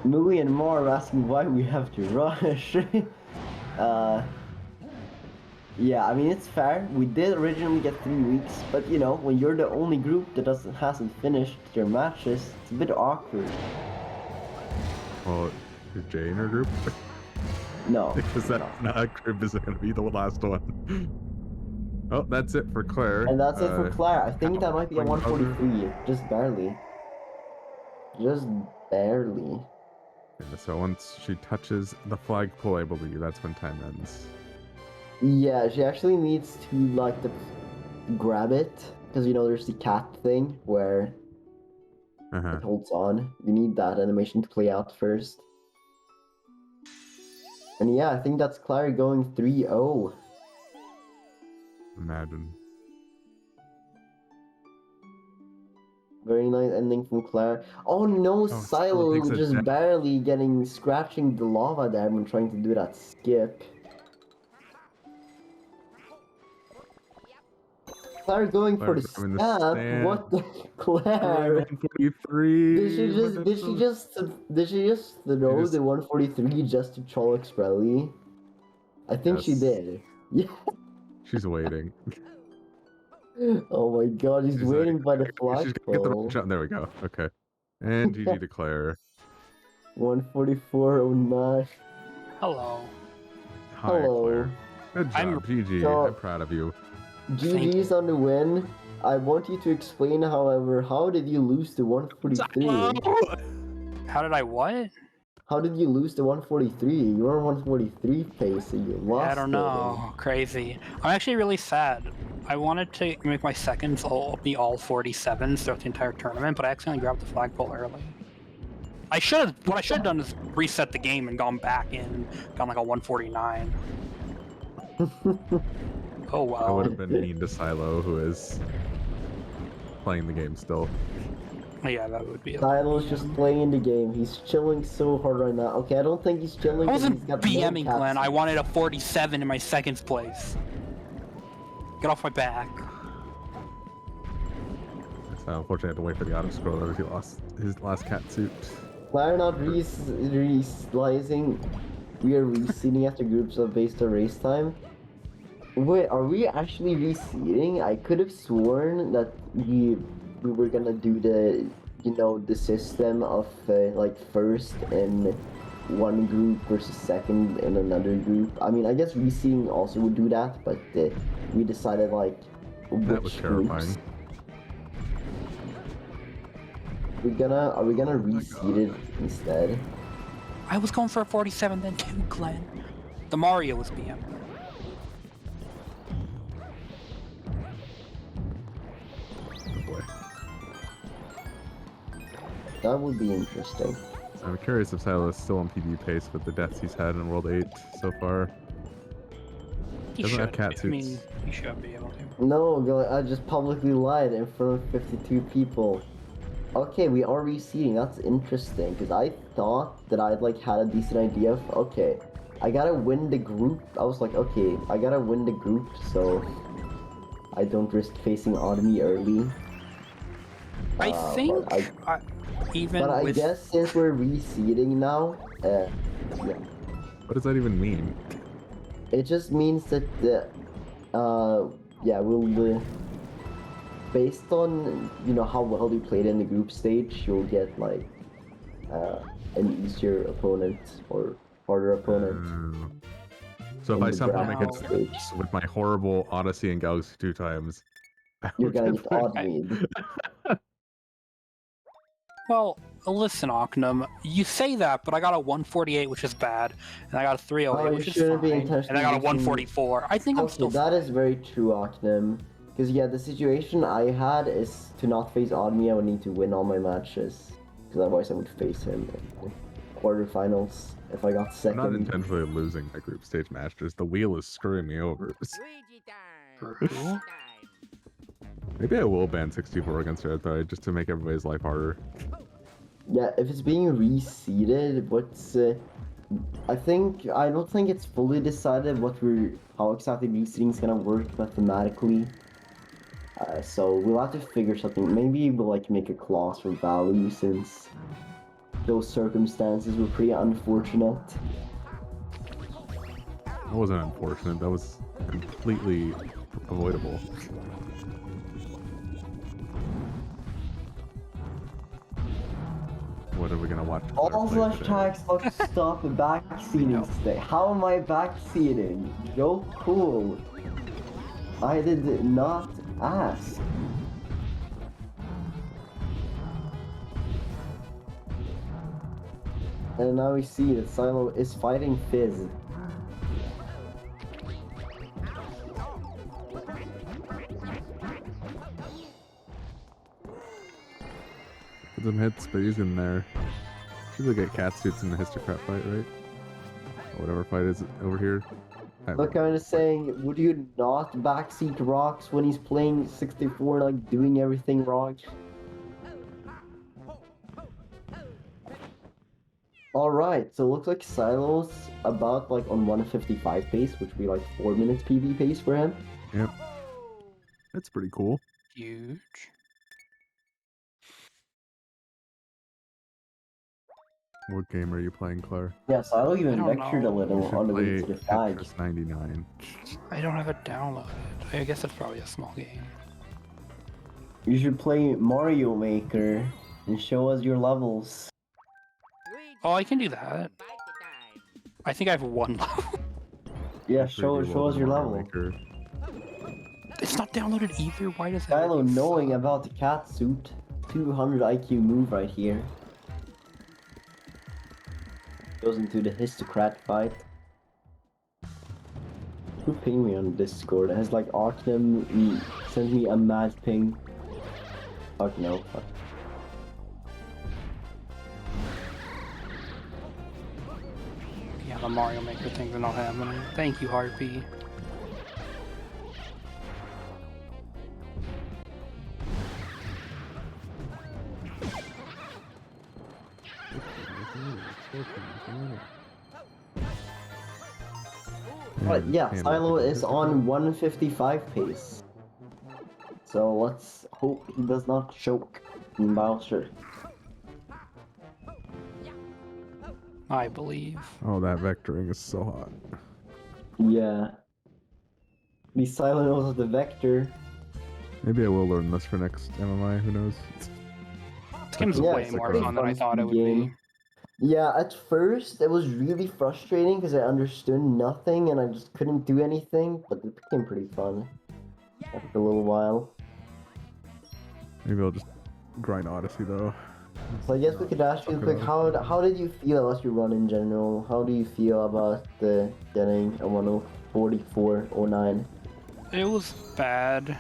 Speaker 3: Mooey and Mar are asking why we have to rush. Yeah, I mean, it's fair. We did originally get 3 weeks, but you know, when you're the only group that hasn't finished their matches, it's a bit awkward.
Speaker 1: Well, is Jay in her group?
Speaker 3: No.
Speaker 1: Because that group isn't going to be the last one. Oh, that's it for Claire.
Speaker 3: And that's it for Claire. I think that might be a 143. Just barely. Just barely.
Speaker 1: Yeah, so once she touches the flagpole, I believe that's when time ends.
Speaker 3: Yeah, she actually needs to like grab it, because you know there's the cat thing where it holds on. You need that animation to play out first. And yeah, I think that's Claire going 3-0.
Speaker 1: Imagine.
Speaker 3: Very nice ending from Claire. Oh no, Sailo just barely scratching the lava there and trying to do that skip. Claire going for the stamp. What the Claire?
Speaker 1: 143.
Speaker 3: Did she just throw the 143 just to troll Xprelly? I think she did. Yeah.
Speaker 1: She's waiting.
Speaker 3: Oh my god, he's waiting by the flagpole.
Speaker 1: There we go. Okay. And GG to Claire.
Speaker 3: 144.09.
Speaker 2: Hello.
Speaker 1: Hi, Claire. Good job, GG. I'm proud of you.
Speaker 3: GG's on the win. I want you to explain, however, how did you lose to 143?
Speaker 2: How did I what?
Speaker 3: How did you lose to 143? You were on 143 pace, so you lost.
Speaker 2: I don't know. Crazy. I'm actually really sad. I wanted to make my seconds be all 47s throughout the entire tournament, but I accidentally grabbed the flagpole early. What I should have done is reset the game and gone back in, gone like a 149. Oh wow.
Speaker 1: I would have been mean to Sailo, who is playing the game still.
Speaker 2: Yeah, that would be it.
Speaker 3: Sailo's just playing the game. He's chilling so hard right now. Okay, I don't think he's chilling.
Speaker 2: I wasn't BMing, Glenn. I wanted a 47 in my second place. Get off my back.
Speaker 1: It's unfortunate I had to wait for the auto scroller. He lost his last cat suit.
Speaker 3: Claire not re-slicing. We are reseeding after groups of based on race time. Wait, are we actually reseeding? I could have sworn that we were gonna do the, you know, the system of like first in one group versus second in another group. I mean, I guess reseeding also would do that, but we decided like
Speaker 1: that was terrifying.
Speaker 3: Are we gonna reseed it instead?
Speaker 2: I was going for a 47 then too, Glenn. The Mario was BM.
Speaker 3: That would be interesting.
Speaker 1: So I'm curious if Sailo is still on PB pace with the deaths he's had in World 8 so far.
Speaker 2: He
Speaker 1: doesn't have cat
Speaker 2: suits.
Speaker 1: suits.
Speaker 2: I mean, he should be able to.
Speaker 3: No, I just publicly lied in front of 52 people. Okay, we are reseeding. That's interesting, because I thought that I'd like had a decent idea of, okay, I gotta win the group. I was like, okay, I gotta win the group, so I don't risk facing Otomy early.
Speaker 2: I think I
Speaker 3: guess since we're reseeding now, yeah.
Speaker 1: What does that even mean?
Speaker 3: It just means that yeah, we'll based on, you know, how well you played in the group stage, you'll get like an easier opponent or harder opponent.
Speaker 1: So if I somehow make it with my horrible Odyssey and Galaxy 2 times,
Speaker 3: you're gonna get odd-made.
Speaker 2: Well, listen, Ocnum, you say that, but I got a 148, which is bad, and I got a 308, which is fine, and I got a 144. I think I'm still
Speaker 3: that is very true, Ocnum. Because yeah, the situation I had is to not face Otomy, I would need to win all my matches. Because otherwise I would face him in quarterfinals if I got second.
Speaker 1: I'm not intentionally losing my group stage match, just the wheel is screwing me over. Maybe I will ban 64 against Red Thread just to make everybody's life harder.
Speaker 3: Yeah, if it's being reseeded, I don't think it's fully decided how exactly reseeding is gonna work mathematically. So we'll have to figure something. Maybe we'll like make a clause for value, since those circumstances were pretty unfortunate.
Speaker 1: That wasn't unfortunate. That was completely avoidable. What are we gonna watch? Claire
Speaker 3: All
Speaker 1: play
Speaker 3: slash
Speaker 1: today?
Speaker 3: tags stop backseating today. How am I backseating? Yo, cool. I did not ask. And now we see that Sailo is fighting Fizz.
Speaker 1: Put some hits, but he's in there. Should get cat suits in the Histocrat fight, right? Or whatever fight is over here.
Speaker 3: Look, I'm just saying, would you not backseat Rocks when he's playing 64, like doing everything wrong? Alright, so it looks like Silo's about like on 155 pace, which would be like 4 minutes PV pace for him.
Speaker 1: Yep. That's pretty cool.
Speaker 2: Huge.
Speaker 1: What game are you playing, Claire?
Speaker 3: Yeah, Silo even
Speaker 2: I don't
Speaker 3: vectored a
Speaker 2: know.
Speaker 3: little
Speaker 1: You should
Speaker 3: on the way
Speaker 1: play
Speaker 3: to the flag.
Speaker 1: Tetris 99.
Speaker 2: I don't have it downloaded. I guess it's probably a small game.
Speaker 3: You should play Mario Maker and show us your levels.
Speaker 2: Oh, I can do that. I think I have one level.
Speaker 3: Yeah,
Speaker 1: I'm sure you
Speaker 3: show
Speaker 1: will
Speaker 3: us
Speaker 1: in
Speaker 3: your
Speaker 1: Mario
Speaker 3: level.
Speaker 1: Maker.
Speaker 2: It's not downloaded either. Why does that?
Speaker 3: Silo knowing about the cat suit. 200 IQ move right here. Goes into the Histocrat fight. Who pinged me on Discord? It has like Arkham sent me a mad ping. Fuck no. Fuck.
Speaker 2: Yeah, the Mario Maker things are not happening. Thank you, Harpy.
Speaker 3: But yeah,
Speaker 1: and-
Speaker 3: Silo is on 155 pace. So let's hope he does not choke Bowser.
Speaker 2: I believe.
Speaker 1: Oh, that vectoring is so hot.
Speaker 3: Yeah. The Silo knows the vector.
Speaker 1: Maybe I will learn this for next MMI, who knows?
Speaker 2: This game's
Speaker 3: Yeah,
Speaker 2: way
Speaker 3: it's a
Speaker 2: more
Speaker 3: pretty
Speaker 2: fun than I
Speaker 3: fun
Speaker 2: thought it would
Speaker 3: game.
Speaker 2: be.
Speaker 3: Yeah, at first it was really frustrating because I understood nothing and I just couldn't do anything, but it became pretty fun after a little while.
Speaker 1: Maybe I'll just grind Odyssey though.
Speaker 3: So I guess we could ask you quick, how did you feel about your run in general? How do you feel about getting a 1:44.09?
Speaker 2: It was bad.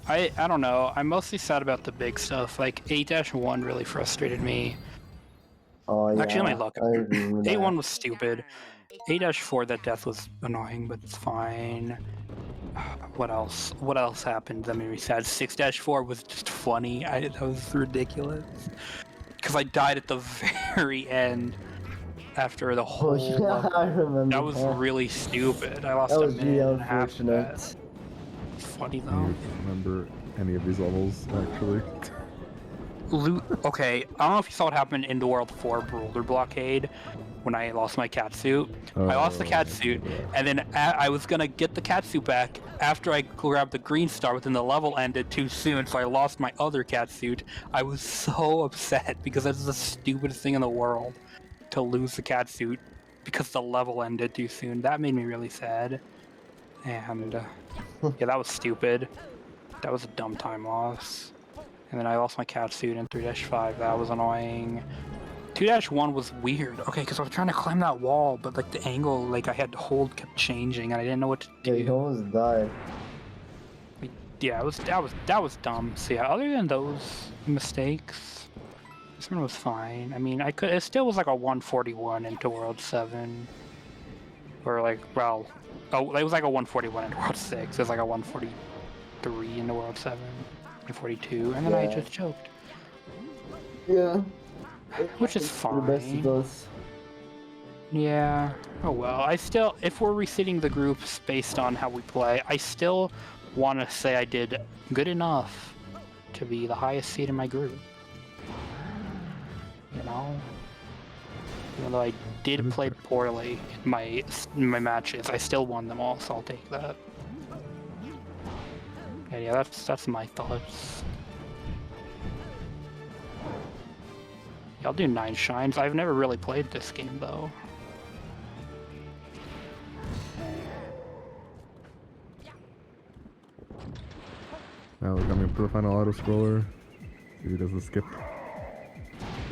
Speaker 2: I don't know. I'm mostly sad about the big stuff. Like 8-1 really frustrated me.
Speaker 3: Oh yeah.
Speaker 2: Actually, let me look.
Speaker 3: I agree with that.
Speaker 2: 8-1 was stupid. 8-4, that death was annoying, but it's fine. What else? What else happened that made me sad? 6-4 was just funny. That was ridiculous. Because I died at the very end after the
Speaker 3: Oh
Speaker 2: whole.
Speaker 3: yeah, I remember.
Speaker 2: That was really stupid. I lost
Speaker 3: That
Speaker 2: a
Speaker 3: was
Speaker 2: minute
Speaker 3: really
Speaker 2: and a half of that.
Speaker 3: unfortunate.
Speaker 2: It's funny
Speaker 1: Do
Speaker 2: though.
Speaker 1: you remember any of these levels, actually?
Speaker 2: Okay, I don't know if you saw what happened in the World 4 Boulder Blockade when I lost my cat suit. I lost the cat suit, and then I was gonna get the cat suit back after I grabbed the green star, but then the level ended too soon, so I lost my other cat suit. I was so upset because that's the stupidest thing in the world, to lose the cat suit because the level ended too soon. That made me really sad. And yeah, that was stupid. That was a dumb time loss. And then I lost my cat suit in 3-5. That was annoying. 2-1 was weird. Okay, because I was trying to climb that wall, but like the angle, like I had to hold, kept changing, and I didn't know what to do.
Speaker 3: Yeah, you almost died.
Speaker 2: Yeah, that was dumb. So yeah, other than those mistakes, this one was fine. I mean, it still was like a 141 into World 7, or like, well, oh, it was like a 141 into World 6. It was like a 143 into World 7, 142, and then I
Speaker 3: Yeah.
Speaker 2: just choked,
Speaker 3: Yeah.
Speaker 2: which is
Speaker 3: The best
Speaker 2: fine.
Speaker 3: of us.
Speaker 2: Yeah. Oh well. I still, if we're reseeding the groups based on how we play, I still want to say I did good enough to be the highest seed in my group. You know? Even though I did
Speaker 1: That is
Speaker 2: play
Speaker 1: fair.
Speaker 2: poorly in my matches, I still won them all, so I'll take that. Yeah, that's my thoughts. Yeah, I'll do 9 shines. I've never really played this game though.
Speaker 1: Now we're coming up to the final auto scroller. See who does the skip.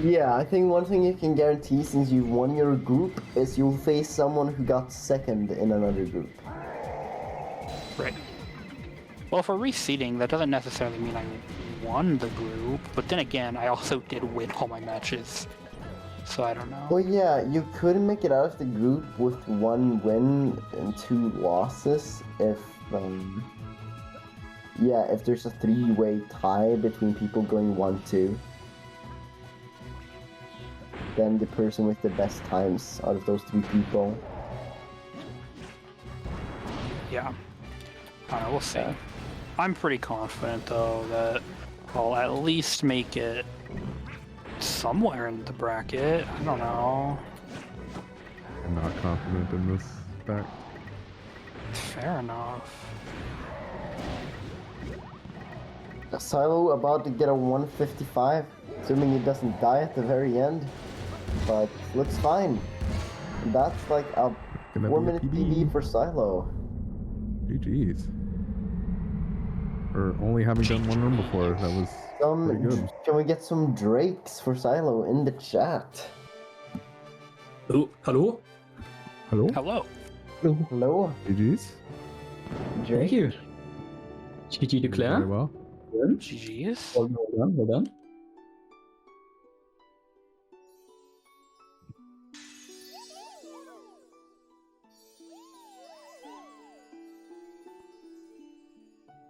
Speaker 3: Yeah, I think one thing you can guarantee since you've won your group is you'll face someone who got second in another group.
Speaker 2: Right. Well, for reseeding, that doesn't necessarily mean I won the group, but then again, I also did win all my matches. So I don't know.
Speaker 3: Well, yeah, you could make it out of the group with 1 win and 2 losses if, yeah, if there's a 3-way tie between people going 1-2. Then the person with the best times out of those 3 people.
Speaker 2: Yeah. I don't know, we'll see. I'm pretty confident, though, that I'll at least make it somewhere in the bracket. I don't know.
Speaker 1: I'm not confident in this fact.
Speaker 2: Fair enough.
Speaker 3: Sailo about to get a 155, assuming he doesn't die at the very end. But looks fine. That's like a
Speaker 1: Gonna be a
Speaker 3: 4-minute
Speaker 1: PB.
Speaker 3: PB for Sailo.
Speaker 1: GG's. For only having done one run before, that was pretty good.
Speaker 3: Can we get some Drakes for Sailo in the chat?
Speaker 4: Oh, hello?
Speaker 1: Hello?
Speaker 2: Hello.
Speaker 3: Hello,
Speaker 1: GG's?
Speaker 3: Drake.
Speaker 4: Thank you. GG to Claire.
Speaker 1: Very well.
Speaker 2: GG's.
Speaker 4: Well done, well done.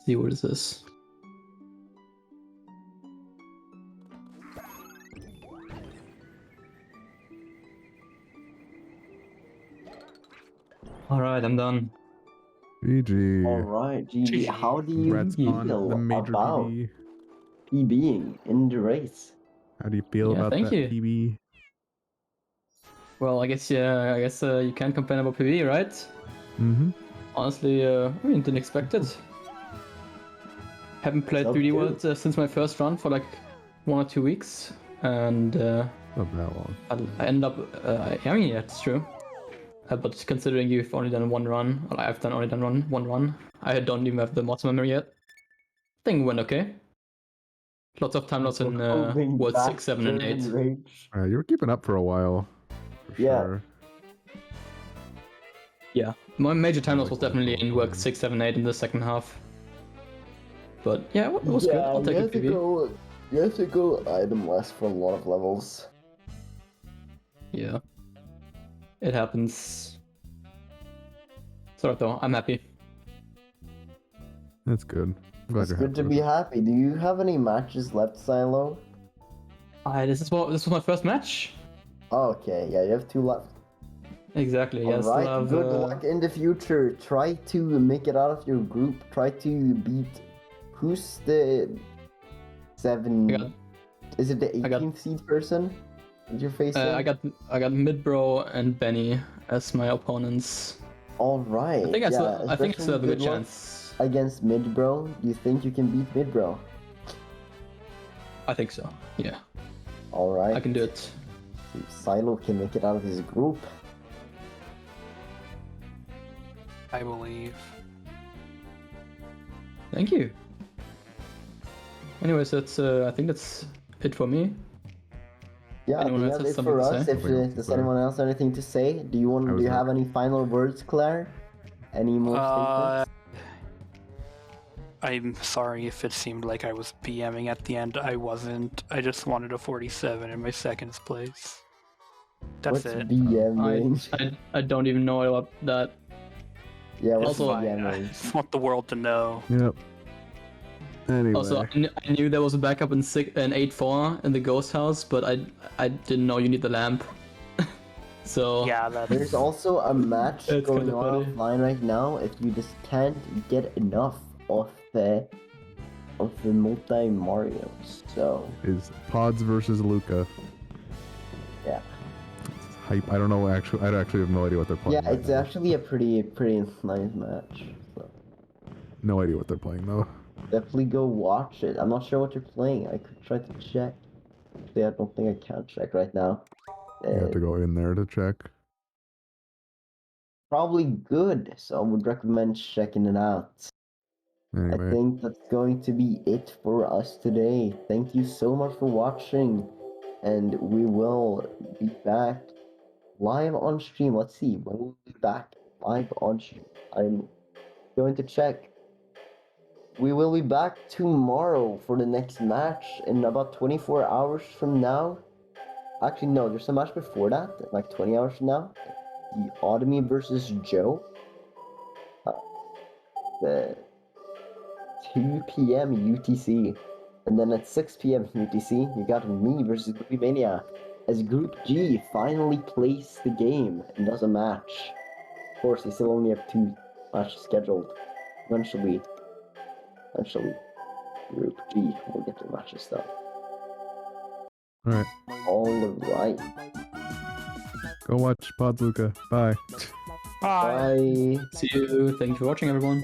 Speaker 4: See, what is this? Alright, I'm done.
Speaker 1: GG.
Speaker 3: Alright, GG.
Speaker 2: GG.
Speaker 3: How do you
Speaker 1: Congrats on the
Speaker 3: feel
Speaker 1: major
Speaker 3: about
Speaker 1: PB.
Speaker 3: PBing in the race?
Speaker 1: How do you feel
Speaker 4: Yeah,
Speaker 1: about
Speaker 4: thank
Speaker 1: that
Speaker 4: you.
Speaker 1: PB?
Speaker 4: Well, I guess you can't complain about PB, right?
Speaker 1: Mm-hmm.
Speaker 4: Honestly, I mean, didn't expect it. Haven't played
Speaker 3: Self
Speaker 4: 3D
Speaker 3: too.
Speaker 4: World since my first run for like 1 or 2 weeks, and
Speaker 1: Not that long.
Speaker 4: I ended up. I mean, yeah, it's true. But considering you've only done 1 run, or I've only done 1 run, I don't even have the mods memory yet. Thing went okay. Lots of time loss in
Speaker 3: Moving
Speaker 4: World
Speaker 3: back
Speaker 4: 6, 7, and
Speaker 3: turn
Speaker 4: 8.
Speaker 3: rage.
Speaker 1: You were keeping up for a while. For
Speaker 3: Yeah.
Speaker 1: sure.
Speaker 4: Yeah, my major time loss
Speaker 1: Like
Speaker 4: was definitely in World 6, 7, 8 in the second half. But yeah, it was good. I'll take
Speaker 3: you
Speaker 4: a
Speaker 3: have to
Speaker 4: PB.
Speaker 3: go. You have to go itemless for a lot of levels.
Speaker 4: Yeah. It happens. Sorry though, I'm happy.
Speaker 1: That's good. I'm glad
Speaker 3: It's
Speaker 1: you're
Speaker 3: good to
Speaker 1: happy
Speaker 3: be
Speaker 1: with it.
Speaker 3: happy. Do you have any matches left, Sailo?
Speaker 4: This was my first match.
Speaker 3: Oh, okay, yeah, you have 2 left.
Speaker 4: Exactly, yes.
Speaker 3: Alright, good luck in the future. Try to make it out of your group. Try to beat. Who's the 7?
Speaker 4: I got-
Speaker 3: Is it the
Speaker 4: I got-
Speaker 3: 18th seed person that you're facing?
Speaker 4: I got Midbro and Benny as my opponents.
Speaker 3: Alright.
Speaker 4: I think I still have a
Speaker 3: especially
Speaker 4: good
Speaker 3: luck
Speaker 4: chance.
Speaker 3: against Midbro. Do you think you can beat Midbro?
Speaker 4: I think so. Yeah,
Speaker 3: Alright.
Speaker 4: I can do it.
Speaker 3: See if Sailo can make it out of his group.
Speaker 2: I believe.
Speaker 4: Thank you. Anyways, that's I think that's it for me.
Speaker 3: Yeah, I
Speaker 4: Anyone
Speaker 3: think
Speaker 4: else
Speaker 3: that's
Speaker 4: has
Speaker 3: it for
Speaker 4: something to
Speaker 3: us.
Speaker 4: say?
Speaker 3: Does anyone else have anything to say? Do you have any final words, Claire? Any more statements?
Speaker 2: I'm sorry if it seemed like I was BMing at the end. I wasn't. I just wanted a 47 in my second place. That's
Speaker 3: What's
Speaker 2: it.
Speaker 3: BMing?
Speaker 4: I don't even know about that.
Speaker 3: Yeah, what's
Speaker 4: Also,
Speaker 2: Fine. I
Speaker 3: BMing?
Speaker 2: just want the world to know.
Speaker 1: Yep. Anyway.
Speaker 4: Also, I knew there was a backup in 8-4 in the ghost house, but I didn't know you need the lamp. So
Speaker 2: Yeah, that's...
Speaker 3: There's also a match
Speaker 4: That's
Speaker 3: going
Speaker 4: kinda
Speaker 3: on
Speaker 4: funny.
Speaker 3: offline right now. If you just can't get enough of the multi Marios, so
Speaker 1: is Pods versus Luca.
Speaker 3: yeah.
Speaker 1: hype. I don't know. Actually, I actually have no idea what they're playing.
Speaker 3: Yeah,
Speaker 1: right
Speaker 3: it's
Speaker 1: now.
Speaker 3: actually a pretty nice match. So
Speaker 1: No idea what they're playing though.
Speaker 3: definitely go watch it. I'm not sure what you're playing. I could try to check. Actually, I don't think I can check right now.
Speaker 1: You have to go in there to check.
Speaker 3: Probably good, so I would recommend checking it out. I
Speaker 1: Anyway,
Speaker 3: think that's going to be it for us today. Thank you so much for watching, and we will be back live on stream. Let's see, when we'll be back live on stream. I'm going to check. We will be back tomorrow for the next match in about 24 hours from now. Actually, no, there's a match before that, like 20 hours from now. The Otomy versus Joe. The 2 p.m. UTC. And then at 6 p.m. UTC, you got me versus Groupie Mania as Group G finally plays the game and does a match. Of course, they still only have 2 matches scheduled. Eventually, Group G will get their matches done.
Speaker 1: all right.
Speaker 3: Alright.
Speaker 1: Go watch Pod Luca. Bye.
Speaker 2: Bye.
Speaker 3: Bye.
Speaker 4: See you. Thank you for watching, everyone.